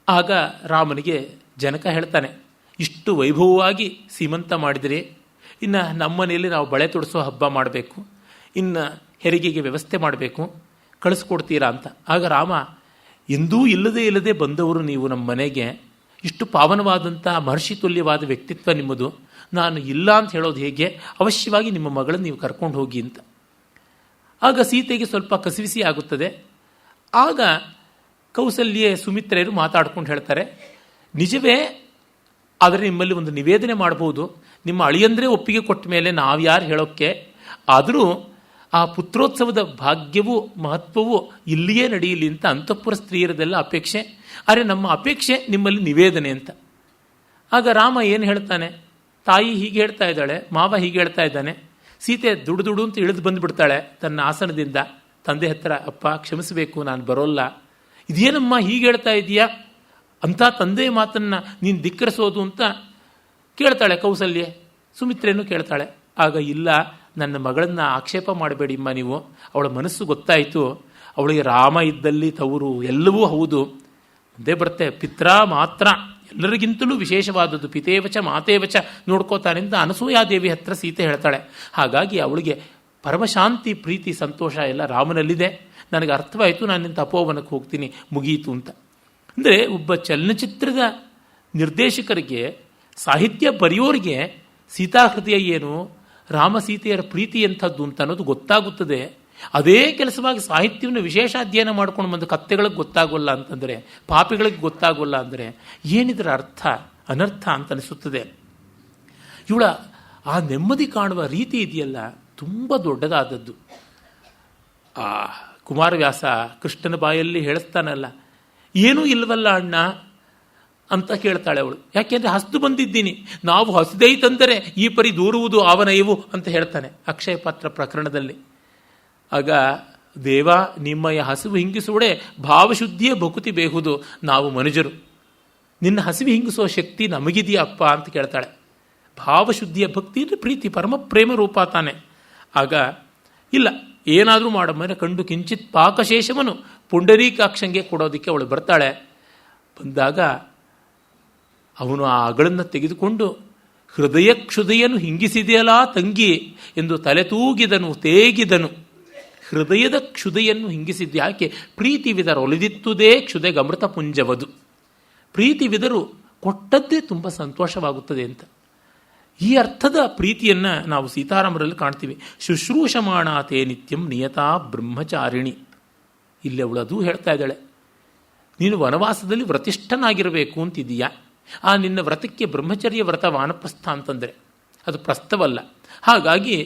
ಆಗ ರಾಮನಿಗೆ ಜನಕ ಹೇಳ್ತಾನೆ, ಇಷ್ಟು ವೈಭವವಾಗಿ ಸೀಮಂತ ಮಾಡಿದರೆ ಇನ್ನು ನಮ್ಮ ಮನೆಯಲ್ಲಿ ನಾವು ಬಳೆ ತೊಡಿಸೋ ಹಬ್ಬ ಮಾಡಬೇಕು, ಇನ್ನು ಹೆರಿಗೆಗೆ ವ್ಯವಸ್ಥೆ ಮಾಡಬೇಕು, ಕಳಿಸ್ಕೊಡ್ತೀರಾ ಅಂತ. ಆಗ ರಾಮ, ಎಂದೂ ಇಲ್ಲದೆ ಬಂದವರು ನೀವು ನಮ್ಮ ಮನೆಗೆ, ಇಷ್ಟು ಪಾವನವಾದಂಥ ಮಹರ್ಷಿ ತುಲ್ಯವಾದ ವ್ಯಕ್ತಿತ್ವ ನಿಮ್ಮದು, ನಾನು ಇಲ್ಲ ಅಂತ ಹೇಳೋದು ಹೇಗೆ? ಅವಶ್ಯವಾಗಿ ನಿಮ್ಮ ಮಗಳನ್ನು ನೀವು ಕರ್ಕೊಂಡು ಹೋಗಿ ಅಂತ. ಆಗ ಸೀತೆಗೆ ಸ್ವಲ್ಪ ಕಸಿವಿಸಿ ಆಗುತ್ತದೆ. ಆಗ ಕೌಸಲ್ಯ ಸುಮಿತ್ರೆಯರು ಮಾತಾಡ್ಕೊಂಡು ಹೇಳ್ತಾರೆ, ನಿಜವೇ, ಆದರೆ ನಿಮ್ಮಲ್ಲಿ ಒಂದು ನಿವೇದನೆ ಮಾಡಬಹುದು. ನಿಮ್ಮ ಅಳಿಯಂದ್ರೆ ಒಪ್ಪಿಗೆ ಕೊಟ್ಟ ಮೇಲೆ ನಾವ್ಯಾರು ಹೇಳೋಕ್ಕೆ? ಆದರೂ ಆ ಪುತ್ರೋತ್ಸವದ ಭಾಗ್ಯವೂ ಮಹತ್ವವೂ ಇಲ್ಲಿಯೇ ನಡೆಯಲಿ ಅಂತ ಅಂತಃಪುರ ಸ್ತ್ರೀಯರದೆಲ್ಲ ಅಪೇಕ್ಷೆ. ಆದರೆ ನಮ್ಮ ಅಪೇಕ್ಷೆ ನಿಮ್ಮಲ್ಲಿ ನಿವೇದನೆ ಅಂತ. ಆಗ ರಾಮ ಏನು ಹೇಳ್ತಾನೆ? ತಾಯಿ ಹೀಗೆ ಹೇಳ್ತಾ ಇದ್ದಾಳೆ, ಮಾವ ಹೀಗೆ ಹೇಳ್ತಾ ಇದ್ದಾನೆ. ಸೀತೆ ದುಡು ಅಂತ ಇಳಿದು ಬಂದುಬಿಡ್ತಾಳೆ ತನ್ನ ಆಸನದಿಂದ. ತಂದೆ ಹತ್ರ, ಅಪ್ಪ ಕ್ಷಮಿಸಬೇಕು, ನಾನು ಬರೋಲ್ಲ. ಇದೇನಮ್ಮ ಹೀಗೆ ಹೇಳ್ತಾ ಇದೀಯಾ? ಅಂಥ ತಂದೆಯ ಮಾತನ್ನು ನೀನು ಧಿಕ್ಕರಿಸೋದು ಅಂತ ಕೇಳ್ತಾಳೆ ಕೌಸಲ್ಯ. ಸುಮಿತ್ರೆಯನ್ನು ಕೇಳ್ತಾಳೆ. ಆಗ, ಇಲ್ಲ, ನನ್ನ ಮಗಳನ್ನು ಆಕ್ಷೇಪ ಮಾಡಬೇಡಿಮ್ಮ ನೀವು, ಅವಳ ಮನಸ್ಸು ಗೊತ್ತಾಯಿತು, ಅವಳಿಗೆ ರಾಮ ಇದ್ದಲ್ಲಿ ತವರು ಎಲ್ಲವೂ ಹೌದು. ಅದೇ ಬರುತ್ತೆ, ಪಿತ್ರ ಮಾತ್ರ ಎಲ್ಲರಿಗಿಂತಲೂ ವಿಶೇಷವಾದದ್ದು, ಪಿತೇವಚ ಮಾತೇವಚ ನೋಡ್ಕೋತಾನೆಂತ ಅನಸೂಯಾದೇವಿ ಹತ್ರ ಸೀತೆ ಹೇಳ್ತಾಳೆ. ಹಾಗಾಗಿ ಅವಳಿಗೆ ಪರಮಶಾಂತಿ, ಪ್ರೀತಿ, ಸಂತೋಷ ಎಲ್ಲ ರಾಮನಲ್ಲಿದೆ. ನನಗೆ ಅರ್ಥವಾಯಿತು, ನಾನು ನಿನ್ನ ತಪೋವನಕ್ಕೆ ಹೋಗ್ತೀನಿ, ಮುಗೀತು ಅಂತ. ಅಂದರೆ ಒಬ್ಬ ಚಲನಚಿತ್ರದ ನಿರ್ದೇಶಕರಿಗೆ, ಸಾಹಿತ್ಯ ಬರೆಯೋರಿಗೆ ಸೀತಾಹೃದಯ ಏನು, ರಾಮ ಸೀತೆಯರ ಪ್ರೀತಿ ಎಂಥದ್ದು ಅಂತ ಅನ್ನೋದು ಗೊತ್ತಾಗುತ್ತದೆ. ಅದೇ ಕೆಲಸವಾಗಿ ಸಾಹಿತ್ಯವನ್ನು ವಿಶೇಷ ಅಧ್ಯಯನ ಮಾಡ್ಕೊಂಡು ಬಂದು ಕತ್ತೆಗಳಿಗೆ ಗೊತ್ತಾಗೋಲ್ಲ ಅಂತಂದರೆ, ಪಾಪಿಗಳಿಗೆ ಗೊತ್ತಾಗೋಲ್ಲ ಅಂದರೆ ಏನಿದರ ಅರ್ಥ? ಅನರ್ಥ ಅಂತ ಅನಿಸುತ್ತದೆ. ಇವಳ ಆ ನೆಮ್ಮದಿ ಕಾಣುವ ರೀತಿ ಇದೆಯಲ್ಲ, ತುಂಬ ದೊಡ್ಡದಾದದ್ದು. ಆ ಕುಮಾರವ್ಯಾಸ ಕೃಷ್ಣನ ಬಾಯಲ್ಲಿ ಹೇಳಿಸ್ತಾನಲ್ಲ, ಏನೂ ಇಲ್ವಲ್ಲ ಅಣ್ಣ ಅಂತ ಕೇಳ್ತಾಳೆ ಅವಳು. ಯಾಕೆಂದರೆ ಹಸ್ದು ಬಂದಿದ್ದೀನಿ, ನಾವು ಹಸಿದೈತಂದರೆ ಈ ಪರಿ ದೂರುವುದು ಆವನಯವು ಅಂತ ಹೇಳ್ತಾನೆ ಅಕ್ಷಯ ಪಾತ್ರ ಪ್ರಕರಣದಲ್ಲಿ. ಆಗ, ದೇವ ನಿಮ್ಮಯ ಹಸಿವು ಹಿಂಗಿಸುವುದೇ ಭಾವಶುದ್ಧಿಯ ಭಕುತಿ ಬೇಹುದು, ನಾವು ಮನುಜರು, ನಿನ್ನ ಹಸಿವು ಹಿಂಗಿಸುವ ಶಕ್ತಿ ನಮಗಿದೆಯಾ ಅಪ್ಪ ಅಂತ ಕೇಳ್ತಾಳೆ. ಭಾವಶುದ್ಧಿಯ ಭಕ್ತಿ ಅಂದರೆ ಪ್ರೀತಿ, ಪರಮ ಪ್ರೇಮ ರೂಪ ತಾನೆ. ಆಗ, ಇಲ್ಲ, ಏನಾದರೂ ಮಾಡಮ್ಮನೆ ಕಂಡು ಕಿಂಚಿತ್ ಪಾಕಶೇಷವನು ಪುಂಡರೀಕಾಕ್ಷಂಗೆ ಕೊಡೋದಕ್ಕೆ ಅವಳು ಬರ್ತಾಳೆ. ಬಂದಾಗ ಅವನು ಆ ಅಗಳನ್ನು ತೆಗೆದುಕೊಂಡು ಹೃದಯ ಕ್ಷುದೆಯನ್ನು ಹಿಂಗಿಸಿದೆಯಲ್ಲ ತಂಗಿ ಎಂದು ತಲೆ ತೂಗಿದನು, ತೇಗಿದನು. ಹೃದಯದ ಕ್ಷುದೆಯನ್ನು ಹಿಂಗಿಸಿದ್ದು ಯಾಕೆ? ಪ್ರೀತಿವಿದರು ಒಲಿದಿತ್ತುದೇ ಕ್ಷುದೆಗೆ ಅಮೃತ ಪುಂಜವದು. ಪ್ರೀತಿವಿದರು ಕೊಟ್ಟದ್ದೇ ತುಂಬ ಸಂತೋಷವಾಗುತ್ತದೆ ಅಂತ. ಈ ಅರ್ಥದ ಪ್ರೀತಿಯನ್ನು ನಾವು ಸೀತಾರಾಮರಲ್ಲಿ ಕಾಣ್ತೀವಿ. ಶುಶ್ರೂಷಮಾಣಾತೆ ನಿತ್ಯಂ ನಿಯತಾ ಬ್ರಹ್ಮಚಾರಿಣಿ. ಇಲ್ಲಿ ಅವಳು ಅದು ಹೇಳ್ತಾ ಇದ್ದಾಳೆ, ನೀನು ವನವಾಸದಲ್ಲಿ ವ್ರತಿಷ್ಠನಾಗಿರಬೇಕು ಅಂತಿದೀಯಾ. ಆ ನಿನ್ನ ವ್ರತಕ್ಕೆ ಬ್ರಹ್ಮಚರ್ಯ ವ್ರತ ವಾನಪ್ರಸ್ಥ ಅಂತಂದರೆ ಅದು ಪ್ರಸ್ಥವಲ್ಲ. ಹಾಗಾಗಿ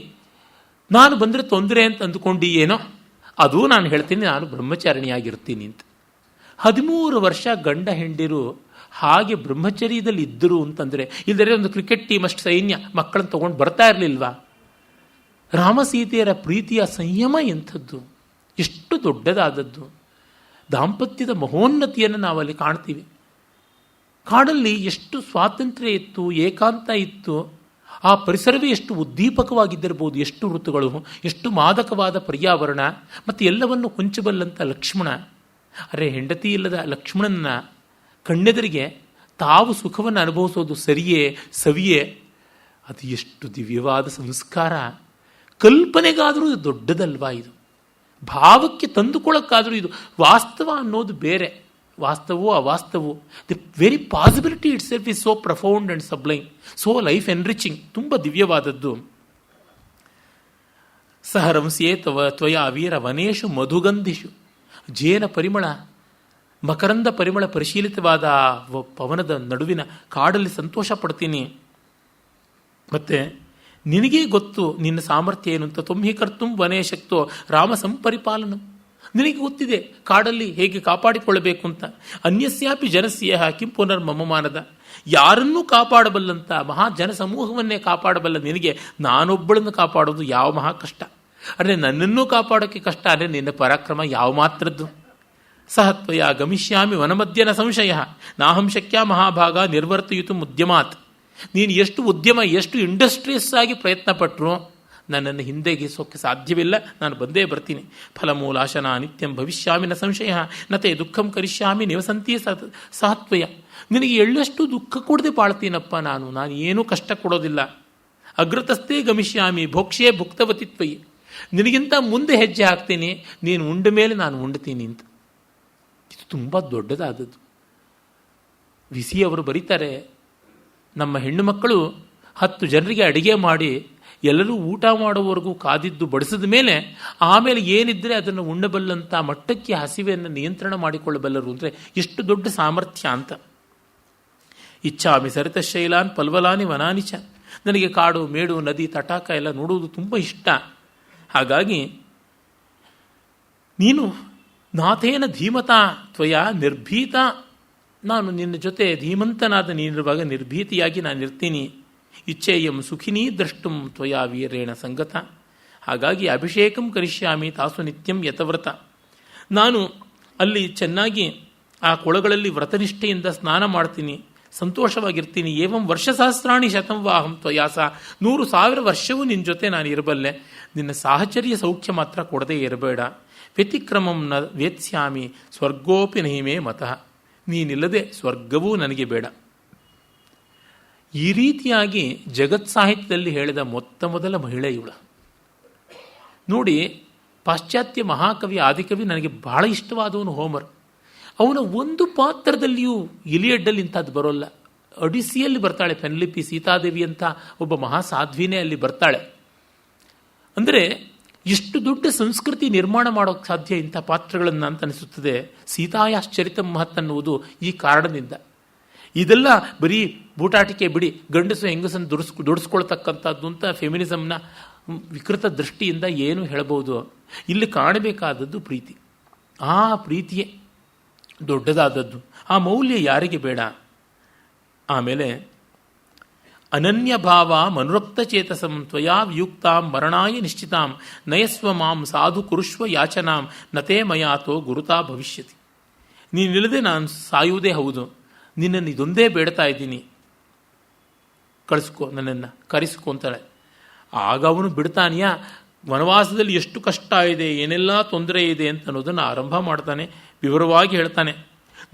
ನಾನು ಬಂದರೆ ತೊಂದರೆ ಅಂತ ಅಂದುಕೊಂಡು ಏನೋ ಅದು ನಾನು ಹೇಳ್ತೀನಿ, ನಾನು ಬ್ರಹ್ಮಚಾರಿಣಿಯಾಗಿರ್ತೀನಿ ಅಂತ. 13 ವರ್ಷ ಗಂಡ ಹೆಂಡಿರು ಹಾಗೆ ಬ್ರಹ್ಮಚರ್ಯದಲ್ಲಿ ಇದ್ದರು ಅಂತಂದರೆ, ಇಲ್ಲದರೆ ಒಂದು ಕ್ರಿಕೆಟ್ ಟೀಮ್ ಅಷ್ಟು ಸೈನ್ಯ ಮಕ್ಕಳನ್ನು ತಗೊಂಡು ಬರ್ತಾ ಇರಲಿಲ್ವಾ? ರಾಮಸೀತೆಯರ ಪ್ರೀತಿಯ ಸಂಯಮ ಎಂಥದ್ದು, ಎಷ್ಟು ದೊಡ್ಡದಾದದ್ದು. ದಾಂಪತ್ಯದ ಮಹೋನ್ನತಿಯನ್ನು ನಾವಲ್ಲಿ ಕಾಣ್ತೀವಿ. ಕಾಡಲ್ಲಿ ಎಷ್ಟು ಸ್ವಾತಂತ್ರ್ಯ ಇತ್ತು, ಏಕಾಂತ ಇತ್ತು. ಆ ಪರಿಸರವೇ ಎಷ್ಟು ಉದ್ದೀಪಕವಾಗಿದ್ದಿರಬಹುದು, ಎಷ್ಟು ಋತುಗಳು, ಎಷ್ಟು ಮಾದಕವಾದ ಪರ್ಯಾವರಣ, ಮತ್ತು ಎಲ್ಲವನ್ನು ಕೊಂಚಬಲ್ಲಂಥ ಲಕ್ಷ್ಮಣ. ಅರೆ, ಹೆಂಡತಿ ಇಲ್ಲದ ಲಕ್ಷ್ಮಣನ ಕಣ್ಣೆದರಿಗೆ ತಾವು ಸುಖವನ್ನು ಅನುಭವಿಸೋದು ಸರಿಯೇ ಸವಿಯೇ? ಅದು ಎಷ್ಟು ದಿವ್ಯವಾದ ಸಂಸ್ಕಾರ. ಕಲ್ಪನೆಗಾದರೂ ಇದು ದೊಡ್ಡದಲ್ವಾ? ಇದು ಭಾವಕ್ಕೆ ತಂದುಕೊಳ್ಳೋಕ್ಕಾದರೂ ಇದು ವಾಸ್ತವ ಅನ್ನೋದು ಬೇರೆ. ವಾಸ್ತವೋ ಅವಾಸ್ತವೋ, the very possibility itself is so profound and sublime, so life enriching, ತುಂಬ ದಿವ್ಯವಾದದ್ದು. ಸಹರಂಸ್ಯೇ ತ್ವಯಾ ವೀರ ವನೇಶು ಮಧುಗಂಧಿಷು. ಜೇನ ಪರಿಮಳ, ಮಕರಂದ ಪರಿಮಳ ಪರಿಶೀಲಿತವಾದ ಪವನದ ನಡುವಿನ ಕಾಡಲ್ಲಿ ಸಂತೋಷ ಪಡ್ತೀನಿ. ಮತ್ತೆ ನಿನಗೇ ಗೊತ್ತು ನಿನ್ನ ಸಾಮರ್ಥ್ಯ ಏನು ಅಂತ. ತೊಂಹಿ ಕರ್ತುಂ ವನೇ ಶಕ್ತೋ ರಾಮ ಸಂಪರಿಪಾಲನ. ನಿನಗೆ ಗೊತ್ತಿದೆ ಕಾಡಲ್ಲಿ ಹೇಗೆ ಕಾಪಾಡಿಕೊಳ್ಳಬೇಕು ಅಂತ. ಅನ್ಯಸ್ಯಾಪಿ ಜನಸ್ಯ ಕಿಂ ಪುನರ್ಮಮಾನದ. ಯಾರನ್ನೂ ಕಾಪಾಡಬಲ್ಲಂತ ಮಹಾ ಜನಸಮೂಹವನ್ನೇ ಕಾಪಾಡಬಲ್ಲ ನಿನಗೆ ನಾನೊಬ್ಬಳನ್ನು ಕಾಪಾಡೋದು ಯಾವ ಮಹಾ ಕಷ್ಟ. ಅಂದರೆ ನನ್ನನ್ನೂ ಕಾಪಾಡೋಕ್ಕೆ ಕಷ್ಟ ಅಂದರೆ ನಿನ್ನ ಪರಾಕ್ರಮ ಯಾವ ಮಾತ್ರದ್ದು. ಸಹತ್ವಯ ಗಮಿಷ್ಯಾಮಿ ವನಮಧ್ಯನ ಸಂಶಯ ನಾಹಂ ಶಕ್ಯ ಮಹಾಭಾಗ ನಿರ್ವರ್ತಯಿತು ಉದ್ಯಮಾತ್. ನೀನು ಎಷ್ಟು ಉದ್ಯಮ, ಎಷ್ಟು ಇಂಡಸ್ಟ್ರಿಯಸ್ ಆಗಿ ಪ್ರಯತ್ನ ಪಟ್ಟರು ನನ್ನನ್ನು ಹಿಂದೆಗಿಸೋಕ್ಕೆ ಸಾಧ್ಯವಿಲ್ಲ. ನಾನು ಬಂದೇ ಬರ್ತೀನಿ. ಫಲಮೂಲಾಶನ ನಿತ್ಯಂ ಭವಿಷ್ಯಾಮಿ ನ ಸಂಶಯ ನತೆ ದುಃಖಂ ಕರಿಷ್ಯಾಮಿ ನಿವಸಂತಿ ಸಹತ್ವಯ. ನಿನಗೆ ಎಳ್ಳಷ್ಟು ದುಃಖ ಕೊಡದೆ ಬಾಳ್ತೀನಪ್ಪ ನಾನು ಏನೂ ಕಷ್ಟ ಕೊಡೋದಿಲ್ಲ. ಅಗ್ರತಸ್ಥೇ ಗಮಿಷ್ಯಾಮಿ ಭೋಕ್ಷ್ಯೇ ಭುಕ್ತವತಿತ್ವಯಿ. ನಿನಗಿಂತ ಮುಂದೆ ಹೆಜ್ಜೆ ಹಾಕ್ತೀನಿ, ನೀನು ಉಂಡ ಮೇಲೆ ನಾನು ಉಂಡ್ತೀನಿ ಅಂತ. ಇದು ತುಂಬ ದೊಡ್ಡದಾದದ್ದು. ವಿಸಿ ಅವರು ಬರೀತಾರೆ, ನಮ್ಮ ಹೆಣ್ಣು ಮಕ್ಕಳು 10 ಜನರಿಗೆ ಅಡಿಗೆ ಮಾಡಿ ಎಲ್ಲರೂ ಊಟ ಮಾಡುವವರೆಗೂ ಕಾದಿದ್ದು ಬಡಿಸಿದ ಮೇಲೆ ಆಮೇಲೆ ಏನಿದ್ರೆ ಅದನ್ನು ಉಣ್ಣಬಲ್ಲಂಥ ಮಟ್ಟಕ್ಕೆ ಹಸಿವೆಯನ್ನು ನಿಯಂತ್ರಣ ಮಾಡಿಕೊಳ್ಳಬಲ್ಲರು ಅಂದರೆ ಎಷ್ಟು ದೊಡ್ಡ ಸಾಮರ್ಥ್ಯ ಅಂತ. ಇಚ್ಛಾಮಿ ಸರಿತಶೈಲಾನ್ ಪಲ್ವಲಾನಿ ವನಾನಿಚ. ನನಗೆ ಕಾಡು ಮೇಡು ನದಿ ತಟಾಕ ಎಲ್ಲ ನೋಡುವುದು ತುಂಬ ಇಷ್ಟ. ಹಾಗಾಗಿ ನೀನು ನಾಥೇನ ಧೀಮತ ತ್ವಯ ನಿರ್ಭೀತ. ನಾನು ನಿನ್ನ ಜೊತೆ ಧೀಮಂತನಾದ ನೀನಿರುವಾಗ ನಿರ್ಭೀತಿಯಾಗಿ ನಾನಿರ್ತೀನಿ. ಇಚ್ಛೇಯಂ ಸುಖಿನೀ ದ್ರಷ್ಟುಂ ತ್ವಯಾ ವೀರೇಣ ಸಂಗತ. ಹಾಗಾಗಿ ಅಭಿಷೇಕಂ ಕರಿಷ್ಯಾಮಿ ತಾಸು ನಿತ್ಯಂ ಯತವ್ರತ. ನಾನು ಅಲ್ಲಿ ಚೆನ್ನಾಗಿ ಆ ಕೊಳಗಳಲ್ಲಿ ವ್ರತನಿಷ್ಠೆಯಿಂದ ಸ್ನಾನ ಮಾಡ್ತೀನಿ, ಸಂತೋಷವಾಗಿರ್ತೀನಿ. ಏವಂ ವರ್ಷ ಸಹಸ್ರಾಣಿ ಶತಂ ವಾಹಂ ತ್ವಯಾಸ. 100,000 ವರ್ಷವೂ ನಿನ್ನ ಜೊತೆ ನಾನು ಇರಬಲ್ಲೆ. ನಿನ್ನ ಸಾಹಚರ್ಯ ಸೌಖ್ಯ ಮಾತ್ರ ಕೊಡದೇ ಇರಬೇಡ. ವ್ಯತಿಕ್ರಮಂ ನ ವೇತ್ಸ್ಯಾಮಿ ಸ್ವರ್ಗೋಪಿ ನಹಿಮೇ ಮತಃ. ನೀನಿಲ್ಲದೆ ಸ್ವರ್ಗವೂ ನನಗೆ ಬೇಡ. ಈ ರೀತಿಯಾಗಿ ಜಗತ್ ಸಾಹಿತ್ಯದಲ್ಲಿ ಹೇಳಿದ ಮೊದಲ ಮಹಿಳೆ ಇವಳು. ನೋಡಿ, ಪಾಶ್ಚಾತ್ಯ ಮಹಾಕವಿ ಆದಿಕವಿ ನನಗೆ ಬಹಳ ಇಷ್ಟವಾದವನು ಹೋಮರ್. ಅವನ ಒಂದು ಪಾತ್ರದಲ್ಲಿಯೂ ಇಲಿಯಡ್ಡಲ್ಲಿ ಇಂಥದ್ದು ಬರೋಲ್ಲ. ಒಡಿಸ್ಸಿಯಲ್ಲಿ ಬರ್ತಾಳೆ ಪೆನ್ಲಿಪಿ, ಸೀತಾದೇವಿ ಅಂತ ಒಬ್ಬ ಮಹಾಸಾಧ್ವಿನೇ ಅಲ್ಲಿ ಬರ್ತಾಳೆ. ಅಂದರೆ ಎಷ್ಟು ದೊಡ್ಡ ಸಂಸ್ಕೃತಿ ನಿರ್ಮಾಣ ಮಾಡೋಕ್ಕೆ ಸಾಧ್ಯ ಇಂಥ ಪಾತ್ರಗಳನ್ನು ಅಂತ ಅನಿಸುತ್ತದೆ. ಸೀತಾಯಾಶ್ಚರಿತ ಮಹತ್ ಅನ್ನುವುದು ಈ ಕಾರಣದಿಂದ. ಇದೆಲ್ಲ ಬರೀ ಬೂಟಾಟಿಕೆ ಬಿಡಿ, ಗಂಡಸು ಹೆಂಗಸನ್ನು ದುಡಿಸ್ಕೊಳ್ತಕ್ಕಂಥದ್ದು ಅಂತ ಫೆಮಿನಿಸಮ್ನ ವಿಕೃತ ದೃಷ್ಟಿಯಿಂದ ಏನು ಹೇಳಬಹುದು. ಇಲ್ಲಿ ಕಾಣಬೇಕಾದದ್ದು ಪ್ರೀತಿ. ಆ ಪ್ರೀತಿಯೇ ದೊಡ್ಡದಾದದ್ದು. ಆ ಮೌಲ್ಯ ಯಾರಿಗೆ ಬೇಡ. ಆಮೇಲೆ ಅನನ್ಯ ಭಾವ ಮನುರಕ್ತ ಚೇತಸಂ ತ್ವಯಾ ವಿಯುಕ್ತಾಂ ಮರಣಾಯ ನಿಶ್ಚಿತಾಂ ನಯಸ್ವ ಮಾಂ ಸಾಧು ಕುರುಷ್ವ ಯಾಚನಾಂ ನತೇ ಮಯಾತೋ ಗುರುತಾ ಭವಿಷ್ಯತಿ. ನೀನಿಲ್ಲದೆ ನಾನು ಸಾಯುವುದೇ ಹೌದು, ನಿನ್ನನ್ನು ಇದೊಂದೇ ಬೇಡ್ತಾ ಇದ್ದೀನಿ, ಕಳಿಸ್ಕೊ, ನನ್ನನ್ನು ಕರೆಸ್ಕೊ ಅಂತಾಳೆ. ಆಗ ಅವನು ಬಿಡ್ತಾನೆಯಾ? ವನವಾಸದಲ್ಲಿ ಎಷ್ಟು ಕಷ್ಟ ಇದೆ, ಏನೆಲ್ಲ ತೊಂದರೆ ಇದೆ ಅಂತ ಅನ್ನೋದನ್ನು ಆರಂಭ ಮಾಡ್ತಾನೆ, ವಿವರವಾಗಿ ಹೇಳ್ತಾನೆ.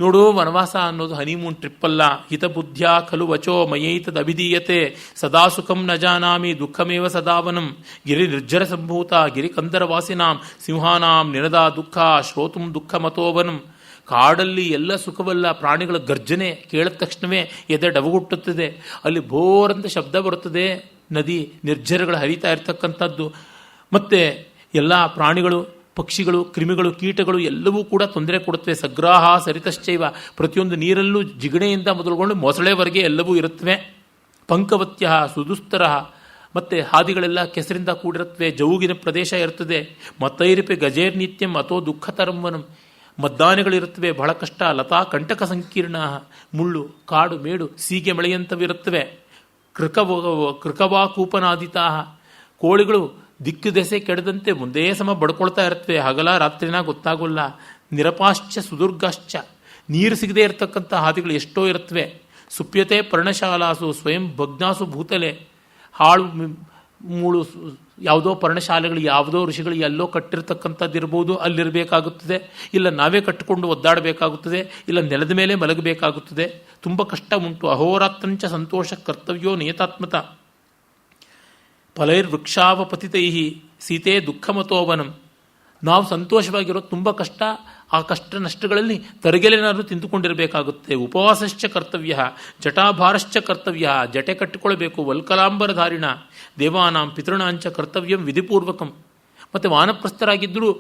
ನೋಡು, ವನವಾಸ ಅನ್ನೋದು ಹನಿಮೂನ್ ಟ್ರಿಪ್ ಅಲ್ಲ. ಹಿತಬುದ್ಧ್ಯ ಖಲು ವಚೋ ಮಯೈತದ ಅಭಿಧೀಯತೆ ಸದಾ ಸುಖಂ ನ ಜಾನಾಮಿ ದುಃಖಮೇವ ಸದಾವನಂ ಗಿರಿ ನಿರ್ಜರ ಸಂಭೂತ ಗಿರಿ ಕಂದರವಾಸಿನಾಂ ಸಿಂಹಾನಾಂ ನಿನದ ದುಃಖ ಶ್ರೋತುಂ ದುಃಖ ಮತೋವನಂ. ಕಾಡಲ್ಲಿ ಎಲ್ಲ ಸುಖವಲ್ಲ, ಪ್ರಾಣಿಗಳ ಗರ್ಜನೆ ಕೇಳಿದ ತಕ್ಷಣವೇ ಎದೆ ಡಬಗುಟ್ಟುತ್ತದೆ. ಅಲ್ಲಿ ಬೋರಂತ ಶಬ್ದ ಬರುತ್ತದೆ, ನದಿ ನಿರ್ಜರಗಳು ಹರಿತಾ ಇರ್ತಕ್ಕಂಥದ್ದು. ಮತ್ತು ಎಲ್ಲ ಪ್ರಾಣಿಗಳು, ಪಕ್ಷಿಗಳು, ಕ್ರಿಮಿಗಳು, ಕೀಟಗಳು ಎಲ್ಲವೂ ಕೂಡ ತೊಂದರೆ ಕೊಡುತ್ತವೆ. ಸಗ್ರಾಹ ಸರಿತಶ್ಚೈವ, ಪ್ರತಿಯೊಂದು ನೀರಲ್ಲೂ ಜಿಗಣೆಯಿಂದ ಮೊದಲುಗೊಂಡು ಮೊಸಳೆವರೆಗೆ ಎಲ್ಲವೂ ಇರುತ್ತವೆ. ಪಂಕವತ್ಯ ಸುದುಸ್ತರ, ಮತ್ತು ಹಾದಿಗಳೆಲ್ಲ ಕೆಸರಿಂದ ಕೂಡಿರುತ್ತವೆ. ಜವುಗಿನ ಪ್ರದೇಶ ಇರ್ತದೆ. ಮತ್ತೈರಿಪೆ ಗಜೇರ್ನಿತ್ಯಂ ಅಥೋ ದುಃಖತರಂವನಂ, ಮದ್ದಾನೆಗಳಿರುತ್ತವೆ, ಬಹಳ ಕಷ್ಟ. ಲತಾ ಕಂಟಕ ಸಂಕೀರ್ಣ, ಮುಳ್ಳು, ಕಾಡು, ಮೇಡು, ಸೀಗೆ ಮಳೆಯಂತವಿರುತ್ತವೆ. ಕೃಕವಾ ಕೂಪನಾದಿತಾ, ಕೋಳಿಗಳು ದಿಕ್ಕು ದೆಸೆ ಕೆಡದಂತೆ ಮುಂದೇ ಸಮ ಬಡ್ಕೊಳ್ತಾ ಇರ್ತವೆ, ಹಗಲ ರಾತ್ರಿನ ಗೊತ್ತಾಗೋಲ್ಲ. ನಿರಪಾಶ್ಚ ಸುದುರ್ಗಾಶ್ಚ, ನೀರು ಸಿಗದೆ ಇರತಕ್ಕಂಥ ಹಾದಿಗಳು ಎಷ್ಟೋ ಇರುತ್ತವೆ. ಸುಪ್ಯತೆ ಪರ್ಣಶಾಲಾಸು ಸ್ವಯಂ ಭಗ್ನಾಸು ಭೂತಲೆ, ಹಾಳು ಮೂಳು ಯಾವುದೋ ಪರ್ಣಶಾಲೆಗಳು, ಯಾವುದೋ ಋಷಿಗಳು ಎಲ್ಲೋ ಕಟ್ಟಿರ್ತಕ್ಕಂಥದ್ದು ಇರ್ಬೋದು, ಅಲ್ಲಿರಬೇಕಾಗುತ್ತದೆ. ಇಲ್ಲ ನಾವೇ ಕಟ್ಟಿಕೊಂಡು ಒದ್ದಾಡಬೇಕಾಗುತ್ತದೆ, ಇಲ್ಲ ನೆಲದ ಮೇಲೆ ಮಲಗಬೇಕಾಗುತ್ತದೆ. ತುಂಬ ಕಷ್ಟ ಉಂಟು. ಅಹೋರಾತ್ರಂಚ ಸಂತೋಷ ಕರ್ತವ್ಯೋ ನಿಯತಾತ್ಮತ ಫಲೈರ್ವೃಕ್ಷಾವಪತಿತೈ ಸೀತೆ ದುಃಖಮತೋವನಂ. ನಾವು ಸಂತೋಷವಾಗಿರೋದು ತುಂಬ ಕಷ್ಟ. ಆ ಕಷ್ಟ ನಷ್ಟಗಳಲ್ಲಿ ತರಗೆಲೆನಾದರೂ ತಿಂದುಕೊಂಡಿರಬೇಕಾಗುತ್ತೆ. ಉಪವಾಸಶ್ಚ ಕರ್ತವ್ಯ ಜಟಾಭಾರಶ್ಚ ಕರ್ತವ್ಯ, ಜಟೆ ಕಟ್ಟಿಕೊಳ್ಬೇಕು. ವಲ್ಕಲಾಂಬರಧಾರಿಣ ದೇವಾನಾಂ ಪಿತೃಣಾಂಚ ಕರ್ತವ್ಯಂ ವಿಧಿಪೂರ್ವಕಂ. ಮತ್ತು ವಾನಪ್ರಸ್ಥರಾಗಿದ್ದರೂ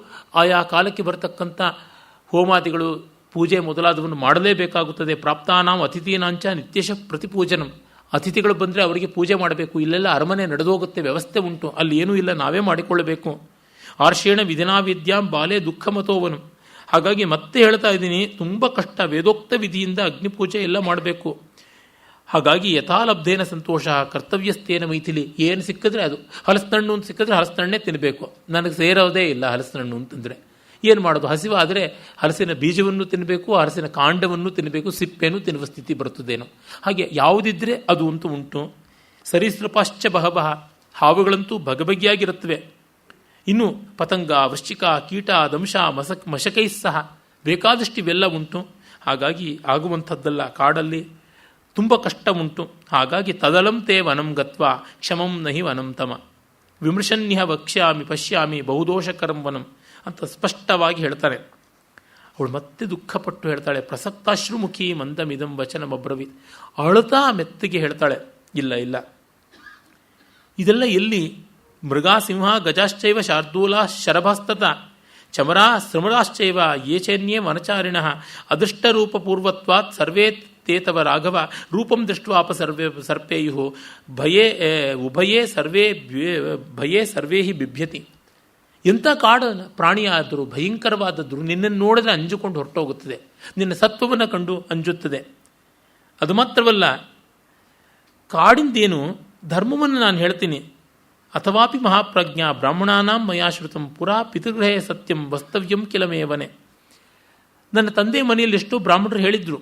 ಆಯಾ ಕಾಲಕ್ಕೆ ಬರತಕ್ಕಂಥ ಹೋಮಾದಿಗಳು, ಪೂಜೆ ಮೊದಲಾದವನ್ನು ಮಾಡಲೇಬೇಕಾಗುತ್ತದೆ. ಪ್ರಾಪ್ತಾನಾಂ ಅತಿಥೀನಾಂಚ ನಿತ್ಯಶ ಪ್ರತಿಪೂಜನಂ, ಅತಿಥಿಗಳು ಬಂದರೆ ಅವರಿಗೆ ಪೂಜೆ ಮಾಡಬೇಕು. ಇಲ್ಲೆಲ್ಲ ಅರಮನೆ ನಡೆದೋಗುತ್ತೆ, ವ್ಯವಸ್ಥೆ ಉಂಟು, ಅಲ್ಲಿ ಏನೂ ಇಲ್ಲ, ನಾವೇ ಮಾಡಿಕೊಳ್ಳಬೇಕು. ಆರ್ಷೇಣ ವಿಧಿನಾವಿದ್ಯಾಂ ಬಾಲೆ ದುಃಖಮತೋವನು. ಹಾಗಾಗಿ ಮತ್ತೆ ಹೇಳ್ತಾ ಇದ್ದೀನಿ, ತುಂಬ ಕಷ್ಟ. ವೇದೋಕ್ತ ವಿಧಿಯಿಂದ ಅಗ್ನಿಪೂಜೆ ಎಲ್ಲ ಮಾಡಬೇಕು. ಹಾಗಾಗಿ ಯಥಾಲಬ್ಧೇನ ಸಂತೋಷ ಕರ್ತವ್ಯಸ್ಥೇನ ಮೈಥಿಲಿ. ಏನು ಸಿಕ್ಕಿದ್ರೆ ಅದು, ಹಲಸಿನಣ್ಣು ಅಂತ ಸಿಕ್ಕಿದ್ರೆ ಹಲಸಿನಣ್ಣೆ ತಿನ್ನಬೇಕು. ನನಗೆ ಸೇರೋದೇ ಇಲ್ಲ ಹಲಸಿನಣ್ಣು ಅಂತಂದರೆ ಏನು ಮಾಡೋದು? ಹಸಿವಾದರೆ ಹಲಸಿನ ಬೀಜವನ್ನು ತಿನ್ನಬೇಕು, ಹಲಸಿನ ಕಾಂಡವನ್ನು ತಿನ್ನಬೇಕು, ಸಿಪ್ಪೆನೂ ತಿನ್ನುವ ಸ್ಥಿತಿ ಬರುತ್ತದೇನೋ. ಹಾಗೆ ಯಾವುದಿದ್ರೆ ಅದು ಅಂತೂ ಉಂಟು. ಸರೀಸೃಪಾಶ್ಚ ಬಹಬಹ, ಹಾವುಗಳಂತೂ ಬಗೆಬಗೆಯಾಗಿರುತ್ತವೆ. ಇನ್ನು ಪತಂಗ, ವೃಶ್ಚಿಕ, ಕೀಟ, ದಂಶ, ಮಶಕೈ ಸಹ ಬೇಕಾದಷ್ಟು ಇವೆಲ್ಲ ಉಂಟು. ಹಾಗಾಗಿ ಆಗುವಂಥದ್ದಲ್ಲ, ಕಾಡಲ್ಲಿ ತುಂಬ ಕಷ್ಟ ಉಂಟು. ಹಾಗಾಗಿ ತದಲಂ ತೇ ವನಂ ಗತ್ವ ಕ್ಷಮಂ ನಹಿ ವನಂ ತಮ ವಿಮೃಶನ್ಯ ವಕ್ಷ್ಯಾಮಿ ಪಶ್ಯಾಮಿ ಬಹುದೋಷಕರಂ ವನಂ ಅಂತ ಸ್ಪಷ್ಟವಾಗಿ ಹೇಳ್ತಾರೆ. ಅವಳು ಮತ್ತೆ ದುಃಖಪಟ್ಟು ಹೇಳ್ತಾಳೆ, ಪ್ರಸಕ್ತಾಶ್ರುಮುಖಿ ಮಂದಮಿದಂ ವಚನಮಬ್ರವೀತ್. ಅಳುತ್ತಾ ಮೆತ್ತಿಗೆ ಹೇಳ್ತಾಳೆ, ಇಲ್ಲ ಇಲ್ಲ, ಇದೆಲ್ಲ ಎಲ್ಲಿ? ಮೃಗಾ ಸಿಂಹ ಗಜಾಶ್ಚೈವ ಶಾರ್ದೂಲ ಶರಭಸ್ತತ ಚಮರಾ ಸ್ರಮರಾಶ್ಚೈವ ಯೇಚನ್ಯೇ ವನಚಾರಿಣ ಅದೃಷ್ಟರೂಪಪೂರ್ವತ್ವಾತ್ ಸರ್ವೇ ತೇತವ ರಾಘವ ರೂಪಂ ದೃಷ್ಟ್ವಾಪ ಸರ್ಪೇಯು ಭಯೇ ಉಭಯೇ ಸರ್ವೇ ಹಿ ಬಿಭ್ಯತಿ. ಎಂಥ ಕಾಡು ಪ್ರಾಣಿಯಾದರೂ ಭಯಂಕರವಾದದ್ದು ನಿನ್ನನ್ನು ನೋಡಿದ್ರೆ ಅಂಜುಕೊಂಡು ಹೊರಟೋಗುತ್ತದೆ, ನಿನ್ನ ಸತ್ವವನ್ನು ಕಂಡು ಅಂಜುತ್ತದೆ. ಅದು ಮಾತ್ರವಲ್ಲ, ಕಾಡಿಂದೇನು ಧರ್ಮವನ್ನು ನಾನು ಹೇಳ್ತೀನಿ. ಅಥವಾಪಿ ಮಹಾಪ್ರಜ್ಞಾ ಬ್ರಾಹ್ಮಣಾನಾಂ ಮಯಾಶ್ರುತಂ ಪುರಾ ಪಿತೃಗೃಹೇ ಸತ್ಯಂ ವಸ್ತವ್ಯಂ ಕಿಲಮೇವನೆ. ನನ್ನ ತಂದೆ ಮನೆಯಲ್ಲಿ ಎಷ್ಟೋ ಬ್ರಾಹ್ಮಣರು ಹೇಳಿದ್ರು,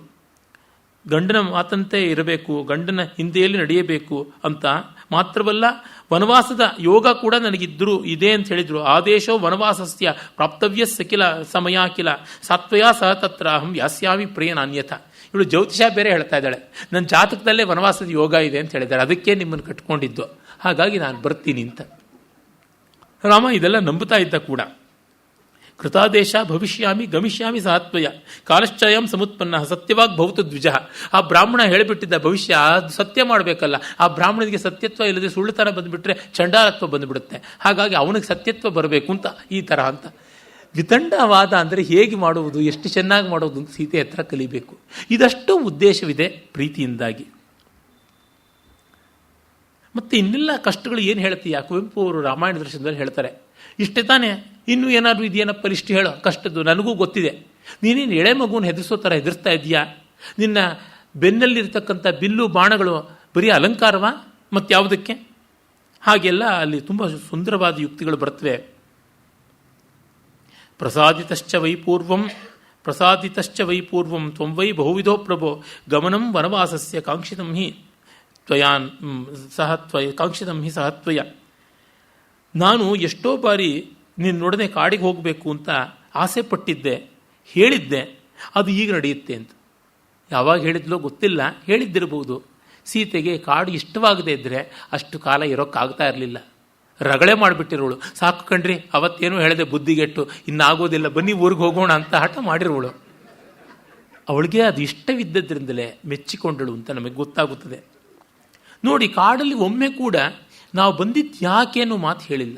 ಗಂಡನ ಮಾತಂತೆ ಇರಬೇಕು, ಗಂಡನ ಹಿಂದೆಯಲ್ಲಿ ನಡೆಯಬೇಕು ಅಂತ. ಮಾತ್ರವಲ್ಲ, ವನವಾಸದ ಯೋಗ ಕೂಡ ನನಗಿದ್ದರೂ ಇದೆ ಅಂತ ಹೇಳಿದರು. ಆದೇಶೋ ವನವಾಸಸ್ಯ ಪ್ರಾಪ್ತವ್ಯಸ್ಯ ಕಿಲ ಸಮಯ ಕಿಲ ಸಾತ್ವಯ ಸಹ ತತ್ರ ಅಹಂ ಯಾಸ್ಯಾಮಿ ಪ್ರಿಯ ನಾನ್ಯಥ. ಇವಳು ಜ್ಯೋತಿಷ ಬೇರೆ ಹೇಳ್ತಾ ಇದ್ದಾಳೆ, ನನ್ನ ಜಾತಕದಲ್ಲೇ ವನವಾಸದ ಯೋಗ ಇದೆ ಅಂತ ಹೇಳಿದ್ದಾರೆ, ಅದಕ್ಕೆ ನಿಮ್ಮನ್ನು ಕಟ್ಕೊಂಡಿದ್ದು, ಹಾಗಾಗಿ ನಾನು ಬರ್ತೀನಿ ಅಂತ. ರಾಮ ಇದೆಲ್ಲ ನಂಬುತ್ತಾ ಇದ್ದ ಕೂಡ. ಕೃತಾದೇಶ ಭವಿಷ್ಯಾಮಿ ಗಮಿಷ್ಯಾಮಿ ಸಹತ್ವಯ ಕಾಲಶ್ಚಯಂ ಸಮುತ್ಪನ್ನ ಸತ್ಯವಾಗಿ ಭೌತ ದ್ವಿಜ. ಆ ಬ್ರಾಹ್ಮಣ ಹೇಳಿಬಿಟ್ಟಿದ್ದ ಭವಿಷ್ಯ, ಅದು ಸತ್ಯ ಮಾಡಬೇಕಲ್ಲ. ಆ ಬ್ರಾಹ್ಮಣನಿಗೆ ಸತ್ಯತ್ವ ಇಲ್ಲದೆ ಸುಳ್ಳುತನ ಬಂದುಬಿಟ್ರೆ ಚಂಡಾಲತ್ವ ಬಂದುಬಿಡುತ್ತೆ. ಹಾಗಾಗಿ ಅವನಿಗೆ ಸತ್ಯತ್ವ ಬರಬೇಕು ಅಂತ ಈ ಥರ ಅಂತ. ವಿತಂಡವಾದ ಅಂದರೆ ಹೇಗೆ ಮಾಡುವುದು, ಎಷ್ಟು ಚೆನ್ನಾಗಿ ಮಾಡೋದು ಅಂತ ಸೀತೆ ಹತ್ರ ಕಲಿಬೇಕು. ಇದಷ್ಟು ಉದ್ದೇಶವಿದೆ ಪ್ರೀತಿಯಿಂದಾಗಿ. ಮತ್ತು ಇನ್ನೆಲ್ಲ ಕಷ್ಟಗಳು ಏನು ಹೇಳ್ತೀಯ? ಕುವೆಂಪು ಅವರು ರಾಮಾಯಣ ದರ್ಶನದಲ್ಲಿ ಹೇಳ್ತಾರೆ, ಇಷ್ಟೇ ತಾನೇ, ಇನ್ನೂ ಏನಾದರೂ ಇದೆಯೇನಪ್ಪ ಇಷ್ಟು ಹೇಳೋ ಕಷ್ಟದ್ದು, ನನಗೂ ಗೊತ್ತಿದೆ. ನೀನೇನು ಎಳೆ ಮಗುವನ್ನು ಹೆದರಿಸೋ ಥರ ಹೆದರ್ಸ್ತಾ ಇದೆಯಾ? ನಿನ್ನ ಬೆನ್ನಲ್ಲಿರ್ತಕ್ಕಂಥ ಬಿಲ್ಲು ಬಾಣಗಳು ಬರೀ ಅಲಂಕಾರವಾ ಮತ್ತಾವುದಕ್ಕೆ? ಹಾಗೆಲ್ಲ ಅಲ್ಲಿ ತುಂಬ ಸುಂದರವಾದ ಯುಕ್ತಿಗಳು ಬರ್ತವೆ. ಪ್ರಸಾದಿತಶ್ಚ ವೈಪೂರ್ವಂ ತ್ವಂ ವೈ ಬಹುವಿಧೋ ಪ್ರಭೋ ಗಮನಂ ವನವಾಸಸ್ಯ ಕಾಂಕ್ಷಿತಂ ಹಿ ಸಹತ್ವಯ. ನಾನು ಎಷ್ಟೋ ಬಾರಿ ನೀನು ನೋಡದೆ ಕಾಡಿಗೆ ಹೋಗಬೇಕು ಅಂತ ಆಸೆ ಪಟ್ಟಿದ್ದೆ, ಹೇಳಿದ್ದೆ, ಅದು ಈಗ ನಡೆಯುತ್ತೆ ಅಂತ. ಯಾವಾಗ ಹೇಳಿದ್ಲೋ ಗೊತ್ತಿಲ್ಲ, ಹೇಳಿದ್ದಿರಬಹುದು. ಸೀತೆಗೆ ಕಾಡು ಇಷ್ಟವಾಗದೇ ಇದ್ದರೆ ಅಷ್ಟು ಕಾಲ ಇರೋಕ್ಕಾಗ್ತಾ ಇರಲಿಲ್ಲ. ರಗಳೆ ಮಾಡಿಬಿಟ್ಟಿರೋಳು. ಸಾಕು ಕಣ್ರಿ, ಅವತ್ತೇನೂ ಹೇಳಿದೆ ಬುದ್ಧಿಗೆಟ್ಟು, ಇನ್ನಾಗೋದಿಲ್ಲ, ಬನ್ನಿ ಊರಿಗೆ ಹೋಗೋಣ ಅಂತ ಹಠ ಮಾಡಿರೋಳು. ಅವಳಿಗೆ ಅದು ಇಷ್ಟವಿದ್ದದ್ರಿಂದಲೇ ಮೆಚ್ಚಿಕೊಂಡಳು ಅಂತ ನಮಗೆ ಗೊತ್ತಾಗುತ್ತದೆ. ನೋಡಿ, ಕಾಡಲ್ಲಿ ಒಮ್ಮೆ ಕೂಡ ನಾವು ಬಂದಿದ್ದು ಯಾಕೆ ಅನ್ನೋ ಮಾತು ಹೇಳಿಲ್ಲ.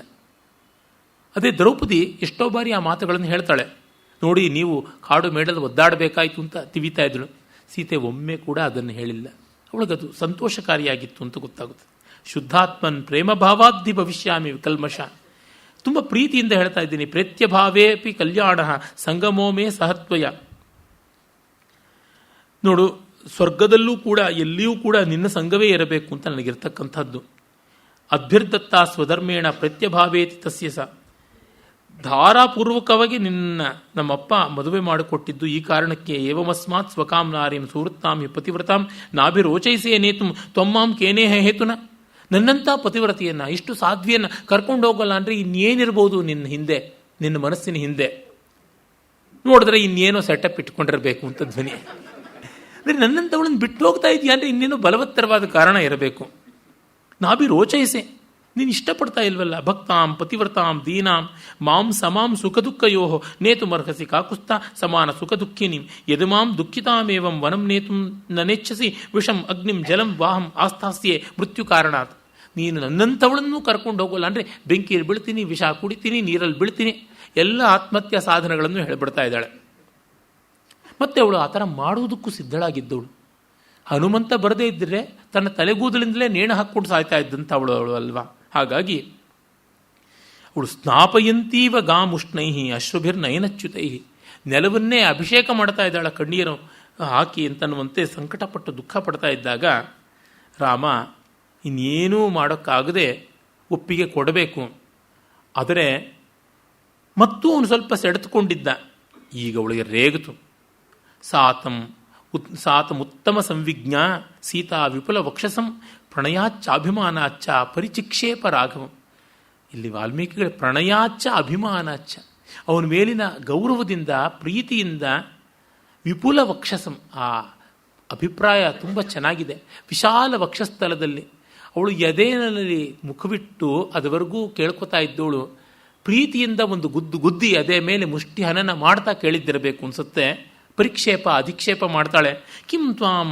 ಅದೇ ದ್ರೌಪದಿ ಎಷ್ಟೋ ಬಾರಿ ಆ ಮಾತುಗಳನ್ನು ಹೇಳ್ತಾಳೆ. ನೋಡಿ, ನೀವು ಕಾಡು ಮೇಡಲ್ಲಿ ಒದ್ದಾಡಬೇಕಾಯಿತು ಅಂತ ತಿವಿತಾ ಇದ್ದಳು. ಸೀತೆ ಒಮ್ಮೆ ಕೂಡ ಅದನ್ನು ಹೇಳಿಲ್ಲ. ಅವಳಿಗದು ಸಂತೋಷಕಾರಿಯಾಗಿತ್ತು ಅಂತ ಗೊತ್ತಾಗುತ್ತೆ. ಶುದ್ಧಾತ್ಮನ್ ಪ್ರೇಮ ಭಾವಾದ್ಧಿ ಭವಿಷ್ಯಾಮಿ ವಿಕಲ್ಮಷ. ತುಂಬ ಪ್ರೀತಿಯಿಂದ ಹೇಳ್ತಾ ಇದ್ದೀನಿ. ಪ್ರೇತ್ಯಭಾವೇಪಿ ಕಲ್ಯಾಣ ಸಂಗಮೋಮೇ ಸಹತ್ವಯ. ನೋಡು, ಸ್ವರ್ಗದಲ್ಲೂ ಕೂಡ ಎಲ್ಲಿಯೂ ಕೂಡ ನಿನ್ನ ಸಂಘವೇ ಇರಬೇಕು ಅಂತ ನನಗಿರ್ತಕ್ಕಂಥದ್ದು. ಅಭ್ಯರ್ಥತ್ತ ಸ್ವಧರ್ಮೇಣ ಪ್ರತ್ಯಭಾವೇತಿ ತಸ್ಯ ಸ. ಧಾರಾಪೂರ್ವಕವಾಗಿ ನಮ್ಮಪ್ಪ ಮದುವೆ ಮಾಡಿಕೊಟ್ಟಿದ್ದು ಈ ಕಾರಣಕ್ಕೆ. ಏವಮಸ್ಮಾತ್ ಸ್ವಕಾಂ ನಾರೀಂ ಸುವೃತ್ತಾಂ ಹಿ ಪತಿವ್ರತಾಂ ನಾಭಿರೋಚೈಸೇ ನೇತು ತ್ವಮ್ಮಾಂ ಕೇನೇಹ ಹೇತುನ. ನನ್ನಂಥ ಪತಿವ್ರತೆಯನ್ನು, ಇಷ್ಟು ಸಾಧ್ವಿಯನ್ನು ಕರ್ಕೊಂಡು ಹೋಗಲ್ಲ ಅಂದರೆ ಇನ್ನೇನಿರ್ಬೋದು ನಿನ್ನ ಹಿಂದೆ, ನಿನ್ನ ಮನಸ್ಸಿನ ಹಿಂದೆ. ನೋಡಿದ್ರೆ ಇನ್ನೇನೋ ಸೆಟಪ್ ಇಟ್ಕೊಂಡಿರಬೇಕು ಅಂತ ಧ್ವನಿ. ಅಂದರೆ ನನ್ನಂಥವಳನ್ನು ಬಿಟ್ಟು ಹೋಗ್ತಾ ಇದೆಯಾ ಅಂದರೆ ಇನ್ನೇನೋ ಬಲವತ್ತರವಾದ ಕಾರಣ ಇರಬೇಕು. ನಾಭಿರೋಚೈಸೆ, ನೀನು ಇಷ್ಟಪಡ್ತಾ ಇಲ್ವಲ್ಲ. ಭಕ್ತಾಂ ಪತಿವ್ರತಾಂ ದೀನಾಂ ಮಾಂ ಸಮಾಂ ಸುಖ ದುಃಖಯೋ ನೇತು ಮರ್ಹಸಿ ಕಾಕುಸ್ತ ಸಮಾನ ಸುಖ ದುಃಖಿನಿಂ ಯದುಮಾಂ ದುಃಖಿತಾಮೇವಂ ವನಂ ನೇತುಂ ನನೆಚ್ಛಸಿ ವಿಷಂ ಅಗ್ನಿಂ ಜಲಂ ವಾಹಂ ಆಸ್ಥಾಸ್ಯೆ ಮೃತ್ಯು ಕಾರಣಾತ್. ನೀನು ನನ್ನಂಥವಳನ್ನೂ ಕರ್ಕೊಂಡು ಹೋಗೋಲ್ಲ ಅಂದರೆ ಬೆಂಕಿಯಲ್ಲಿ ಬೀಳ್ತೀನಿ, ವಿಷ ಕುಡಿತೀನಿ, ನೀರಲ್ಲಿ ಬೀಳ್ತೀನಿ, ಎಲ್ಲ ಆತ್ಮಹತ್ಯಾ ಸಾಧನಗಳನ್ನು ಹೇಳಿಬಿಡ್ತಾ ಇದ್ದಾಳೆ. ಮತ್ತೆ ಅವಳು ಆ ಥರ ಮಾಡುವುದಕ್ಕೂ ಸಿದ್ಧಳಾಗಿದ್ದವಳು. ಹನುಮಂತ ಬರದೇ ಇದ್ದರೆ ತನ್ನ ತಲೆಗೂದಲಿಂದಲೇ ನೇಣು ಹಾಕ್ಕೊಂಡು ಸಾಯ್ತಾ ಇದ್ದಂಥ ಅವಳು ಅಲ್ವಾ. ಹಾಗಾಗಿ ಅವಳು ಸ್ನಾಪಯಂತೀವ ಗಾಮುಷ್ಣೈಹಿ ಅಶ್ರುಭಿರ್ನಯನಚ್ಯುತೈಹಿ. ನೆಲವನ್ನೇ ಅಭಿಷೇಕ ಮಾಡ್ತಾ ಇದ್ದಾಳ ಕಣ್ಣೀರು ಹಾಕಿ ಅಂತನ್ನುವಂತೆ ಸಂಕಟಪಟ್ಟು ದುಃಖ ಪಡ್ತಾ ಇದ್ದಾಗ ರಾಮ ಇನ್ನೇನೂ ಮಾಡೋಕ್ಕಾಗದೆ ಒಪ್ಪಿಗೆ ಕೊಡಬೇಕು. ಆದರೆ ಮತ್ತೂ ಅವನು ಸ್ವಲ್ಪ ಸೆಳೆದುಕೊಂಡಿದ್ದ. ಈಗ ಅವಳಿಗೆ ರೇಗಿತು. ಸಾತಮುತ್ತಮ ಸಂವಿಜ್ಞಾ ಸೀತಾ ವಿಪುಲ ವಕ್ಷಸಂ ಪ್ರಣಯಾಚ್ಚ ಅಭಿಮಾನಾಚ್ಚ ಪರಿಚಿಕ್ಷೇಪ ರಾಘವಂ. ಇಲ್ಲಿ ವಾಲ್ಮೀಕಿಗಳ ಪ್ರಣಯಾಚ್ಚ ಅಭಿಮಾನಾಚ್ಚ, ಅವನ ಮೇಲಿನ ಗೌರವದಿಂದ ಪ್ರೀತಿಯಿಂದ ವಿಪುಲ ವಕ್ಷಸಂ, ಆ ಅಭಿಪ್ರಾಯ ತುಂಬ ಚೆನ್ನಾಗಿದೆ. ವಿಶಾಲ ವಕ್ಷಸ್ಥಲದಲ್ಲಿ ಅವಳು ಎದೆಯಲ್ಲಿ ಮುಖವಿಟ್ಟು ಅದುವರೆಗೂ ಕೇಳ್ಕೊತಾ ಇದ್ದವಳು ಪ್ರೀತಿಯಿಂದ ಒಂದು ಗುದ್ದಿ ಅದೇ ಮೇಲೆ ಮುಷ್ಟಿ ಹನನ ಮಾಡ್ತಾ ಕೇಳಿದ್ದಿರಬೇಕು ಅನ್ಸುತ್ತೆ. ಪರಿಕ್ಷೇಪ ಅಧಿಕ್ಷೇಪ ಮಾಡ್ತಾಳೆ. ಕಿಂ ತ್ವಾಂ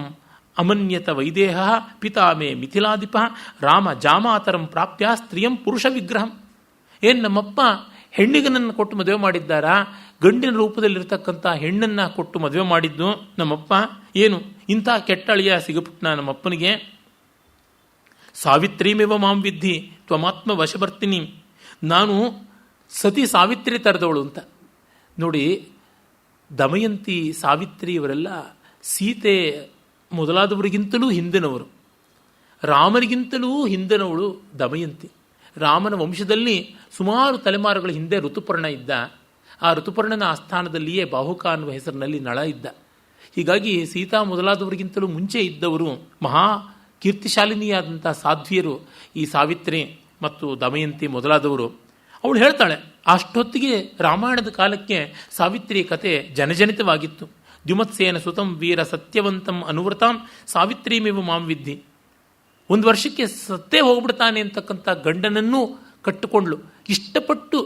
ಅಮನ್ಯತ ವೈದೇಹ ಪಿತಾಮೇ ಮಿಥಿಲಾಧಿಪ ರಾಮ ಜಾಮಾತರಂ ಪ್ರಾಪ್ಯ ಸ್ತ್ರೀಯಂ ಪುರುಷ ವಿಗ್ರಹಂ. ಏನು ನಮ್ಮಪ್ಪ ಹೆಣ್ಣಿಗನನ್ನು ಕೊಟ್ಟು ಮದುವೆ ಮಾಡಿದ್ದಾರಾ? ಗಂಡಿನ ರೂಪದಲ್ಲಿರ್ತಕ್ಕಂಥ ಹೆಣ್ಣನ್ನು ಕೊಟ್ಟು ಮದುವೆ ಮಾಡಿದ್ದು ನಮ್ಮಪ್ಪ. ಏನು ಇಂಥ ಕೆಟ್ಟಳಿಯ ಸಿಗಪುಟ್ನ ನಮ್ಮಪ್ಪನಿಗೆ. ಸಾವಿತ್ರೀಮೇವ ಮಾಂ ವಿದ್ಧಿ ತ್ವಮಾತ್ಮ ವಶವರ್ತಿನಿ. ನಾನು ಸತಿ ಸಾವಿತ್ರಿ ತರದವಳು ಅಂತ. ನೋಡಿ, ದಮಯಂತಿ ಸಾವಿತ್ರಿ ಇವರೆಲ್ಲ ಸೀತೆ ಮೊದಲಾದವರಿಗಿಂತಲೂ ಹಿಂದಿನವರು. ರಾಮನಿಗಿಂತಲೂ ಹಿಂದಿನವಳು ದಮಯಂತಿ. ರಾಮನ ವಂಶದಲ್ಲಿ ಸುಮಾರು ತಲೆಮಾರುಗಳ ಹಿಂದೆ ಋತುಪರ್ಣ ಇದ್ದ. ಆ ಋತುಪರ್ಣನ ಆಸ್ಥಾನದಲ್ಲಿಯೇ ಬಾಹುಕ ಅನ್ನುವ ಹೆಸರಿನಲ್ಲಿ ನಳ ಇದ್ದ. ಹೀಗಾಗಿ ಸೀತಾ ಮೊದಲಾದವರಿಗಿಂತಲೂ ಮುಂಚೆ ಇದ್ದವರು ಮಹಾ ಕೀರ್ತಿಶಾಲಿನಿಯಾದಂಥ ಸಾಧ್ವಿಯರು ಈ ಸಾವಿತ್ರಿ ಮತ್ತು ದಮಯಂತಿ ಮೊದಲಾದವರು. ಅವಳು ಹೇಳ್ತಾಳೆ, ಅಷ್ಟೊತ್ತಿಗೆ ರಾಮಾಯಣದ ಕಾಲಕ್ಕೆ ಸಾವಿತ್ರಿ ಕತೆ ಜನಜನಿತವಾಗಿತ್ತು. ದ್ಯುಮತ್ಸೇನ ಸುತಂ ವೀರ ಸತ್ಯವಂತಂ ಅನುವೃತಾಂ ಸಾವಿತ್ರೀಮೇವ ಮಾಂ ವಿದ್ಧಿ. ಒಂದು ವರ್ಷಕ್ಕೆ ಸತ್ತೇ ಹೋಗ್ಬಿಡ್ತಾನೆ ಅಂತಕ್ಕಂಥ ಗಂಡನನ್ನೂ ಕಟ್ಟಿಕೊಂಡ್ಳು. ಇಷ್ಟಪಟ್ಟು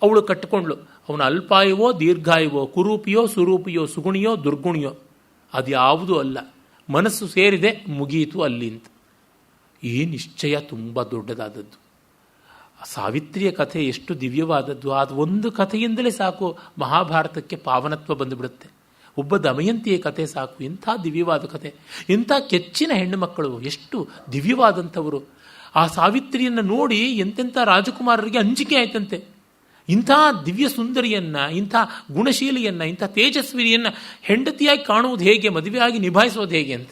ಅವಳು ಕಟ್ಟಿಕೊಂಡ್ಳು. ಅವನ ಅಲ್ಪಾಯವೋ ದೀರ್ಘಾಯವೋ, ಕುರೂಪಿಯೋ ಸುರೂಪಿಯೋ, ಸುಗುಣಿಯೋ ದುರ್ಗುಣಿಯೋ, ಅದ್ಯಾವುದೂ ಅಲ್ಲ. ಮನಸ್ಸು ಸೇರಿದೆ, ಮುಗಿಯಿತು ಅಲ್ಲಿ ಅಂತ. ಈ ನಿಶ್ಚಯ ತುಂಬ ದೊಡ್ಡದಾದದ್ದು. ಸಾವಿತ್ರಿಯ ಕಥೆ ಎಷ್ಟು ದಿವ್ಯವಾದದ್ದು. ಅದು ಒಂದು ಕಥೆಯಿಂದಲೇ ಸಾಕು ಮಹಾಭಾರತಕ್ಕೆ ಪಾವನತ್ವ ಬಂದುಬಿಡುತ್ತೆ. ಒಬ್ಬ ದಮಯಂತಿಯ ಕಥೆ ಸಾಕು, ಇಂಥ ದಿವ್ಯವಾದ ಕಥೆ. ಇಂಥ ಕೆಚ್ಚಿನ ಹೆಣ್ಣು ಮಕ್ಕಳು ಎಷ್ಟು ದಿವ್ಯವಾದಂಥವರು. ಆ ಸಾವಿತ್ರಿಯನ್ನು ನೋಡಿ ಎಂತೆಂಥ ರಾಜಕುಮಾರರಿಗೆ ಅಂಜಿಕೆ ಆಯ್ತಂತೆ. ಇಂಥ ದಿವ್ಯ ಸುಂದರಿಯನ್ನು, ಇಂಥ ಗುಣಶೀಲಿಯನ್ನು, ಇಂಥ ತೇಜಸ್ವಿನಿಯನ್ನು ಹೆಂಡತಿಯಾಗಿ ಕಾಣುವುದು ಹೇಗೆ, ಮದುವೆಯಾಗಿ ನಿಭಾಯಿಸೋದು ಹೇಗೆ ಅಂತ.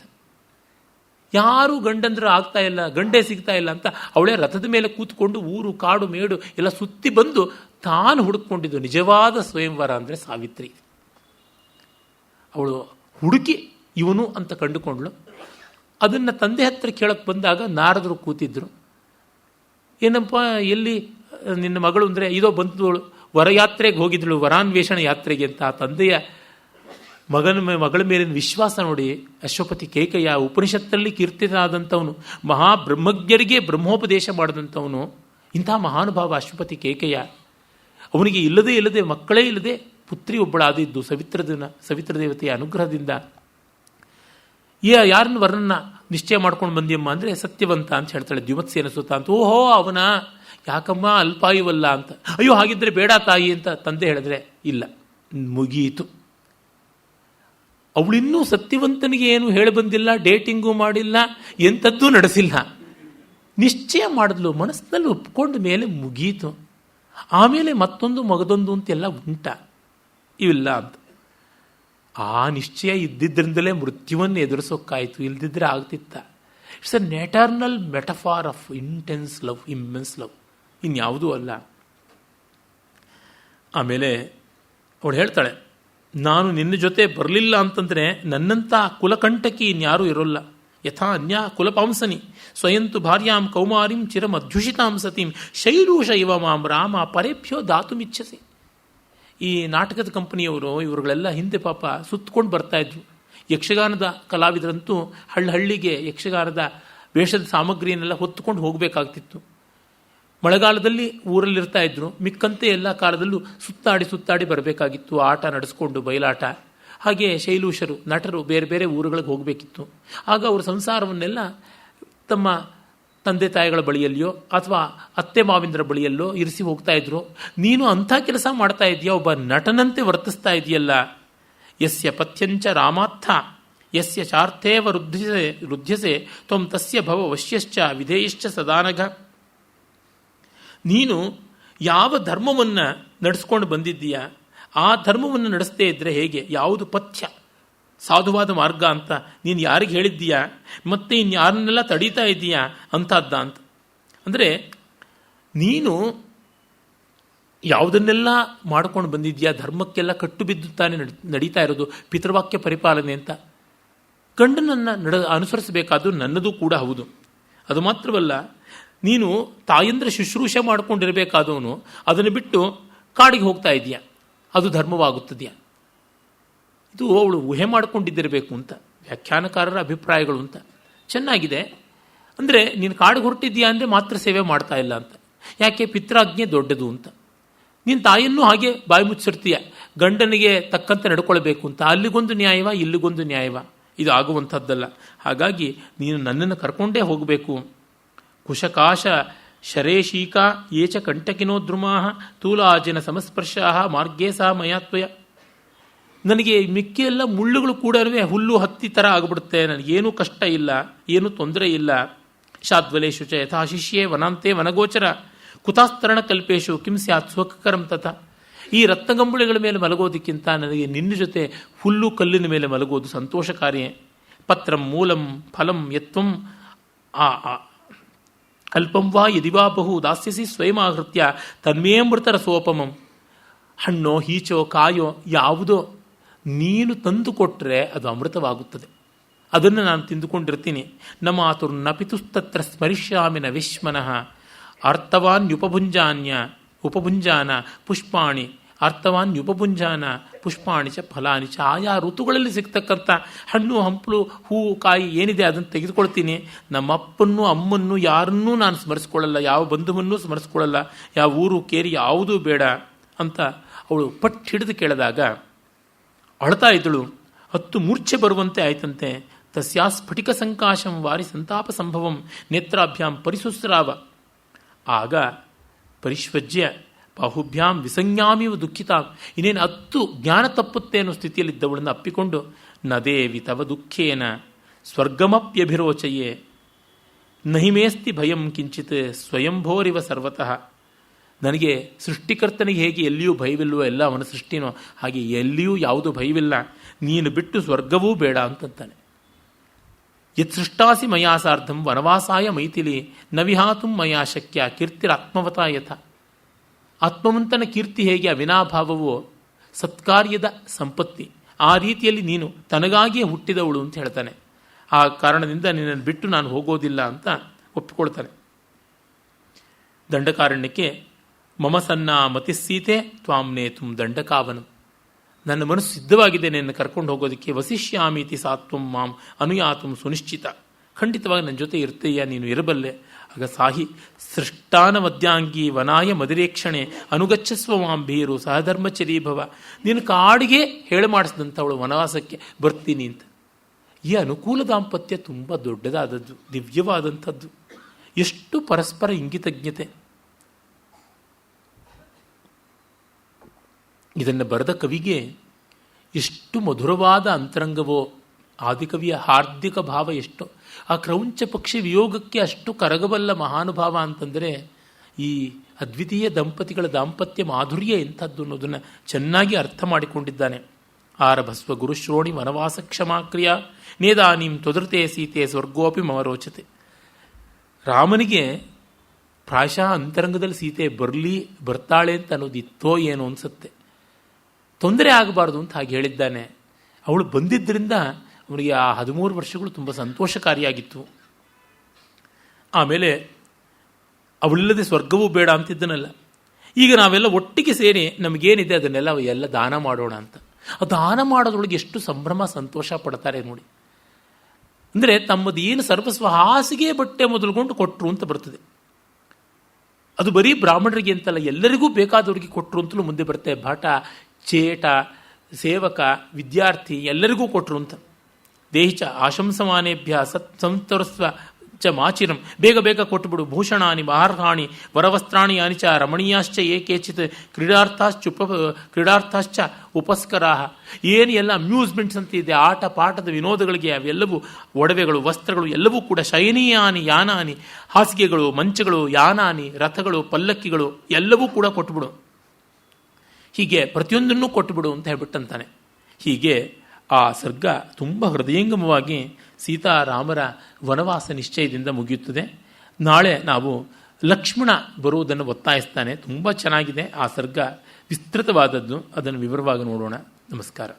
ಯಾರೂ ಗಂಡಂದ್ರೆ ಆಗ್ತಾ ಇಲ್ಲ, ಗಂಡೇ ಸಿಗ್ತಾ ಇಲ್ಲ ಅಂತ ಅವಳೇ ರಥದ ಮೇಲೆ ಕೂತ್ಕೊಂಡು ಊರು ಕಾಡು ಮೇಡು ಎಲ್ಲ ಸುತ್ತಿ ಬಂದು ತಾನು ಹುಡುಕೊಂಡಿದ್ದು ನಿಜವಾದ ಸ್ವಯಂವರ ಅಂದರೆ ಸಾವಿತ್ರಿ. ಅವಳು ಹುಡುಕಿ ಇವನು ಅಂತ ಕಂಡುಕೊಂಡ್ಳು. ಅದನ್ನು ತಂದೆ ಹತ್ರ ಕೇಳಕ್ಕೆ ಬಂದಾಗ ನಾರದರು ಕೂತಿದ್ರು. ಏನಪ್ಪ, ಎಲ್ಲಿ ನಿನ್ನ ಮಗಳು ಅಂದರೆ ಇದೋ ಬಂದವಳು ವರಯಾತ್ರೆಗೆ ಹೋಗಿದ್ದಳು, ವರಾನ್ವೇಷಣ ಯಾತ್ರೆಗೆ ಅಂತ. ಆ ತಂದೆಯ ಮಗಳ ಮೇಲಿನ ವಿಶ್ವಾಸ ನೋಡಿ. ಅಶ್ವಪತಿ ಕೇಕಯ್ಯ ಉಪನಿಷತ್ತಲ್ಲಿ ಕೀರ್ತಿತನಾದಂಥವನು, ಮಹಾಬ್ರಹ್ಮಜ್ಞರಿಗೆ ಬ್ರಹ್ಮೋಪದೇಶ ಮಾಡಿದಂಥವನು, ಇಂಥ ಮಹಾನುಭಾವ ಅಶ್ವಪತಿ ಕೇಕಯ್ಯ. ಅವನಿಗೆ ಇಲ್ಲದೆ ಮಕ್ಕಳೇ ಇಲ್ಲದೆ ಪುತ್ರಿ ಒಬ್ಬಳಾದಿದ್ದು ಸವಿತ್ರ ದೇವತೆಯ ಅನುಗ್ರಹದಿಂದ. ಯಾರನ್ನು ವರನ್ನ ನಿಶ್ಚಯ ಮಾಡ್ಕೊಂಡು ಬಂದಿಯಮ್ಮ ಅಂದರೆ ಸತ್ಯವಂತ ಅಂತ ಹೇಳ್ತಾಳೆ, ದ್ಯುಮತ್ಸೇನ ಸುತ ಅಂತ. ಓಹೋ ಅವನ, ಯಾಕಮ್ಮ ಅಲ್ಪಾಯುವಲ್ಲ ಅಂತ. ಅಯ್ಯೋ ಹಾಗಿದ್ರೆ ಬೇಡ ತಾಯಿ ಅಂತ ತಂದೆ ಹೇಳಿದ್ರೆ ಇಲ್ಲ, ಮುಗಿಯಿತು. ಅವಳಿನ್ನೂ ಸತ್ಯವಂತನಿಗೆ ಏನು ಹೇಳಿ ಬಂದಿಲ್ಲ, ಡೇಟಿಂಗು ಮಾಡಿಲ್ಲ, ಎಂಥದ್ದೂ ನಡೆಸಿಲ್ಲ. ನಿಶ್ಚಯ ಮಾಡಿದ್ಲು, ಮನಸ್ಸಿನಲ್ಲಿ ಒಪ್ಕೊಂಡ ಮೇಲೆ ಮುಗೀತು. ಆಮೇಲೆ ಮತ್ತೊಂದು ಮಗದೊಂದು ಅಂತೆಲ್ಲ ಉಂಟ, ಇವಿಲ್ಲ ಅಂತ. ಆ ನಿಶ್ಚಯ ಇದ್ದಿದ್ದರಿಂದಲೇ ಮೃತ್ಯುವನ್ನು ಎದುರಿಸೋಕ್ಕಾಯಿತು, ಇಲ್ದಿದ್ರೆ ಆಗ್ತಿತ್ತ. It's an eternal metaphor of intense love, immense love, ಇನ್ಯಾವುದೂ ಅಲ್ಲ. ಆಮೇಲೆ ಅವಳು ಹೇಳ್ತಾಳೆ, ನಾನು ನಿನ್ನ ಜೊತೆ ಬರಲಿಲ್ಲ ಅಂತಂದರೆ ನನ್ನಂಥ ಕುಲಕಂಟಕಿ ಇನ್ಯಾರೂ ಇರೋಲ್ಲ. ಯಥಾ ಅನ್ಯ ಕುಲಪಾಂಸನಿ ಸ್ವಯಂತು ಭಾರ್ಯಾಂ ಕೌಮಾರಿಂ ಚಿರಮಧ್ಯುಷಿತಾಂ ಸತೀಂ ಶೈಲೂಷ ಇವ ಮಾಂ ರಾಮ ಪರೇಭ್ಯೋ ದಾತುಮಿಚ್ಛಸಿ. ಈ ನಾಟಕದ ಕಂಪನಿಯವರು ಇವರುಗಳೆಲ್ಲ ಹಿಂದೆ ಪಾಪ ಸುತ್ತಕೊಂಡು ಬರ್ತಾಯಿದ್ರು. ಯಕ್ಷಗಾನದ ಕಲಾವಿದರಂತೂ ಹಳ್ಳಿಗೆ ಯಕ್ಷಗಾನದ ವೇಷದ ಸಾಮಗ್ರಿಯನ್ನೆಲ್ಲ ಹೊತ್ತುಕೊಂಡು ಹೋಗಬೇಕಾಗ್ತಿತ್ತು. ಮಳೆಗಾಲದಲ್ಲಿ ಊರಲ್ಲಿರ್ತಾ ಇದ್ರು, ಮಿಕ್ಕಂತೆ ಎಲ್ಲ ಕಾಲದಲ್ಲೂ ಸುತ್ತಾಡಿ ಬರಬೇಕಾಗಿತ್ತು, ಆಟ ನಡೆಸ್ಕೊಂಡು, ಬಯಲಾಟ. ಹಾಗೆ ಶೈಲೂಷರು, ನಟರು ಬೇರೆ ಬೇರೆ ಊರುಗಳಿಗೆ ಹೋಗಬೇಕಿತ್ತು. ಆಗ ಅವರ ಸಂಸಾರವನ್ನೆಲ್ಲ ತಮ್ಮ ತಂದೆ ತಾಯಿಗಳ ಬಳಿಯಲ್ಲಿಯೋ ಅಥವಾ ಅತ್ತೆ ಮಾವಿಂದರ ಬಳಿಯಲ್ಲೋ ಇರಿಸಿ ಹೋಗ್ತಾ ಇದ್ರು. ನೀನು ಅಂಥ ಕೆಲಸ ಮಾಡ್ತಾ ಇದೆಯಾ, ಒಬ್ಬ ನಟನಂತೆ ವರ್ತಿಸ್ತಾ ಇದೆಯಲ್ಲ. ಯಸ್ಯ ಪಥ್ಯಂಚ ರಾಮಾರ್ಥ ಯಸ್ಯ ಚಾರ್ಥೇವ ರುಧ್ಯಸೆ ತ್ವಂ ತಸ್ಯ ಭವ ವಶ್ಯಶ್ಚ ವಿಧೇಯಶ್ಚ ಸದಾನಘ. ನೀನು ಯಾವ ಧರ್ಮವನ್ನು ನಡೆಸ್ಕೊಂಡು ಬಂದಿದ್ದೀಯಾ ಆ ಧರ್ಮವನ್ನು ನಡೆಸದೇ ಇದ್ದರೆ ಹೇಗೆ? ಯಾವುದು ಪಥ್ಯ, ಸಾಧುವಾದ ಮಾರ್ಗ ಅಂತ ನೀನು ಯಾರಿಗೆ ಹೇಳಿದ್ದೀಯಾ, ಮತ್ತೆ ಇನ್ಯಾರನ್ನೆಲ್ಲ ತಡೀತಾ ಇದ್ದೀಯಾ ಅಂಥದ್ದ ಅಂತ. ಅಂದರೆ ನೀನು ಯಾವುದನ್ನೆಲ್ಲ ಮಾಡ್ಕೊಂಡು ಬಂದಿದ್ದೀಯಾ, ಧರ್ಮಕ್ಕೆಲ್ಲ ಕಟ್ಟು ಬಿದ್ದು ತಾನೇ ನಡೀತಾ ಇರೋದು, ಪಿತೃವಾಕ್ಯ ಪರಿಪಾಲನೆ ಅಂತ. ಗಂಡನನ್ನು ಅನುಸರಿಸಬೇಕಾದ್ದು ನನ್ನದು ಕೂಡ ಹೌದು. ಅದು ಮಾತ್ರವಲ್ಲ, ನೀನು ತಾಯಂದ್ರ ಶುಶ್ರೂಷೆ ಮಾಡಿಕೊಂಡಿರಬೇಕಾದವನು ಅದನ್ನು ಬಿಟ್ಟು ಕಾಡಿಗೆ ಹೋಗ್ತಾ ಇದೆಯಾ, ಅದು ಧರ್ಮವಾಗುತ್ತದೆಯಾ? ಇದು ಅವಳು ಊಹೆ ಮಾಡಿಕೊಂಡಿದ್ದಿರಬೇಕು ಅಂತ ವ್ಯಾಖ್ಯಾನಕಾರರ ಅಭಿಪ್ರಾಯಗಳು ಅಂತ. ಚೆನ್ನಾಗಿದೆ. ಅಂದರೆ ನೀನು ಕಾಡಿಗೆ ಹೊರಟಿದ್ದೀಯಾ ಅಂದರೆ ಮಾತ್ರ ಸೇವೆ ಮಾಡ್ತಾ ಇಲ್ಲ ಅಂತ. ಯಾಕೆ? ಪಿತ್ರಾಜ್ಞೆ ದೊಡ್ಡದು ಅಂತ. ನೀನು ತಾಯಿಯನ್ನು ಹಾಗೆ ಬಾಯಿ ಮುಚ್ಚಿರ್ತೀಯ, ಗಂಡನಿಗೆ ತಕ್ಕಂತೆ ನಡ್ಕೊಳ್ಬೇಕು ಅಂತ. ಅಲ್ಲಿಗೊಂದು ನ್ಯಾಯವ, ಇಲ್ಲಿಗೊಂದು ನ್ಯಾಯವ, ಇದು ಆಗುವಂಥದ್ದಲ್ಲ. ಹಾಗಾಗಿ ನೀನು ನನ್ನನ್ನು ಕರ್ಕೊಂಡೇ ಹೋಗಬೇಕು. ಕುಶಕಾಶ ಶರೇಶೀಕಾ ಏಚ ಕಂಟಕಿನೋ ದ್ರುಮಾ ತೂಲಾಜಿನ ಸಮಸ್ಪರ್ಶಾ ಮಾರ್ಗೇ ಸಹ ಮಯಾತ್ವಯ. ನನಗೆ ಮಿಕ್ಕಿ ಎಲ್ಲ ಮುಳ್ಳುಗಳು ಕೂಡ ಹುಲ್ಲು ಹತ್ತಿ ಥರ ಆಗಿಬಿಡುತ್ತೆ, ನನಗೇನೂ ಕಷ್ಟ ಇಲ್ಲ, ಏನೂ ತೊಂದರೆ ಇಲ್ಲ. ಶಾದ್ವಲೇಶು ಚ ಯಥಾ ಶಿಷ್ಯೇ ವನಾಂತೆ ವನಗೋಚರ ಕುತಾಸ್ತರಣ ಕಲ್ಪೇಶು ಕಿಂ ಸ್ಯಾತ್ ಸ್ವಕರಂ ತಥ. ಈ ರತ್ನಗಂಬುಳಿಗಳ ಮೇಲೆ ಮಲಗೋದಕ್ಕಿಂತ ನನಗೆ ನಿನ್ನ ಜೊತೆ ಹುಲ್ಲು ಕಲ್ಲಿನ ಮೇಲೆ ಮಲಗೋದು ಸಂತೋಷಕಾರಿಯೇ. ಪತ್ರಂ ಮೂಲಂ ಫಲಂ ಯತ್ವಂ ಅಲ್ಪಂ ವಾ ಯದಿವಾ ಬಹು ದಾಸ್ಯಸಿ ಸ್ವಯಮಾಹೃತ್ಯ ತನ್ಮೇಮೃತ ರಸೋಪಮಂ. ಹಣ್ಣೋ ಹೀಚೋ ಕಾಯೋ ಯಾವುದೋ ನೀನು ತಂದು ಕೊಟ್ಟರೆ ಅದು ಅಮೃತವಾಗುತ್ತದೆ. ಅದನ್ನು ನಾನು ತಿಂದುಕೊಂಡಿರ್ತೀನಿ. ನ ಮಾತುರ್ನಪಿತುಸ್ತತ್ರ ಸ್ಮರಿಷ್ಯಾಮಿನ ವಿಶ್ಮನಃ ಉಪಭುಂಜಾನ ಪುಷ್ಪಾಣಿ ಅರ್ಥವಾನ್ಯುಪಭುಂಜಾನ ಪುಷ್ಪಾಣಿ ಚ ಫಲಾನಿ ಚ. ಆಯಾ ಋತುಗಳಲ್ಲಿ ಸಿಗ್ತಕ್ಕಂಥ ಹಣ್ಣು ಹಂಪಲು ಹೂವು ಕಾಯಿ ಏನಿದೆ ಅದನ್ನು ತೆಗೆದುಕೊಳ್ತೀನಿ. ನಮ್ಮಪ್ಪನ್ನು ಅಮ್ಮನ್ನು ಯಾರನ್ನೂ ನಾನು ಸ್ಮರಿಸ್ಕೊಳ್ಳಲ್ಲ, ಯಾವ ಬಂಧುವನ್ನೂ ಸ್ಮರಿಸ್ಕೊಳ್ಳಲ್ಲ, ಯಾವ ಊರು ಕೇರಿ ಯಾವುದೂ ಬೇಡ ಅಂತ ಅವಳು ಪಟ್ಟು ಹಿಡಿದು ಕೇಳಿದಾಗ ಅಳ್ತಾ ಇದ್ದಳು. 10 ಮೂರ್ಛೆ ಬರುವಂತೆ ಆಯ್ತಂತೆ. ತಸ್ಯಾ ಸ್ಫಟಿಕ ಸಂಕಾಶಂ ವಾರಿ ಸಂತಾಪ ಸಂಭವಂ ನೇತ್ರಾಭ್ಯಾಂ ಪರಿಸುಸ್ರಾವ. ಆಗ ಪರಿಶ್ವಜ್ಯ ಬಾಹುಭ್ಯಾಂ ವಿಸಂಜ್ಞಾಮಿವ ದುಃಖಿತಾಂ. ಇನ್ನೇನು 10 ಜ್ಞಾನ ತಪ್ಪುತ್ತೆ ಅನ್ನೋ ಸ್ಥಿತಿಯಲ್ಲಿದ್ದವಳನ್ನು ಅಪ್ಪಿಕೊಂಡು ನದೇವಿ ತವ ದುಃಖೇನ ಸ್ವರ್ಗಮಪ್ಯಭಿರೋಚಯೇ ನಹಿಮೇಸ್ತಿ ಭಯಂ ಕಿಂಚಿತ್ ಸ್ವಯಂಭೋರಿವ ಸರ್ವತಃ. ನನಗೆ ಸೃಷ್ಟಿಕರ್ತನಿಗೆ ಹೇಗೆ ಎಲ್ಲಿಯೂ ಭಯವಿಲ್ಲವೋ, ಎಲ್ಲ ಅವನ ಸೃಷ್ಟಿನೋ, ಹಾಗೆ ಎಲ್ಲಿಯೂ ಯಾವುದೂ ಭಯವಿಲ್ಲ, ನೀನು ಬಿಟ್ಟು ಸ್ವರ್ಗವೂ ಬೇಡ ಅಂತಂತಾನೆ. ಯತ್ ಸೃಷ್ಟಾಸಿ ಮಯಾ ಸಾರ್ಧಂ ವನವಾಸಾಯ ಮೈಥಿಲಿ ನ ವಿಹಾತುಂ ಮಯಾ ಶಕ್ಯ ಕೀರ್ತಿರಾತ್ಮವತಾ ಯಥ. ಆತ್ಮವಂತನ ಕೀರ್ತಿ ಹೇಗೆ ಅವಿನಾಭಾವವೋ ಸತ್ಕಾರ್ಯದ ಸಂಪತ್ತಿ, ಆ ರೀತಿಯಲ್ಲಿ ನೀನು ತನಗಾಗಿಯೇ ಹುಟ್ಟಿದವಳು ಅಂತ ಹೇಳ್ತಾನೆ. ಆ ಕಾರಣದಿಂದ ನಿನ್ನನ್ನು ಬಿಟ್ಟು ನಾನು ಹೋಗೋದಿಲ್ಲ ಅಂತ ಒಪ್ಪಿಕೊಳ್ತಾನೆ. ದಂಡಕಾರಣ್ಯಕ್ಕೆ ಮಮ ಸನ್ನ ಮತಿಸ್ಸೀತೆ ತ್ವಾಂ ನೇತುಂ ದಂಡಕಾವನು. ನನ್ನ ಮನಸ್ಸು ಸಿದ್ಧವಾಗಿದೆ ನಿನ್ನ ಕರ್ಕೊಂಡು ಹೋಗೋದಕ್ಕೆ. ವಸಿಷ್ಯಾಮೀತಿ ಸಾತ್ವಂ ಮಾಂ ಅನುಯಾತಂ ಸುನಿಶ್ಚಿತ. ಖಂಡಿತವಾಗಿ ನನ್ನ ಜೊತೆ ಇರ್ತೀಯ, ನೀನು ಇರಬಲ್ಲೆ. ಆಗ ಸಾಹಿ ಸೃಷ್ಟಾನ ಮಧ್ಯಾಂಗಿ ವನಾಯ ಮದಿರೇಕ್ಷಣೆ ಅನುಗಚ್ಚಸ್ವ ಮಾಂ ಭೀರು ಸಹಧರ್ಮಚರೀಭವ. ನೀನು ಕಾಡಿಗೆ ಹೇಳಿ ಮಾಡಿಸಿದಂಥವಳು ವನವಾಸಕ್ಕೆ ಬರ್ತೀನಿ ಅಂತ. ಈ ಅನುಕೂಲ ದಾಂಪತ್ಯ ತುಂಬ ದೊಡ್ಡದಾದದ್ದು, ದಿವ್ಯವಾದಂಥದ್ದು. ಎಷ್ಟು ಪರಸ್ಪರ ಇಂಗಿತಜ್ಞತೆ. ಇದನ್ನು ಬರೆದ ಕವಿಗೆ ಎಷ್ಟು ಮಧುರವಾದ ಅಂತರಂಗವೋ. ಆದಿಕವಿಯ ಹಾರ್ದಿಕ ಭಾವ ಎಷ್ಟು. ಆ ಕ್ರೌಂಚ ಪಕ್ಷಿ ವಿಯೋಗಕ್ಕೆ ಅಷ್ಟು ಕರಗಬಲ್ಲ ಮಹಾನುಭಾವ ಅಂತಂದರೆ ಈ ಅದ್ವಿತೀಯ ದಂಪತಿಗಳ ದಾಂಪತ್ಯ ಮಾಧುರ್ಯ ಎಂಥದ್ದು ಅನ್ನೋದನ್ನು ಚೆನ್ನಾಗಿ ಅರ್ಥ ಮಾಡಿಕೊಂಡಿದ್ದಾನೆ. ಆರಭಸ್ವ ಗುರುಶ್ರೋಣಿ ವನವಾಸ ಕ್ಷಮಾಕ್ರಿಯ ನೇದಾನೀಂ ತ್ವದೃತೆ ಸೀತೆ ಸ್ವರ್ಗೋಪಿ ಮಮ ರೋಚತೆ. ರಾಮನಿಗೆ ಪ್ರಾಯಶಃ ಅಂತರಂಗದಲ್ಲಿ ಸೀತೆ ಬರ್ತಾಳೆ ಅಂತ ಅನ್ನೋದು ಇತ್ತೋ ಏನೋ ಅನಿಸುತ್ತೆ. ತೊಂದರೆ ಆಗಬಾರ್ದು ಅಂತ ಹಾಗೆ ಹೇಳಿದ್ದಾನೆ. ಅವಳು ಬಂದಿದ್ದರಿಂದ ಅವನಿಗೆ ಆ 13 ವರ್ಷಗಳು ತುಂಬ ಸಂತೋಷಕಾರಿಯಾಗಿತ್ತು. ಆಮೇಲೆ ಅವಳಿಲ್ಲದೆ ಸ್ವರ್ಗವೂ ಬೇಡ ಅಂತಿದ್ದನಲ್ಲ. ಈಗ ನಾವೆಲ್ಲ ಒಟ್ಟಿಗೆ ಸೇರಿ ನಮಗೇನಿದೆ ಅದನ್ನೆಲ್ಲ ದಾನ ಮಾಡೋಣ ಅಂತ. ಆ ದಾನ ಮಾಡೋದ್ರೊಳಗೆ ಎಷ್ಟು ಸಂಭ್ರಮ ಸಂತೋಷ ಪಡ್ತಾರೆ ನೋಡಿ. ಅಂದರೆ ತಮ್ಮದು ಏನು ಸರ್ವಸ್ವ ಹಾಸಿಗೆ ಬಟ್ಟೆ ಮೊದಲುಗೊಂಡು ಕೊಟ್ಟರು ಅಂತ ಬರ್ತದೆ. ಅದು ಬರೀ ಬ್ರಾಹ್ಮಣರಿಗೆ ಅಂತಲ್ಲ, ಎಲ್ಲರಿಗೂ ಬೇಕಾದವರಿಗೆ ಕೊಟ್ಟರು ಅಂತಲೂ ಮುಂದೆ ಬರುತ್ತೆ. ಭಾಟ, ಚೇಟ, ಸೇವಕ, ವಿದ್ಯಾರ್ಥಿ ಎಲ್ಲರಿಗೂ ಕೊಟ್ಟರು ಅಂತ. ದೇಹಿಚ ಆಶಂಸಮಾನೇಭ್ಯ ಸತ್ ಸಂತರಸ್ವ ಚ ಮಾಚಿರಂ. ಬೇಗ ಬೇಗ ಕೊಟ್ಟುಬಿಡು. ಭೂಷಣಾನಿ ಮಹಾರ್ಹಾಣಿ ವರವಸ್ತ್ರಾಣಿ ಯಾನಿ ಚ ರಮಣೀಯಾಶ್ಚ ಏಕೇಚಿತ್ ಕ್ರೀಡಾರ್ಥಾಶ್ಚ ಉಪಸ್ಕರಾಹ. ಏನು ಎಲ್ಲ ಅಮ್ಯೂಸ್ಮೆಂಟ್ಸ್ ಅಂತ ಇದೆ, ಆಟ ಪಾಠದ ವಿನೋದಗಳಿಗೆ ಅವೆಲ್ಲವೂ, ಒಡವೆಗಳು, ವಸ್ತ್ರಗಳು ಎಲ್ಲವೂ ಕೂಡ. ಶಯನೀಯಾನಿ ಯಾನಾನಿ, ಹಾಸಿಗೆಗಳು, ಮಂಚಗಳು, ಯಾನಾನಿ, ರಥಗಳು, ಪಲ್ಲಕ್ಕಿಗಳು ಎಲ್ಲವೂ ಕೂಡ ಕೊಟ್ಟುಬಿಡು. ಹೀಗೆ ಪ್ರತಿಯೊಂದನ್ನು ಕೊಟ್ಟುಬಿಡು ಅಂತ ಹೇಳ್ಬಿಟ್ಟಂತಾನೆ. ಹೀಗೆ ಆ ಸರ್ಗ ತುಂಬ ಹೃದಯಂಗಮವಾಗಿ ಸೀತಾರಾಮರ ವನವಾಸ ನಿಶ್ಚಯದಿಂದ ಮುಗಿಯುತ್ತದೆ. ನಾಳೆ ನಾವು ಲಕ್ಷ್ಮಣ ಬರುವುದನ್ನು ಒತ್ತಾಯಿಸ್ತಾನೆ. ತುಂಬ ಚೆನ್ನಾಗಿದೆ ಆ ಸರ್ಗ, ವಿಸ್ತೃತವಾದದ್ದು. ಅದನ್ನು ವಿವರವಾಗಿ ನೋಡೋಣ. ನಮಸ್ಕಾರ.